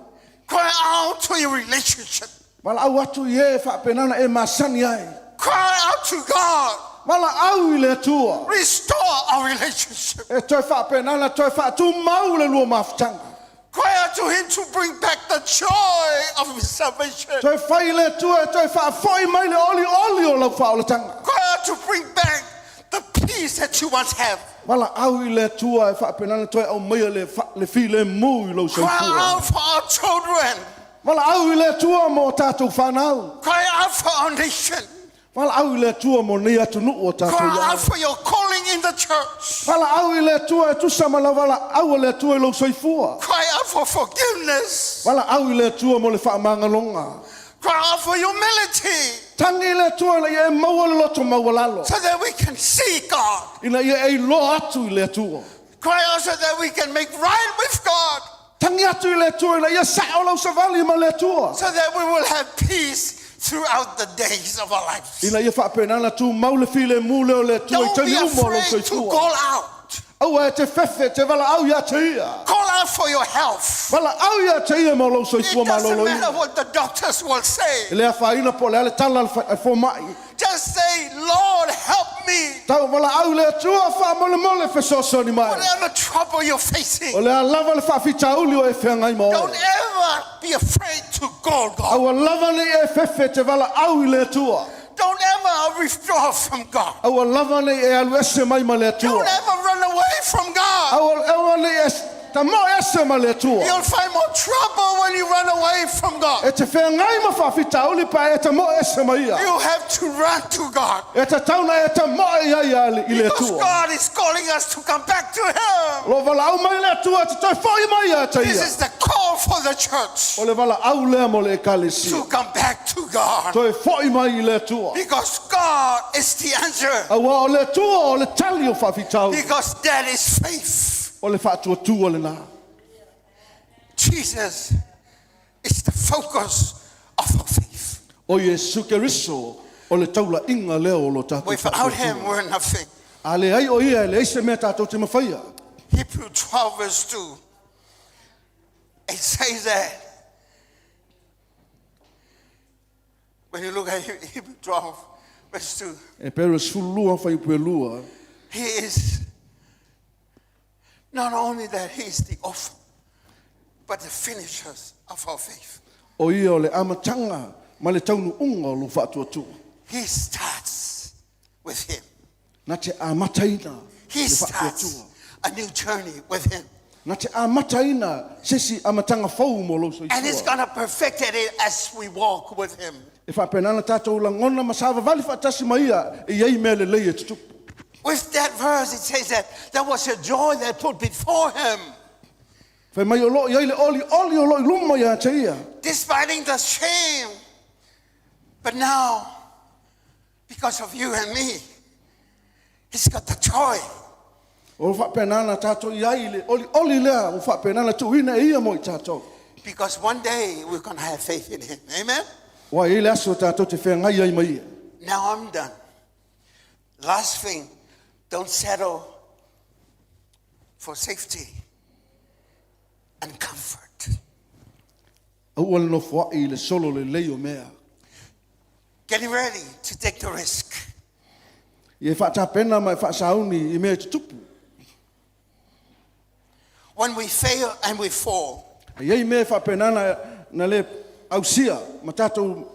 Cry out to your relationship.
Wala au atu ia fa penana e masani ai.
Cry out to God.
Wala au I le tua.
Restore our relationship.
E toi fa penana toi fa tu mau le lua mafutanga.
Cry out to him to bring back the joy of his salvation.
Toi fai le tua toi fa foi mai le oli o la fa o le tanga.
Cry out to bring back the peace that you once have.
Wala au I le tua e fa penana toi au mai le fi le mu I lo so
Cry
tua.
out for our children.
Wala au I le tua mo tātou whanau.
Cry out for our nation.
Wala au I le tua mo nei atu nu o tātou
Cry
iau.
out for your calling in the church.
Wala au I le tua e tusama la wala au le tua I lo soifua.
Cry out for forgiveness.
Wala au I le tua mo le whaamangalonga.
Cry out for humility.
Tangi le tua le e maua le loto maualalo.
So that we can see God.
Ina ia e lo atu I le tua.
Cry out so that we can make right with God.
Tangi atu I le tua ina ia sa o lau savali ma le tua.
So that we will have peace throughout the days of our lives.
Ina ia whaapenana tu mau le file mu leo le tua I
Don't be
tani umo lo
afraid to
soifua.
call out.
Au e te fefe te wala au ia te ia.
Call honor for your health.
Wala au ia te ia malo so
It
fo
doesn't
malo.
matter what the doctors will say.
Le fa ina po le tala fo mai.
Just say, Lord, help me.
Tau wala au le tua fa mole fe so so ni mai.
Whatever trouble you're facing,
O le lava le fa fita uli o e fe ngai mo.
don't ever be afraid to go, God.
Au lava le e fe te wala au le tua.
Don't ever withdraw from God.
Au lava le e alu ese mai ma le
Don't
tua.
ever run away from God.
Au le es ta mo ese ma le tua.
You'll find more trouble when you run away from God.
E te fe ngai ma fa fita uli pa e te mo ese mai ia.
You have to run to God.
E te tauna e te mo ia ia i le
Because
tua.
God is calling us to come back to Him.
Lo wala au mai le tua te toi foi mai ia te
This
ia.
is the call for the church
O le wala au le mo le kalisi.
to come back to God.
Toi foi mai i le tua.
Because God is the answer.
Awa o le tua o le tali o fa fita uli.
Because that is faith.
O le fa tua tua le na.
Jesus is the focus of our faith.
O Yesu Keriso o le taula inga leo lo tātou.
Without Him, we're nothing.
A le ai o ia le eise mea tātou te mawhaia.
Hebrew 12 verse 2. It says that when you look at Hebrew 12 verse 2,
E pere sulua whai pue lua.
He is not only that He is the author, but the finishers of our faith.
O ia o le amatanga ma le taunu unga o lo whaatua tua.
He starts with Him.
Na te amataina
He
le whaatua
starts
tua.
a new journey with Him.
Na te amataina sesi amatanga fau mo lo so i
And He's
tua.
going to perfect it as we walk with Him.
E whapenana tātou la ngona masawa vali whaatasi maia e iei mea le lei e tutupu.
With that verse, it says that there was a joy that put before Him,
Whai mai o lo iei le oli o lo i luma ia te ia.
despite the shame. But now, because of you and me, He's got the joy.
O whapenana tātou iei le oli lea o whapenana tuina e ia mo i tātou.
Because one day we're going to have faith in Him. Amen?
Wa e le aso tātou te whea ngai ai mai ia.
Now I'm done. Last thing, don't settle for safety and comfort.
Au ale no fwa i le solo le lei o mea.
Getting ready to take the risk.
I e whaatapena mai whaasauni i mea tutupu.
When we fail and we fall,
Iei mea whaapenana na le ausia ma tātou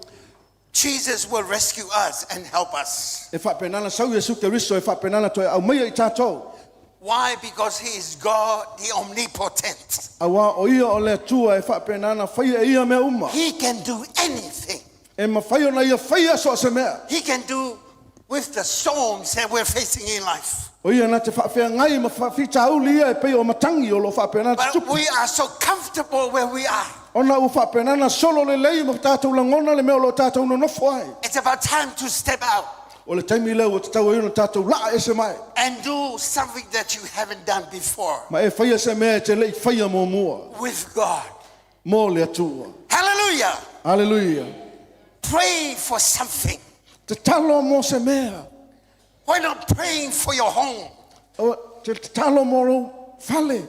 Jesus will rescue us and help us.
e whaapenana sau Yesu Keriso e whaapenana toi au mai i tātou.
Why? Because He is God, the omnipotent.
Awa o ia o le tua e whaapenana whaia e ia mea uma.
He can do anything.
E ma whaia na ia whaia so se mea.
He can do with the storms that we're facing in life.
O ia na te whaafea ngai ma whaafita au lia e pei o matangi o lo whaapenana
But
tutupu.
we are so comfortable where we are.
Ona u whaapenana solo le lei ma tātou langona le mea o lo tātou no nofo ai.
It's about time to step out
O le taimi leo o te tau e una tātou laa e se mai.
and do something that you haven't done before
Ma e whaia se mea e te lei whaia mō mua.
with God.
Mō le atua.
Hallelujah.
Hallelujah.
Pray for something.
Te talo mō se mea.
Why not praying for your home?
O te talo mō lo whale.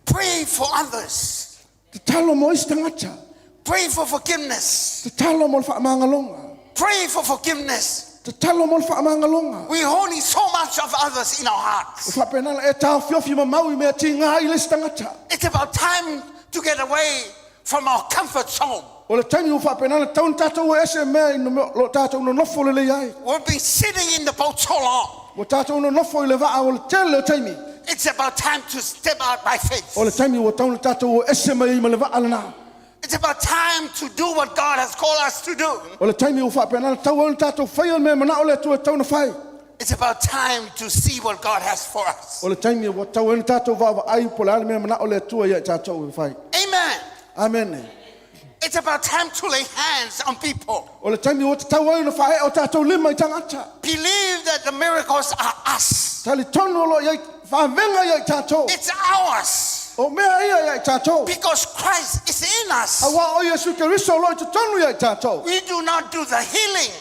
Pray for others.
Te talo mō isi tangata.
Pray for forgiveness.
Te talo mō le whaamangalonga.
Pray for forgiveness.
Te talo mō le whaamangalonga.
We're holding so much of others in our hearts.
O whapenana e tau whiofi ma maui mea ti ngā i le isi tangata.
It's about time to get away from our comfort zone.
O le taimi o whapenana taun tātou e ese mea i lo tātou no nofo le lei ai.
We've been sitting in the boat so long.
O tātou no nofo i le waa o le tele o taimi.
It's about time to step out by faith.
O le taimi o taun tātou o ese mai ma le waa lana.
It's about time to do what God has called us to do.
O le taimi o whapenana tau o tātou whaia mea mana o le tua tauna whai.
It's about time to see what God has for us.
O le taimi o tau o tātou wawa ai po le ale mea mana o le tua ia tātou e whai.
Amen.
Amen.
It's about time to lay hands on people.
O le taimi o te tau au na whae o tātou lima i tangata.
Believe that the miracles are us.
Tali tono lo iai whavenga iai tātou.
It's ours.
O mea ia iai tātou.
Because Christ is in us.
Awa o Yesu Keriso lo i te tonu iai tātou.
We do not do the healing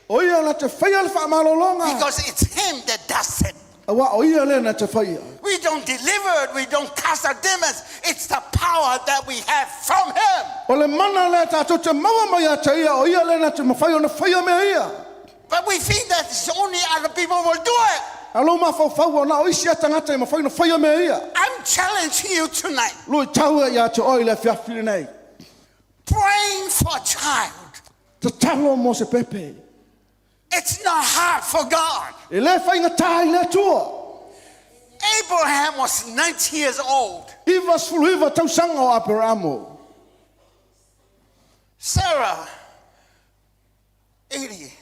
O ia na te whaia le whaamalolonga.
because it's Him that does it.
Awa o ia le na te whaia.
We We don't deliver it. We don't cast out demons. It's the power that we have from Him.
O le mana le tātou te maua mai a te ia, o ia le na te mawhai o na whaia mea ia.
But we think that only other people will do it.
Alo mawhau o na o isi a tangata i mawhai o na whaia mea ia.
I'm challenging you tonight.
Lui taua ia te oi le whiawhiri nei.
Praying for a child.
Te talo mo se pepe.
It's not hard for God.
E le whainga taha i le tua.
Abraham was 90 years old.
Iwa sfulu iwa tausanga o Abrahamo.
Sarah, 80.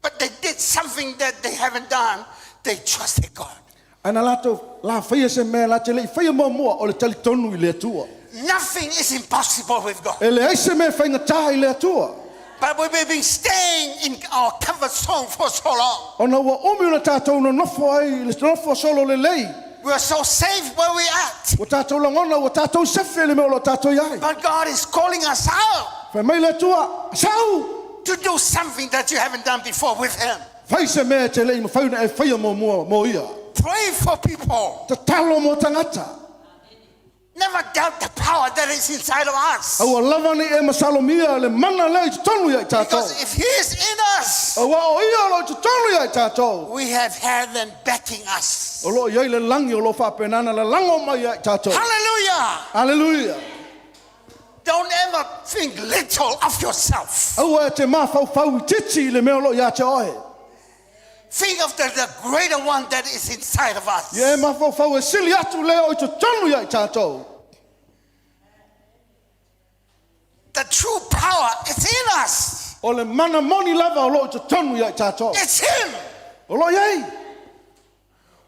But they did something that they haven't done. They trusted God.
Ana lato la whaia se mea la te le whaia mua o le tali tonu i le tua.
Nothing is impossible with God.
E le eise mea whainga taha i le tua.
But we've been staying in our comfort zone for so long.
Ona ua umi ona tātou no nofo ai, le nofo solo le lei.
We are so safe where we at.
Wa tātou langona, wa tātou sefe le mea o lo tātou iai.
But God is calling us out
Whai mai le tua, sau!
to do something that you haven't done before with Him.
Whai se mea te lei, ma whauna e whaia mo ia.
Pray for people.
Te talo mo tangata.
Never doubt the power that is inside of us.
Aua lavani e masalomia le mana lei te tonu iai tātou.
Because if He is in us,
Aua o ia lo te tonu iai tātou.
we have heaven backing us.
O lo iai le langi o lo whapenana le lango mai iai tātou.
Hallelujah.
Hallelujah.
Don't ever think little of yourself.
Aua e te mawhau I titi le mea o lo ia te oe.
Think of the greater one that is inside of us.
Ie mawhau e sili atu leo I te tonu iai tātou.
The true power is in us.
O le mana moni lava o lo I te tonu iai tātou.
It's Him.
O lo iai.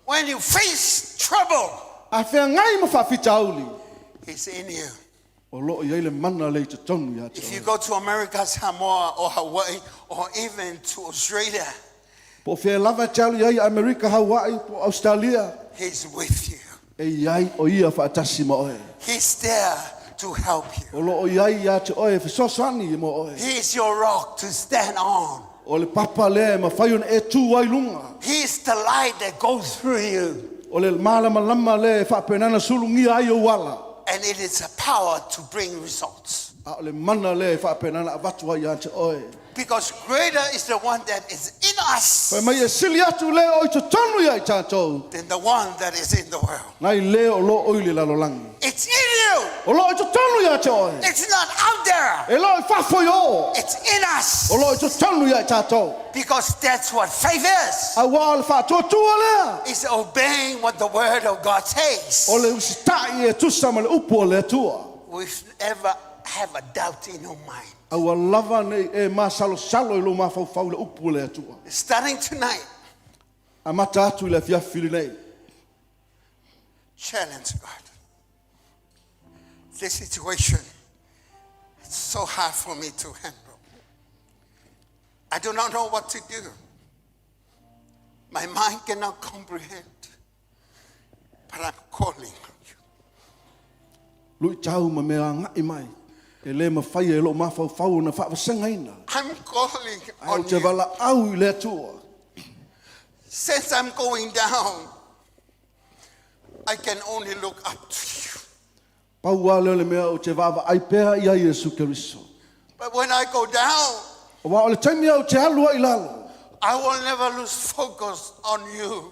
When you face trouble,
A whea ngai ma whawhita auli.
He's in you.
O lo iai le mana lei te tonu iai
If you
tātou.
go to America, Samoa, or Hawaii, or even to Australia,
Po whea lava te auli iai Amerika, Hawaii, po Australia.
He's with you.
E iai o ia whaatasi mo oe.
He's there to help you.
O lo iai ia te oe whisosani I mo oe.
He is your rock to stand on.
O le papa le ma whaiona e tū ai lunga.
He is the light that goes through you.
O le malama lama le whapenana sulungia ai o wala.
And it is a power to bring results.
A o le mana le whapenana avatu ai ante oe.
Because greater is the one that is in us
Pai mai e sili atu le o I te tonu iai tātou.
than the one that is in the world.
Nai le o lo oile lalolangi.
It's in you.
O lo I te tonu iai te oe.
It's not out there.
E lo I whafoi o.
It's in us.
O lo I te tonu iai tātou.
Because that's what faith is.
A wā le whātua tua lea.
It's obeying what the word of God says.
O le usitai e tusa ma le upu o le tua.
We never have a doubt in your mind.
A ua lava nei e masalo salo I lo mawhau le upu o le tua.
Starting tonight,
A mata atu I le fiafili nei.
challenge God. This situation, it's so hard for me to handle. I do not know what to do. My mind cannot comprehend. But I'm calling on you.
Lui tau ma mea ngai mai. E le ma whai e lo mawhau na whaawasengaina.
I'm calling
Au
on
te
you.
wala au I le tua.
Since I'm going down, I can only look up to you.
Paua leo le mea o te wawa ai pēa I a Iesu Keriso.
But when I go down,
O wā o le taimi au te alua I lalo.
I will never lose focus on you.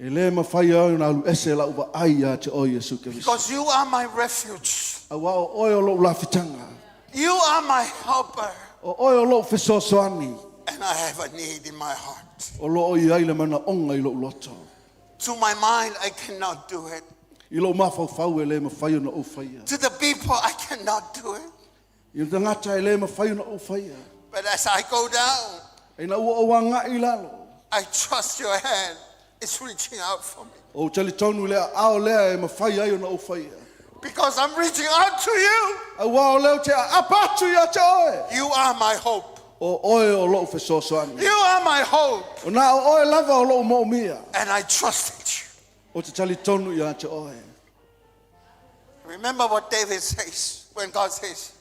E le ma whai au na alu ese la uwa ai a te o Iesu Keriso.
Because you are my refuge.
A wā o oe o lo lawhitanga.
You are my helper.
O oe o lo whesosoani.
And I have a need in my heart.
O lo I ai le mana onga I lo loto.
To my mind, I cannot do it.
I lo mawhau e le ma whai o na o whaia.
To the people, I cannot do it.
I te ngata e le ma whai o na o whaia.
But as I go down,
E na ua o wanga I lalo.
I trust your hand is reaching out for me.
O tali tonu lea ao lea e ma whai ai o na o whaia.
Because I'm reaching out to you.
A wā o leo te apatu I a te oe.
You are my hope.
O oe o lo whesosoani.
You are my hope.
O nā o oe lava o lo mo mia.
And I trusted you.
O te tali tonu I a te oe.
Remember what David says when God says,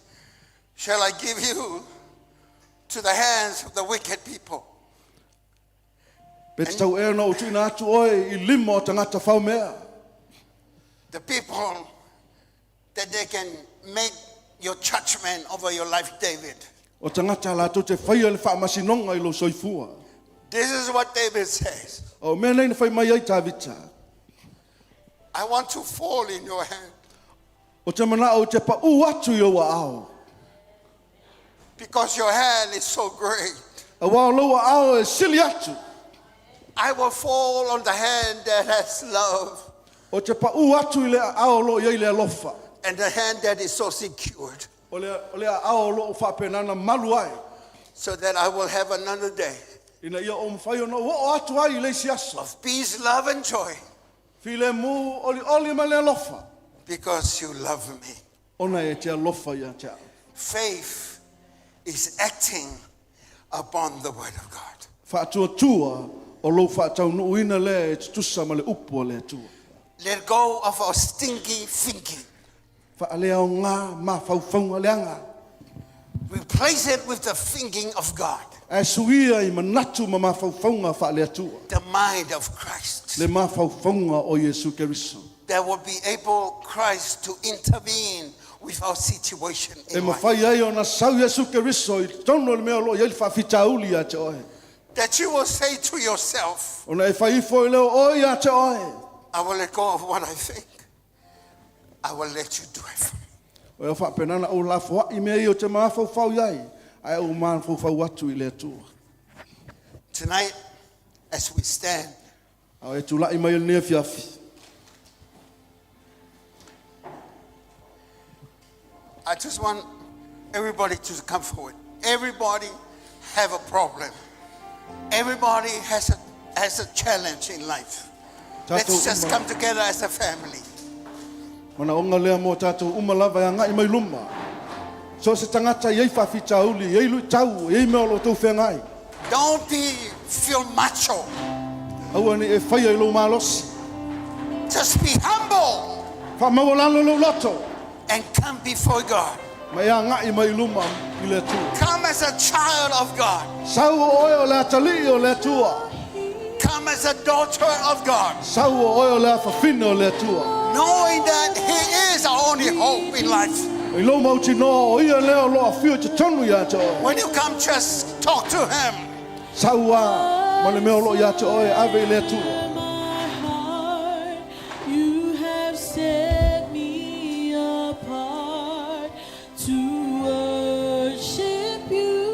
shall I give you to the hands of the wicked people?
Pe tau e no utu ina atu oe I lima o tangata whau mea.
The people that they can make your judgment over your life, David.
O tangata la to te whaia le whaamasinonga I lo soifua.
This is what David says.
O mea nei na whai mai ai tāwita.
I want to fall in your hand
O te mana o te pa u atu I o wa ao.
because your hand is so great.
A wā loa ao e sili atu.
I will fall on the hand that has love
O te pa u atu I le ao lo iei le alofa.
and the hand that is so secured,
O le ao lo whapenana malu ai.
so that I will have another day
Ina ia o mwhai o no o atu ai I le siaso.
of peace, love, and joy
File mu oli ma le alofa.
because you love me.
Ona e te alofa ia te ao.
Faith is acting upon the word of God.
Whaatua o lo whaatau no uina le e tusa ma le upo le tua.
Let go of our stinky thinking.
Whaalea o ngā ma whauwhaunga leanga.
Replace it with the thinking of God,
E suia I manatu ma whauwhaunga whaalea tua.
the mind of Christ.
Le ma whauwhaunga o Yesu Keriso.
That will be able, Christ, to intervene with our situation
E
in
ma
life.
whai ai o na sau Yesu Keriso I tono le mea lo iei whawhitauli a te oe.
That you will say to yourself,
Ona e whaifo I leo oi a te oe.
I will let go of what I think. I will let you do it for me.
O e whapenana o la fwa I mea I o te maa whauwhau iai. Ai o maa whauwhau atu I le tua.
Tonight, as we stand,
Au e tula I mai o nea fiafi.
I just want everybody to come forward. Everybody have a problem. Everybody has a challenge in life. Let's just come together as a family.
Mana onga lea mo tātou umalava ya ngai mai luma. So se tangata iei whawhitauli, iei lui tau, iei mea lo tau whengai.
Don't feel macho.
Aua ni e whaia I lo malos.
Just be humble
Whamawalano lo loto.
and come before God.
Mai a ngai mai luma I le tua.
Come as a child of God.
Sau o oe o le atali o le tua.
Come as a daughter of God.
Sau o oe o le awhawhine o le tua.
Knowing that He is our only hope in life.
I lo mauti no o ia leo lo a whio te tonu ia te oe.
When you come, just talk to Him.
Sau a ma le mea lo ia te oe ave I le tua.
My heart, you have set me apart to worship you.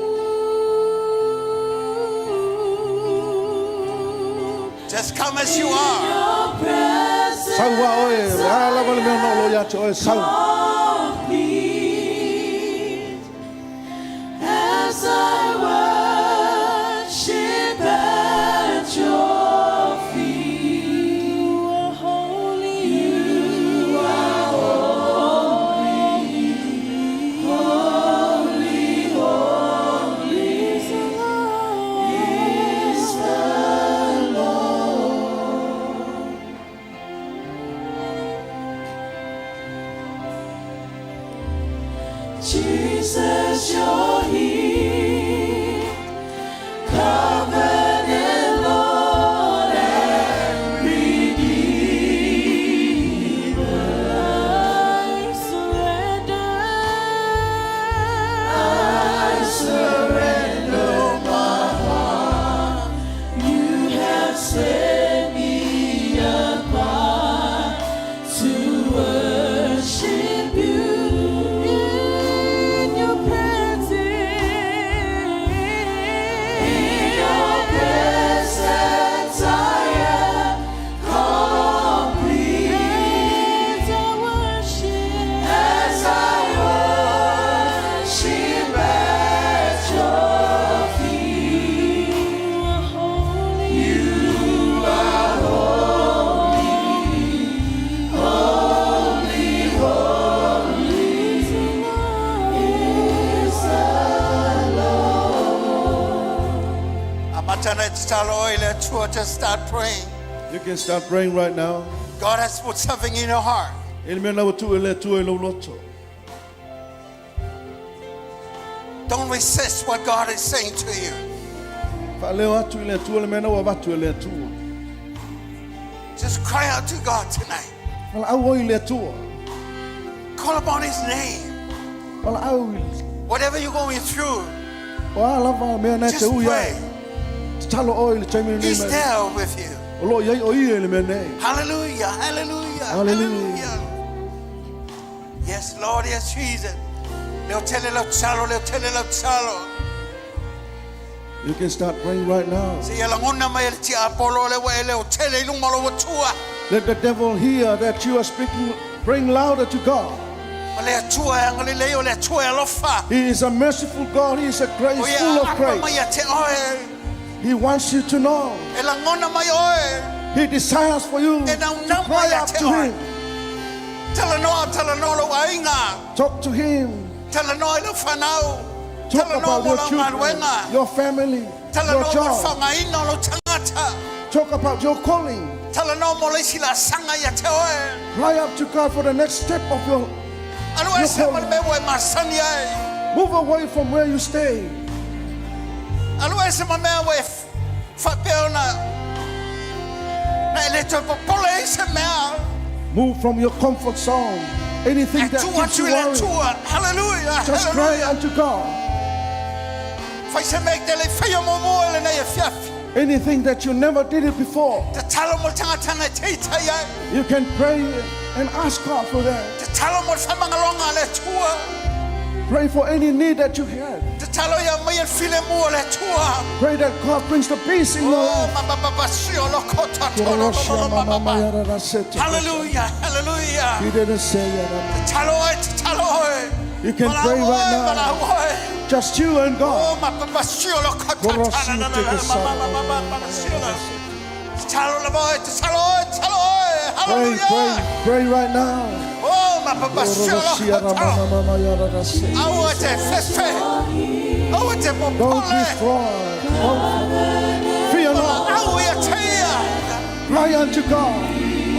Just come as you are.
Your presence
Sau a oe, a lava le mea no lo ia te oe sau.
complete as I worship at your feet. You are holy. You are holy. Holy, holy is the Lord. Jesus, you're here, covenant Lord and Redeemer. I surrender my heart. You have set me apart to worship you. In your presence, I am complete. As I worship at your feet. You are holy. Holy, holy is the Lord.
Amatana talo ile tua, just start praying.
You can start praying right now.
God has put something in your heart.
Ele mea nawa tu ele tua I lo loto.
Don't resist what God is saying to you.
Whaleo atu I le atua le mena ua watu le atua.
Just cry out to God tonight.
Wala au oi le atua.
Call upon His name.
Wala au
Whatever you're going through,
wa lava mea na te
just
ui
pray.
ai. Talo oi le taimini
He's
nei.
there with you.
O lo iai o ia le mea nei.
Hallelujah, hallelujah,
Hallelujah.
hallelujah. Yes, Lord, yes, Jesus. Leo tele lo tsalo, leo tele lo tsalo.
You can start praying right now.
Se ya langona mai le tia apolo le wa leo tele ilung malo wa tua.
Let the devil hear that you are speaking, praying louder to God.
Le tua ngale leo le tua lofa.
He is a merciful God. He is a grace,
O
full
ya
of
apa mai
grace.
ya te oe.
He wants you to know.
E langona mai oe.
He desires for you
E
to
na
cry
mai
out
te
to
oe.
Him.
Tala no lo ainga.
Talk to Him.
Tala no lo fanau.
Talk
Tala no
about
mo
your
lo
children,
manwenga.
your family,
Tala
your
no mo
job.
fangaina lo tangata.
Talk about your calling.
Tala no mo le sila sanga ya te oe.
Cry out to God for the next step of your.
Anu
Your
ese
calling.
me we masani ai.
Move away from where you stay.
Anu ese me we fa peona. Na ele to popole ese me.
Move from your comfort zone. Anything that keeps you worried,
Hallelujah.
just cry
Hallelujah.
unto God.
Fai se me te le fai mo mo le na ye fiafi.
Anything that you never did it before,
Te talo mo tanga tanga te tai ai.
you can pray and ask God for that.
Te talo mo fa mangalonga le tua.
Pray for any need that you have.
Te talo ya mai el file mo le tua.
Pray that God brings the peace in your
Oh,
life.
ma ba ba ba sio lo kota tolo lo ba. Hallelujah. Hallelujah.
He didn't say it.
Te talo ai, te talo ai.
You can pray right now. Just you and
Oh,
God.
ma ba ba sio lo kota talo lo boy, te talo ai, talo ai.
Pray,
Hallelujah.
pray, pray right now.
Oh, ma ba ba sio lo kota.
Don't
Awate fefe. Awate
be
popole.
flawed. Fear not.
Awe tia.
Cry unto God.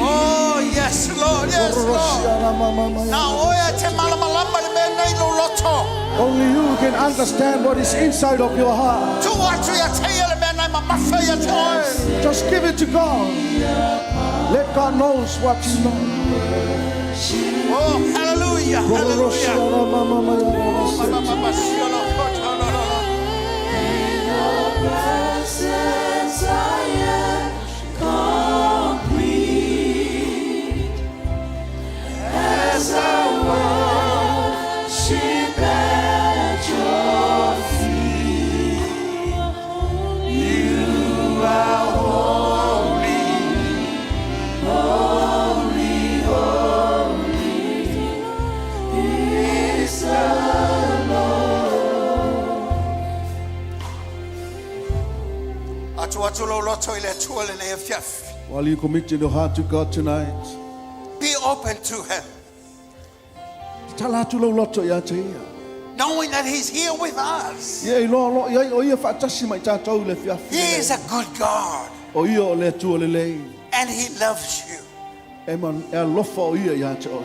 Oh, yes, Lord. Yes, Lord. Now, oya te malamalamba le mena ilo loto.
Only you can understand what is inside of your heart.
Tu watu ya tia le mena mamafa ya te oe.
Just give it to God. Let God knows what you know.
Oh, hallelujah. Hallelujah. Oh, ma ba ba sio lo kota lo lo. Atu lo loto ile tua le ne fiafi.
While you commit your heart to God tonight,
Be open to Him,
talatu lo loto ya te ia.
knowing that He's here with us.
Ye lo ia o ia fatasi mai tatou le fiafi.
He is a good God,
O ia o le tu le lei.
and He loves you.
E man e lofa o ia ya te oe.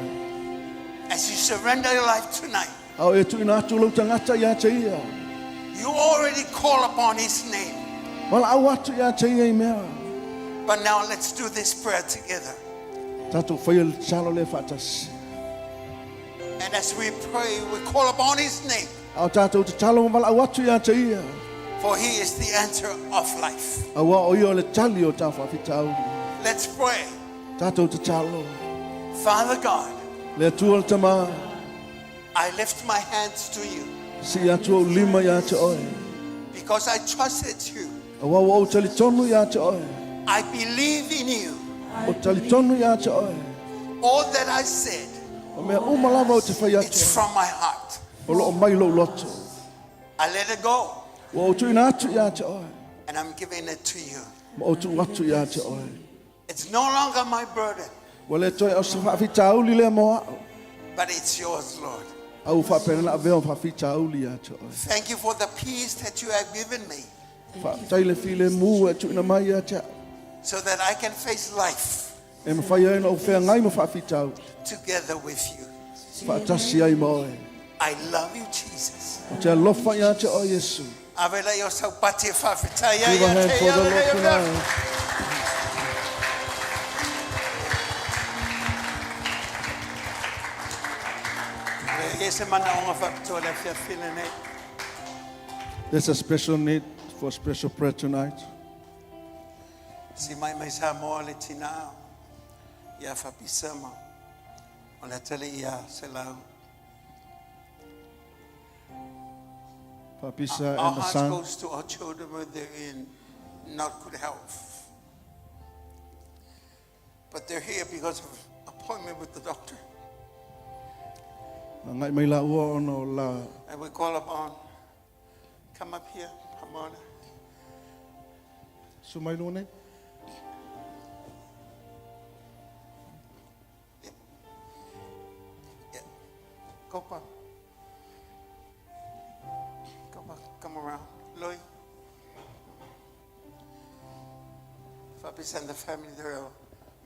As you surrender your life tonight,
Au e tu ina tu lo tangata ya te ia.
you already call upon His name.
Wala au atu ya te ia I mea.
But now let's do this prayer together.
Tatou whaia le talo le fatasi.
And as we pray, we call upon His name,
Au tatou te talo wala au atu ya te ia.
for He is the answer of life.
Awa o ia o le tali o ta whawhitau.
Let's pray.
Tatou te talo.
Father God,
Le tu o le tama.
I lift my hands to you
Si atu o lima ya te oe.
because I trusted you.
Awa o tali tonu ya te oe.
I believe in you.
O tali tonu ya te oe.
All that I said,
O mea umalama o te whai
it's
atu.
from my heart.
O lo o mai lo loto.
I let it go,
O o tu ina atu ya te oe.
and I'm giving it to you.
Ma o tu atu ya te oe.
It's no longer my burden,
Wa le toi o sa whawhitau li le moa.
but it's yours, Lord.
Au whapena la aveo whawhitau li ya te oe.
Thank you for the peace that you have given me
Whaatai le file mu e tu ina mai ya te.
so that I can face life
E ma whai aina o whea ngai ma whawhitau.
together with you.
Whaatasi ai moe.
I love you, Jesus.
O te alofa ya te oe Yesu.
Avela yo sa pati whawhitai.
Give a hand for the Lord tonight.
Yes, mana o ngā whapitoa le whiawhine nei.
There's a special need for special prayer tonight.
Si mai sa moa le tina ia whapisama. O le tele ia se lau.
Papisa
Our
and the
hearts
son.
goes to our children when they're in not good health. But they're here because of appointment with the doctor.
Ngai mai la ua ono la
And we call upon, come up here, Hamona.
sumai lone.
Yeah. Go back. Go back. Come around. Loy. Fabis and the family, they're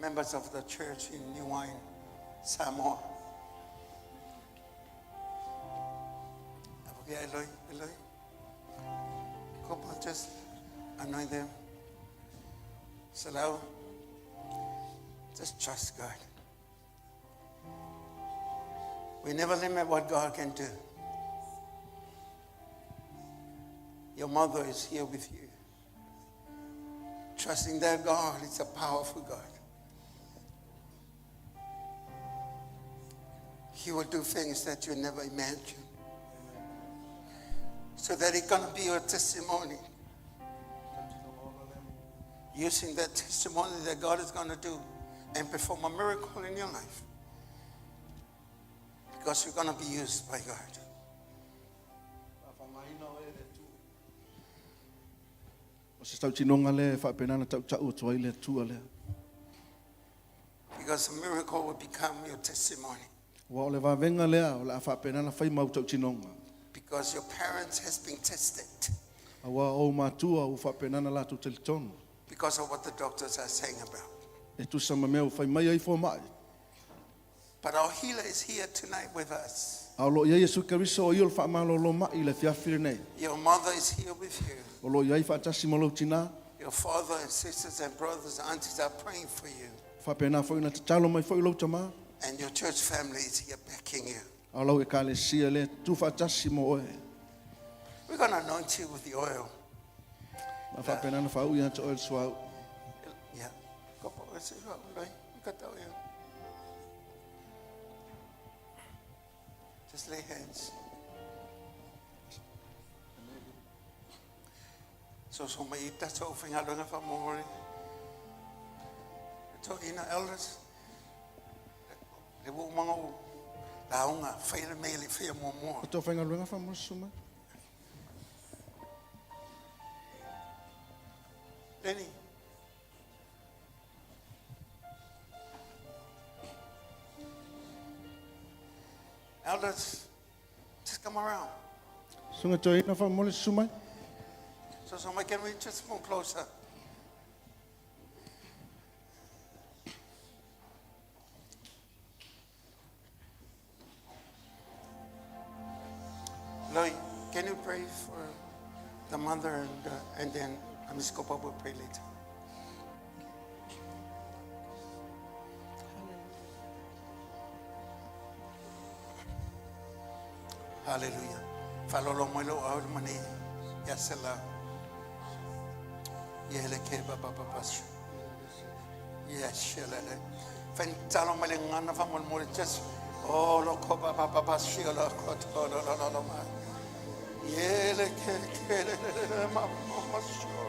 members of the church in New Wine, Samoa. Okay, Eloy. Go back, just anoint them. Salau. Just trust God. We never limit what God can do. Your mother is here with you. Trusting that God is a powerful God. He will do things that you never imagined. So that it's going to be your testimony. Using that testimony that God is going to do and perform a miracle in your life. Because you're going to be used by God.
O se tau tinonga le whapenana tau tau tuai le tua le.
Because a miracle will become your testimony.
Wa o le wawenga lea o le whapenana whai mau tau tinonga.
Because your parents has been tested.
A wa o mātua o whapenana la tu telitonu.
Because of what the doctors are saying about.
E tu sama mea o whai mai ai fo mai.
But our healer is here tonight with us.
A lo ia Yesu Keriso o iol whaamalo lo mai le whiawhiri nei.
Your mother is here with you.
O lo iai whaatasi malo tina.
Your father and sisters and brothers and aunties are praying for you.
Whapena fo ina te talo mai fo ilo tama.
And your church family is here backing you.
A lau e ka le sia le tu whaatasi mo oe.
We're going to anoint you with the oil.
Ma whapenana whau ia te oil suau.
Yeah. Go for it. You got the oil. Just lay hands. So may ita so fingalong nga famori. Ito ina elders. Lebu mga lao nga fail mail fail mo.
O tō whainga luenga wha suma.
Lenny. Elders, just come around.
Sunga tō ina wha mole suma.
So somebody can we just move closer? Lloyd, can you pray for the mother and then Amiskopa will pray later. Hallelujah. Falolo moilo aul mani yasela. Yele ke baba pas. Yes, shelele. Fentalo malengana famol mole just oh lo ko baba pas shela ko to lo ma. Yele ke mama sholo.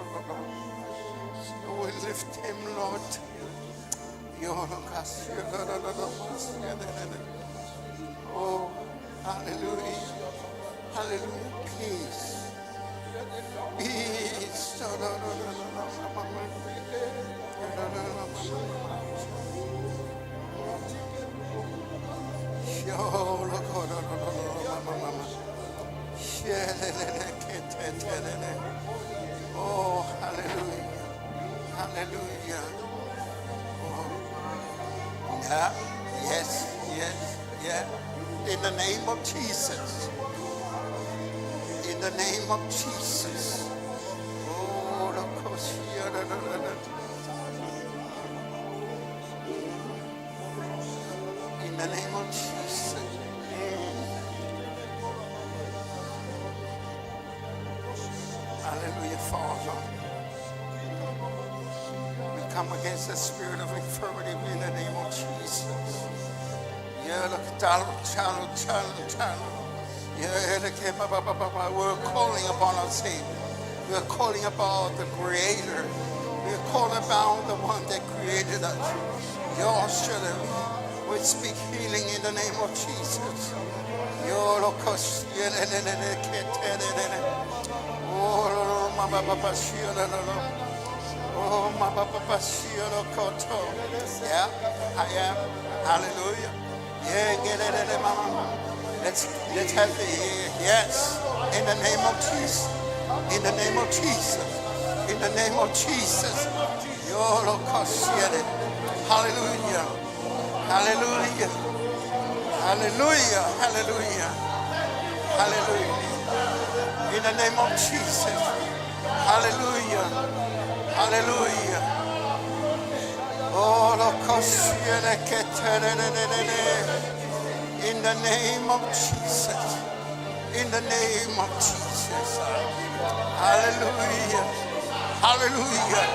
We lift him, Lord. Oh, hallelujah. Hallelujah. Peace. Peace. Oh, hallelujah. Hallelujah. Oh. Yeah. Yes. Yes. Yeah. In the name of Jesus. In the name of Jesus. Oh, look, oh, shia, da, da, da, da. In the name of Jesus. Hallelujah, Father. We come against the spirit of infirmity in the name of Jesus. Yeah, look, child. Yeah, we're calling upon our Savior. We're calling upon the Creator. We're calling upon the one that created us. Your children, we speak healing in the name of Jesus. Your locus, oh, my papa, oh, my papa, yeah, I am. Hallelujah. Yeah, get it, mama. Let's have the yes. In the name of Jesus. In the name of Jesus. In the name of Jesus. Your locus, hallelujah. Hallelujah. Hallelujah. Hallelujah. Hallelujah. In the name of Jesus. Hallelujah. Hallelujah. Oh, in the name of Jesus. In the name of Jesus. Hallelujah. Hallelujah.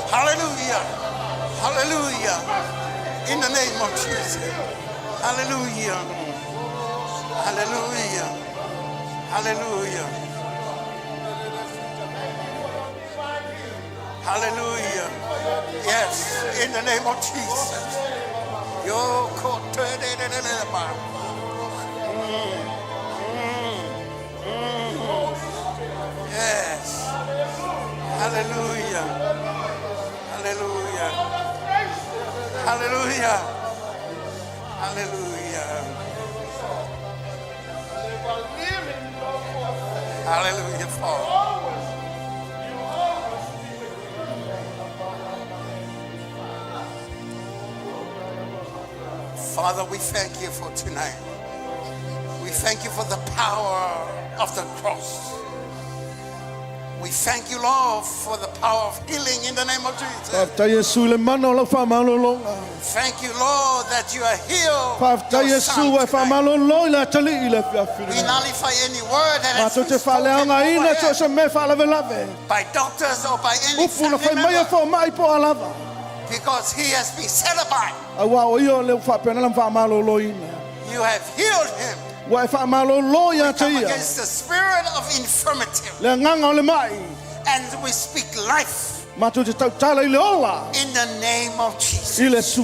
Hallelujah. Hallelujah. In the name of Jesus. Hallelujah. Hallelujah. Hallelujah. Hallelujah. Yes, in the name of Jesus. Yo, yes. Hallelujah. Hallelujah. Hallelujah. Hallelujah. Hallelujah, Father. Father, we thank you for tonight. We thank you for the power of the cross. We thank you, Lord, for the power of healing in the name of Jesus. Thank you, Lord, that you are healed. Your son tonight. We nullify any word that has been spoken over him by doctors or by any family member, because he has been set apart. You have healed him. We come against the spirit of infirmity, and we speak life in the name of Jesus.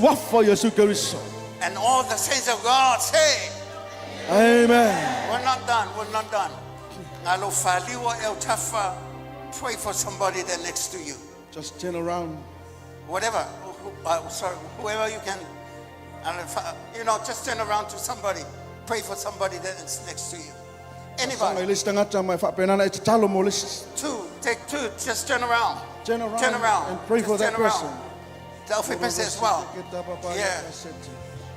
And all the saints of God say, amen. We're not done. We're not done. Pray for somebody that next to you.
Just turn around.
Whatever, sorry, whoever you can, just turn around to somebody. Pray for somebody that is next to you. Anybody. Take two, just turn around. Turn around.
And pray for that person.
The other person as well. Yeah.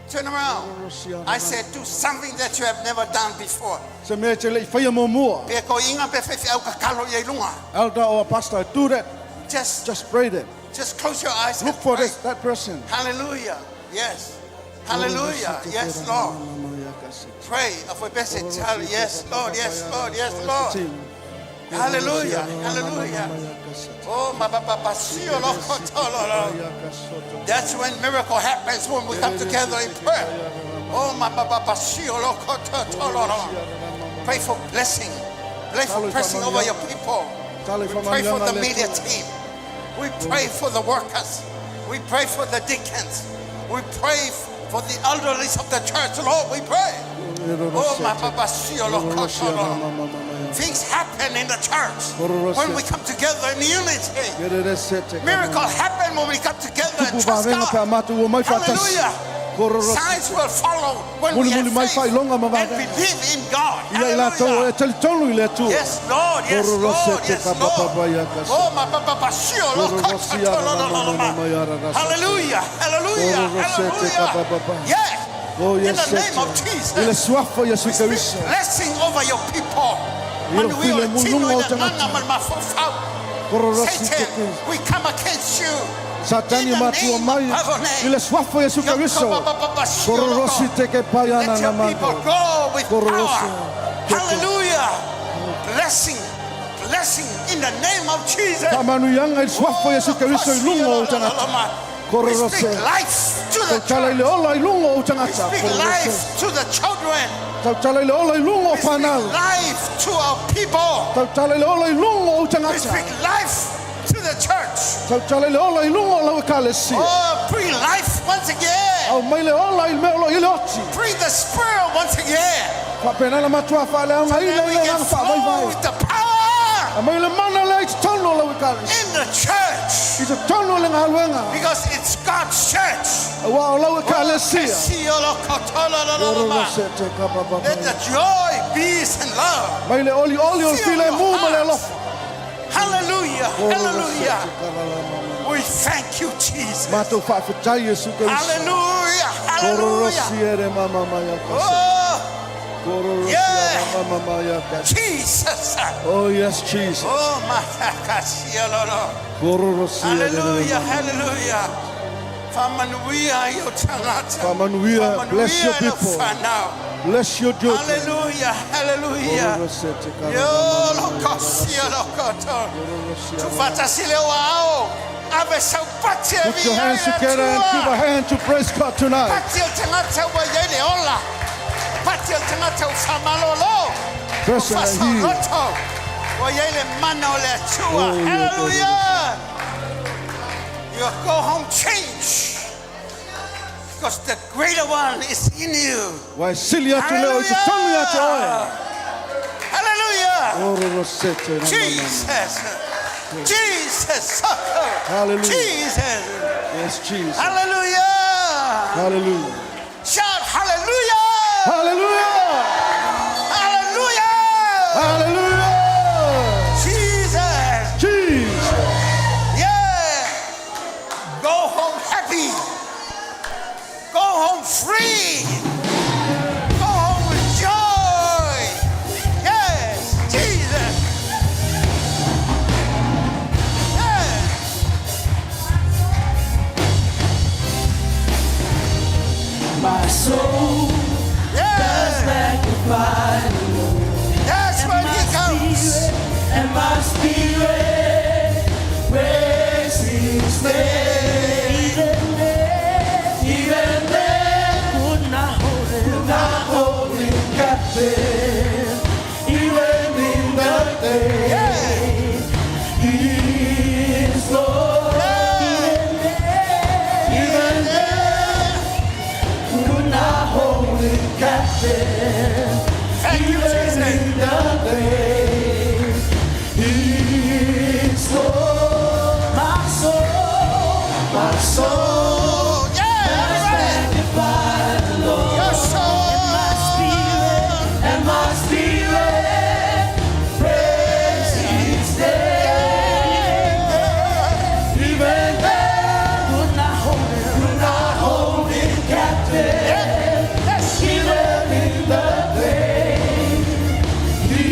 Turn around. I said, do something that you have never done before.
Elder or pastor, do that. Just pray that.
Just close your eyes.
Look for that person.
Hallelujah. Yes. Hallelujah. Yes, Lord. Pray of a message. Yes, Lord. Yes, Lord. Yes, Lord. Hallelujah. Hallelujah. Oh, my Papa. That's when miracle happens, when we come together in prayer. Oh, my Papa. Pray for blessing. Pray for blessing over your people. We pray for the media team. We pray for the workers. We pray for the deacons. We pray for the elderly of the church. Lord, we pray. Oh, my Papa. Things happen in the church when we come together in unity. Miracles happen when we come together and trust God. Hallelujah. Signs will follow when we have faith and believe in God. Hallelujah. Yes, Lord. Yes, Lord. Yes, Lord. Oh, my Papa. Hallelujah. Hallelujah. Hallelujah. Yeah.
Oh, yes,
in the name of Jesus. We speak blessing over your people. Manuel
mu
Tino
lungo
ina
tanga.
nanga man mafofau.
Kororosi
Satan,
teke.
we come against you.
Satani
In the
matua
name
mai.
of our name.
Ile swafo Yesu Kristo. Kororosi teke payana
Let
na
your people
mando.
go with
Kororosi.
power. Hallelujah. Blessing. Blessing in the name of Jesus.
Tamanu yanga il swafo Yesu Kristo ilungo tanga.
We
Kororosi.
speak life to the
Tala ile
church.
ola ilungo tanga.
We speak life to the children.
Tala ile ola ilungo
We speak
panal.
life to our people.
Tala ile ola ilungo tanga.
We speak life to the church.
Tala ile ola ilungo la kalesi.
Oh, breathe life once again.
Au mai le ola il melo ile oti.
Breathe the spirit once again.
Pa pena la matua fa le nga ile
Then we
ile
can
nga fa vai
flow
vai.
with the power
Mai le mana le tono la kalesi.
in the church.
Ito tono le nga luenga.
Because it's God's church.
Wa la kalesi.
Let the joy, peace, and love.
Mai le oli o file mu ma le lofa.
Hallelujah. Hallelujah. We thank you, Jesus.
Mato fa fa Yesu Kristo.
Hallelujah. Hallelujah.
Kororosiere mama maya kasa.
Oh,
Kororosiere
yeah.
mama maya kasa.
Jesus.
Oh yes, Jesus.
Oh, my
Kororosiere.
hallelujah. Hallelujah. Famanuia, your tangata.
Famanuia, bless your
Famanuia,
people.
now.
Bless your children.
Hallelujah. Hallelujah.
Kororosete kara
Yo,
mama maya
lokosia,
kasa.
lokoto.
Kororosiere.
Tufatasile wao. Ave saupatia
Put your hands together and give a hand to praise God tonight.
Patil tangata wa yele ola. Patil tangata ufamalolo.
Person that healed.
Ufasaloto. Wa yele manole chua.
Oh, yeah,
Hallelujah. You go home changed. Because the greater one is in you.
Why silia tu leo itamu ya toa.
Hallelujah.
Kororosete mama mama.
Jesus. Jesus.
Hallelujah.
Jesus.
Yes, Jesus.
Hallelujah.
Hallelujah.
Shout hallelujah.
Hallelujah.
Hallelujah.
Hallelujah.
Jesus.
Jesus.
Yeah. Go home happy. Go home free. Go home with joy. Yes. Jesus. Yeah.
My soul does
Yeah.
magnify the Lord.
That's when he comes.
And my spirit praise his name. Even then, could not hold him captive. Even in the day,
Yeah.
he is Lord. Even then, could not hold him captive.
Thank you,
Even
Jesus.
in the day, he is Lord. My soul,
Oh, yeah. Everybody.
magnify the Lord.
Your soul.
And my spirit praise his name. Even then, could not hold him captive.
Yes.
Even in the grave, he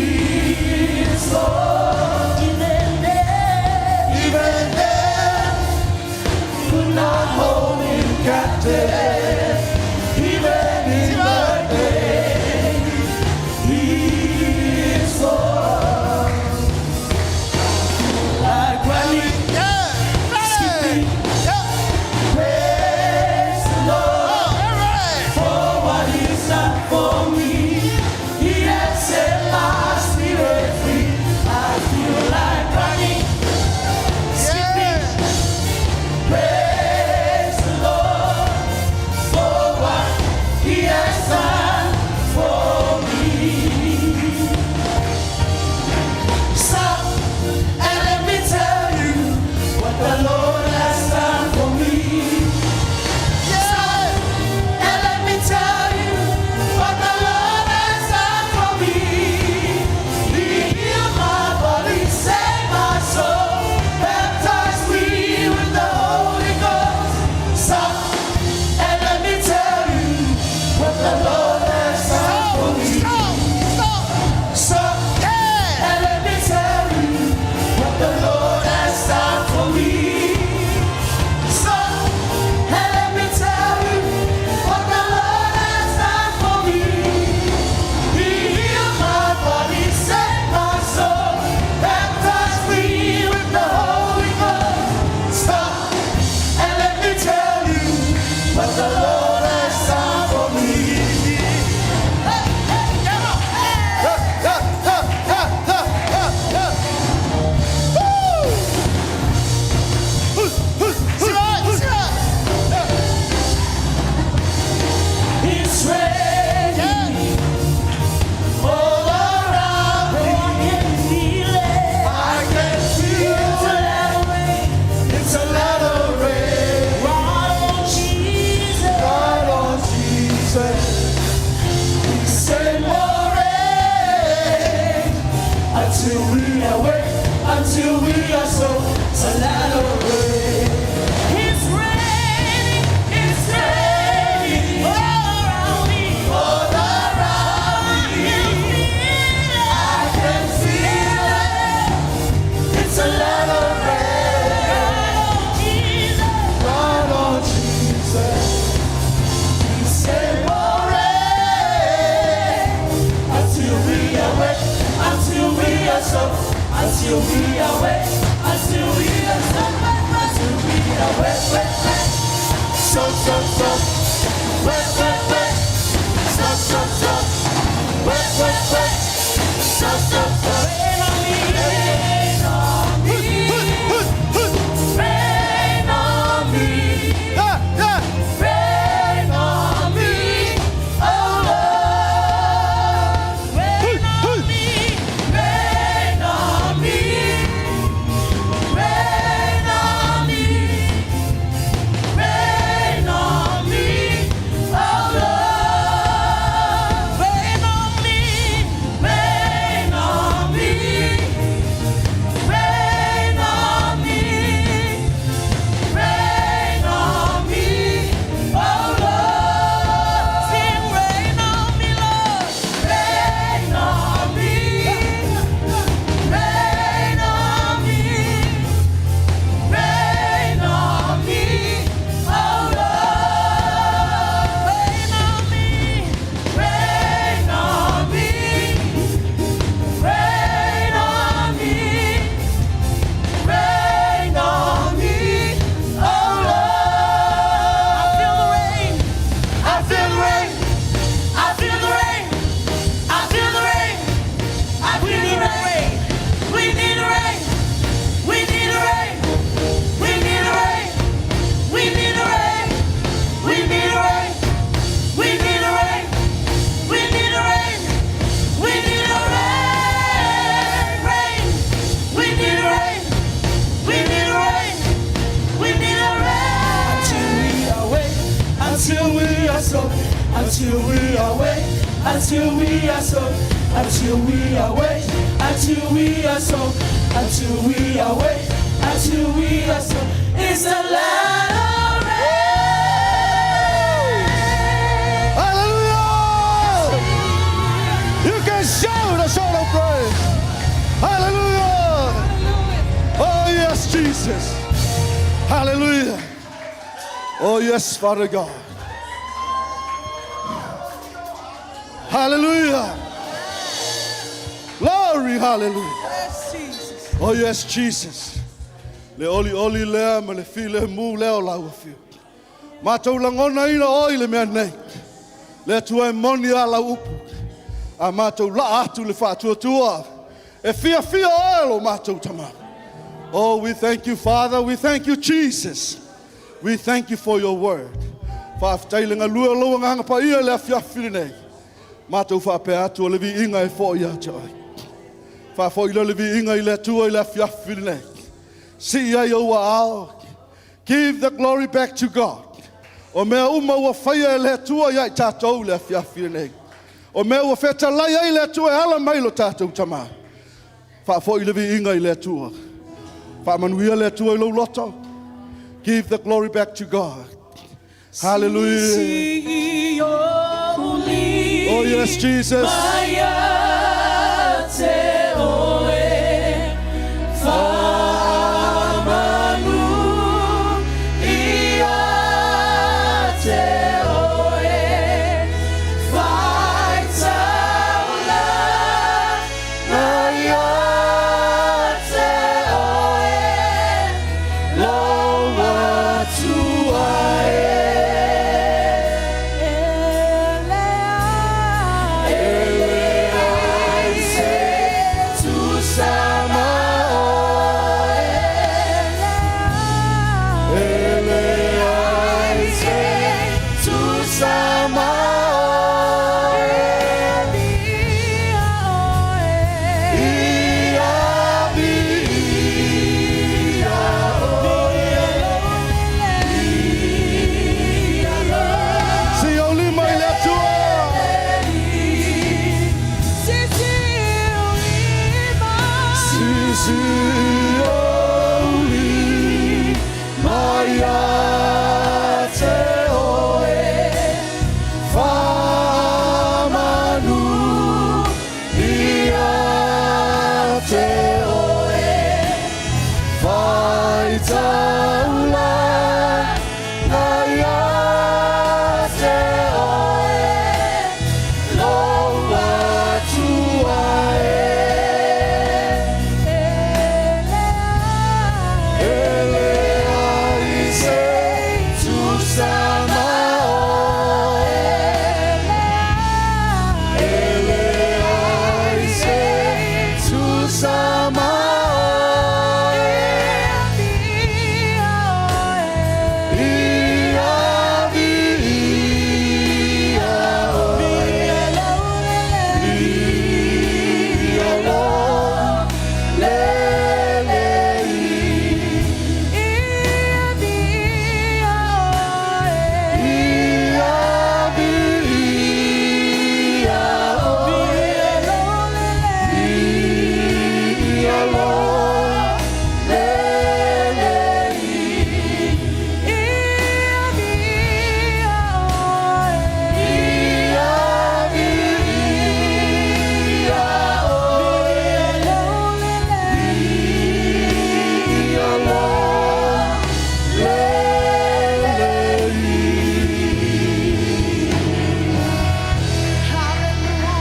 is Lord. Even then, could not hold until we are so. So let it rain. It's raining all around me. All around me. I can feel it. It's a lot of rain. Lord, oh Jesus. We say more rain until we are wet, until we are so, until we are wet, until we are so, until we are wet, wet, wet, so, wet, wet, wet, so, wet, wet, wet, so, rain on me, rain on me, rain on me, rain on me, oh Lord, rain on me, rain on me, rain on me, rain on me, oh Lord, rain on me, rain on me, rain on me, rain on me, oh Lord, sing rain on me, Lord, rain on me, rain on me, rain on me, oh Lord, rain on me, rain on me, rain on me, rain on me, oh Lord. I feel the rain. I feel the rain. I feel the rain. I feel the rain. I feel the rain. We need a rain. We need a rain. We need a rain. We need a rain. We need a rain. We need a rain. We need a rain. We need a rain. Rain. We need a rain. We need a rain. We need a rain. Until we are wet, until we are so, until we are wet, until we are so, until we are wet, until we are so, until we are wet, until we are so. It's the land of rain.
Hallelujah! You can shout a song of praise. Hallelujah! Oh yes, Jesus. Hallelujah. Oh yes, Father God. Hallelujah. Glory, hallelujah. Oh yes, Jesus. Le oli lea ma le file mu leo la ufi. Matou langona ina oi le mea nei. Le tua moni ala upu. A matou la atu le fatua tua. E fia oilo matou tama. Oh, we thank you, Father. We thank you, Jesus. We thank you for your word. Whaafutailinga lua loa nganga pa ia le afiafiri nei. Matou whaape atu o le vi inga e fo ia toi. Whaafo ila le vi inga i le atua i le afiafiri nei. Si ia i ua ao. Give the glory back to God. O mea uma ua whaia e le atua ia i tātou le afiafiri nei. O mea ua wheta lai ai le atua e ala mai lo tātou tama. Whaafo ila vi inga i le atua. Whaamanuia le atua i lo loto. Give the glory back to God. Hallelujah. Oh yes, Jesus.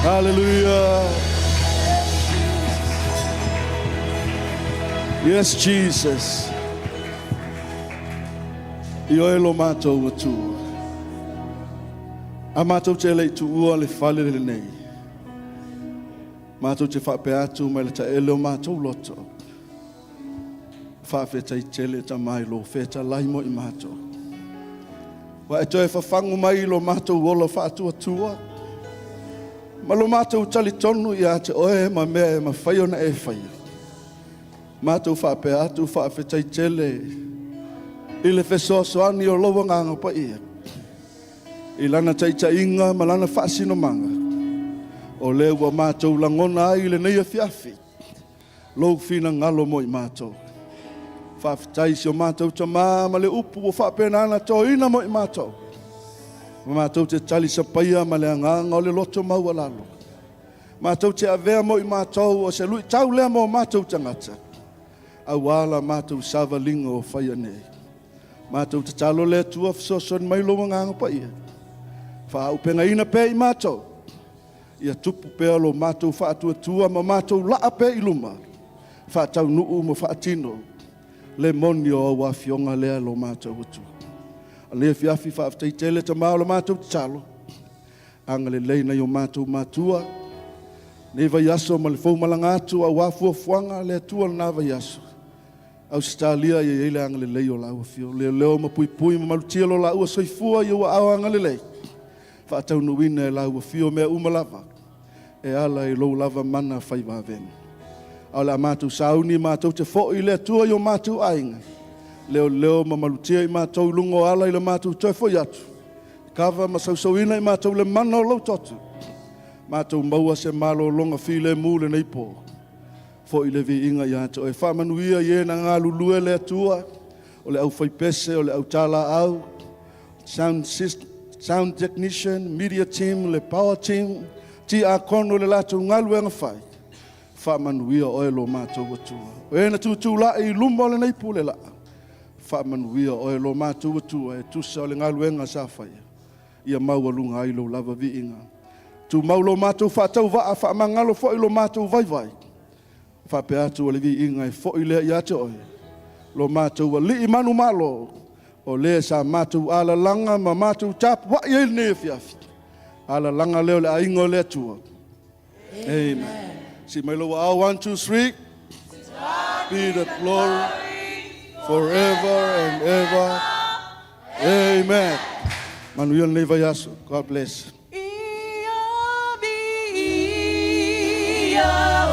Hallelujah. Yes, Jesus. Io e lo mātou atua. A mātou te lei tu ua le whale le nei. Mātou te whape atu mai le ta ele o mātou loto. Whawheta I tele ta mai lo wheta lai mo I mātou. Wa e toi whawhangu mai lo mātou ola whaatua tua. Ma lo mātou tali tonu I te oe ma mea e ma whaiona e whaia. Mātou whape atu whawheta I tele. I le whesoasoani o loa nganga pa ia. I lana taita inga ma lana whaasino manga. O leo wa mātou langona ai le neia fiafi. Lou fina ngalo mo I mātou. Whawhetai si o mātou ta ma le upu o whapena ana to ina mo I mātou. Mātou te tali sa paia ma le anganga o le loto maua lalo. Mātou te avea mo I mātou o se lui tau lea mo mātou tangata. Awala mātou sava linga o whaia nei. Mātou te talo le tua whasosoni mai loa nganga pa ia. Whaupenga ina pe I mātou. Ia tupu pea lo mātou whaatua tua ma mātou laa pe I luma. Whaatau nuu mo whaatino. Le moni o wafionga lea lo mātou utu. Le fiafi whaaftai tele ta mao lo mātou te talo. Anga le leina I o mātou mātua. Ne vai aso ma le fau malanga atu a wafua fuanga le atua na vai aso. Australia ia ile anga le lei o lau fio. Le leo ma pui pui ma malutia lo lau a soifua ia wa au anga le lei. Whaatau nuina e lau fio mea umalava. E ala I lou lava mana whai wavena. Ala mātou sauni mātou te fo I le atua I o mātou ainga. Leo ma malutia I mātou lungo ala I le mātou toi foi atu. Kawa ma sausauina I mātou le mana o lau totu. Mātou maua se malo longa file mule nei po. Fo I le vi inga I ato. E whamanuia I na ngā lulue le atua. O le au whai pese, o le au tala au. Sound technician, media team, le power team. Ti a kono le lato ngalu e ngawhai. Whamanuia oe lo mātou atua. O e na tūtū la I lumba le nei pule la. Whamanuia oe lo mātou atua. E tusa o le ngalu e ngā sāwhaia. Ia maua lunga ai lo lava vi inga. Tu mau lo mātou whātau waa whaamangalo fo I lo mātou vai vai. Whape atu o le vi inga I fo I lea I ate oe. Lo mātou wa li manu malo. O lea sa mātou ala langa ma mātou tap wa I ne fiafi. Ala langa leo le aingo le atua. Amen. Si mai lo wa 1, 2, 3. Be the glory forever and ever. Amen. Manuel Neva Yasu. God bless.
Ia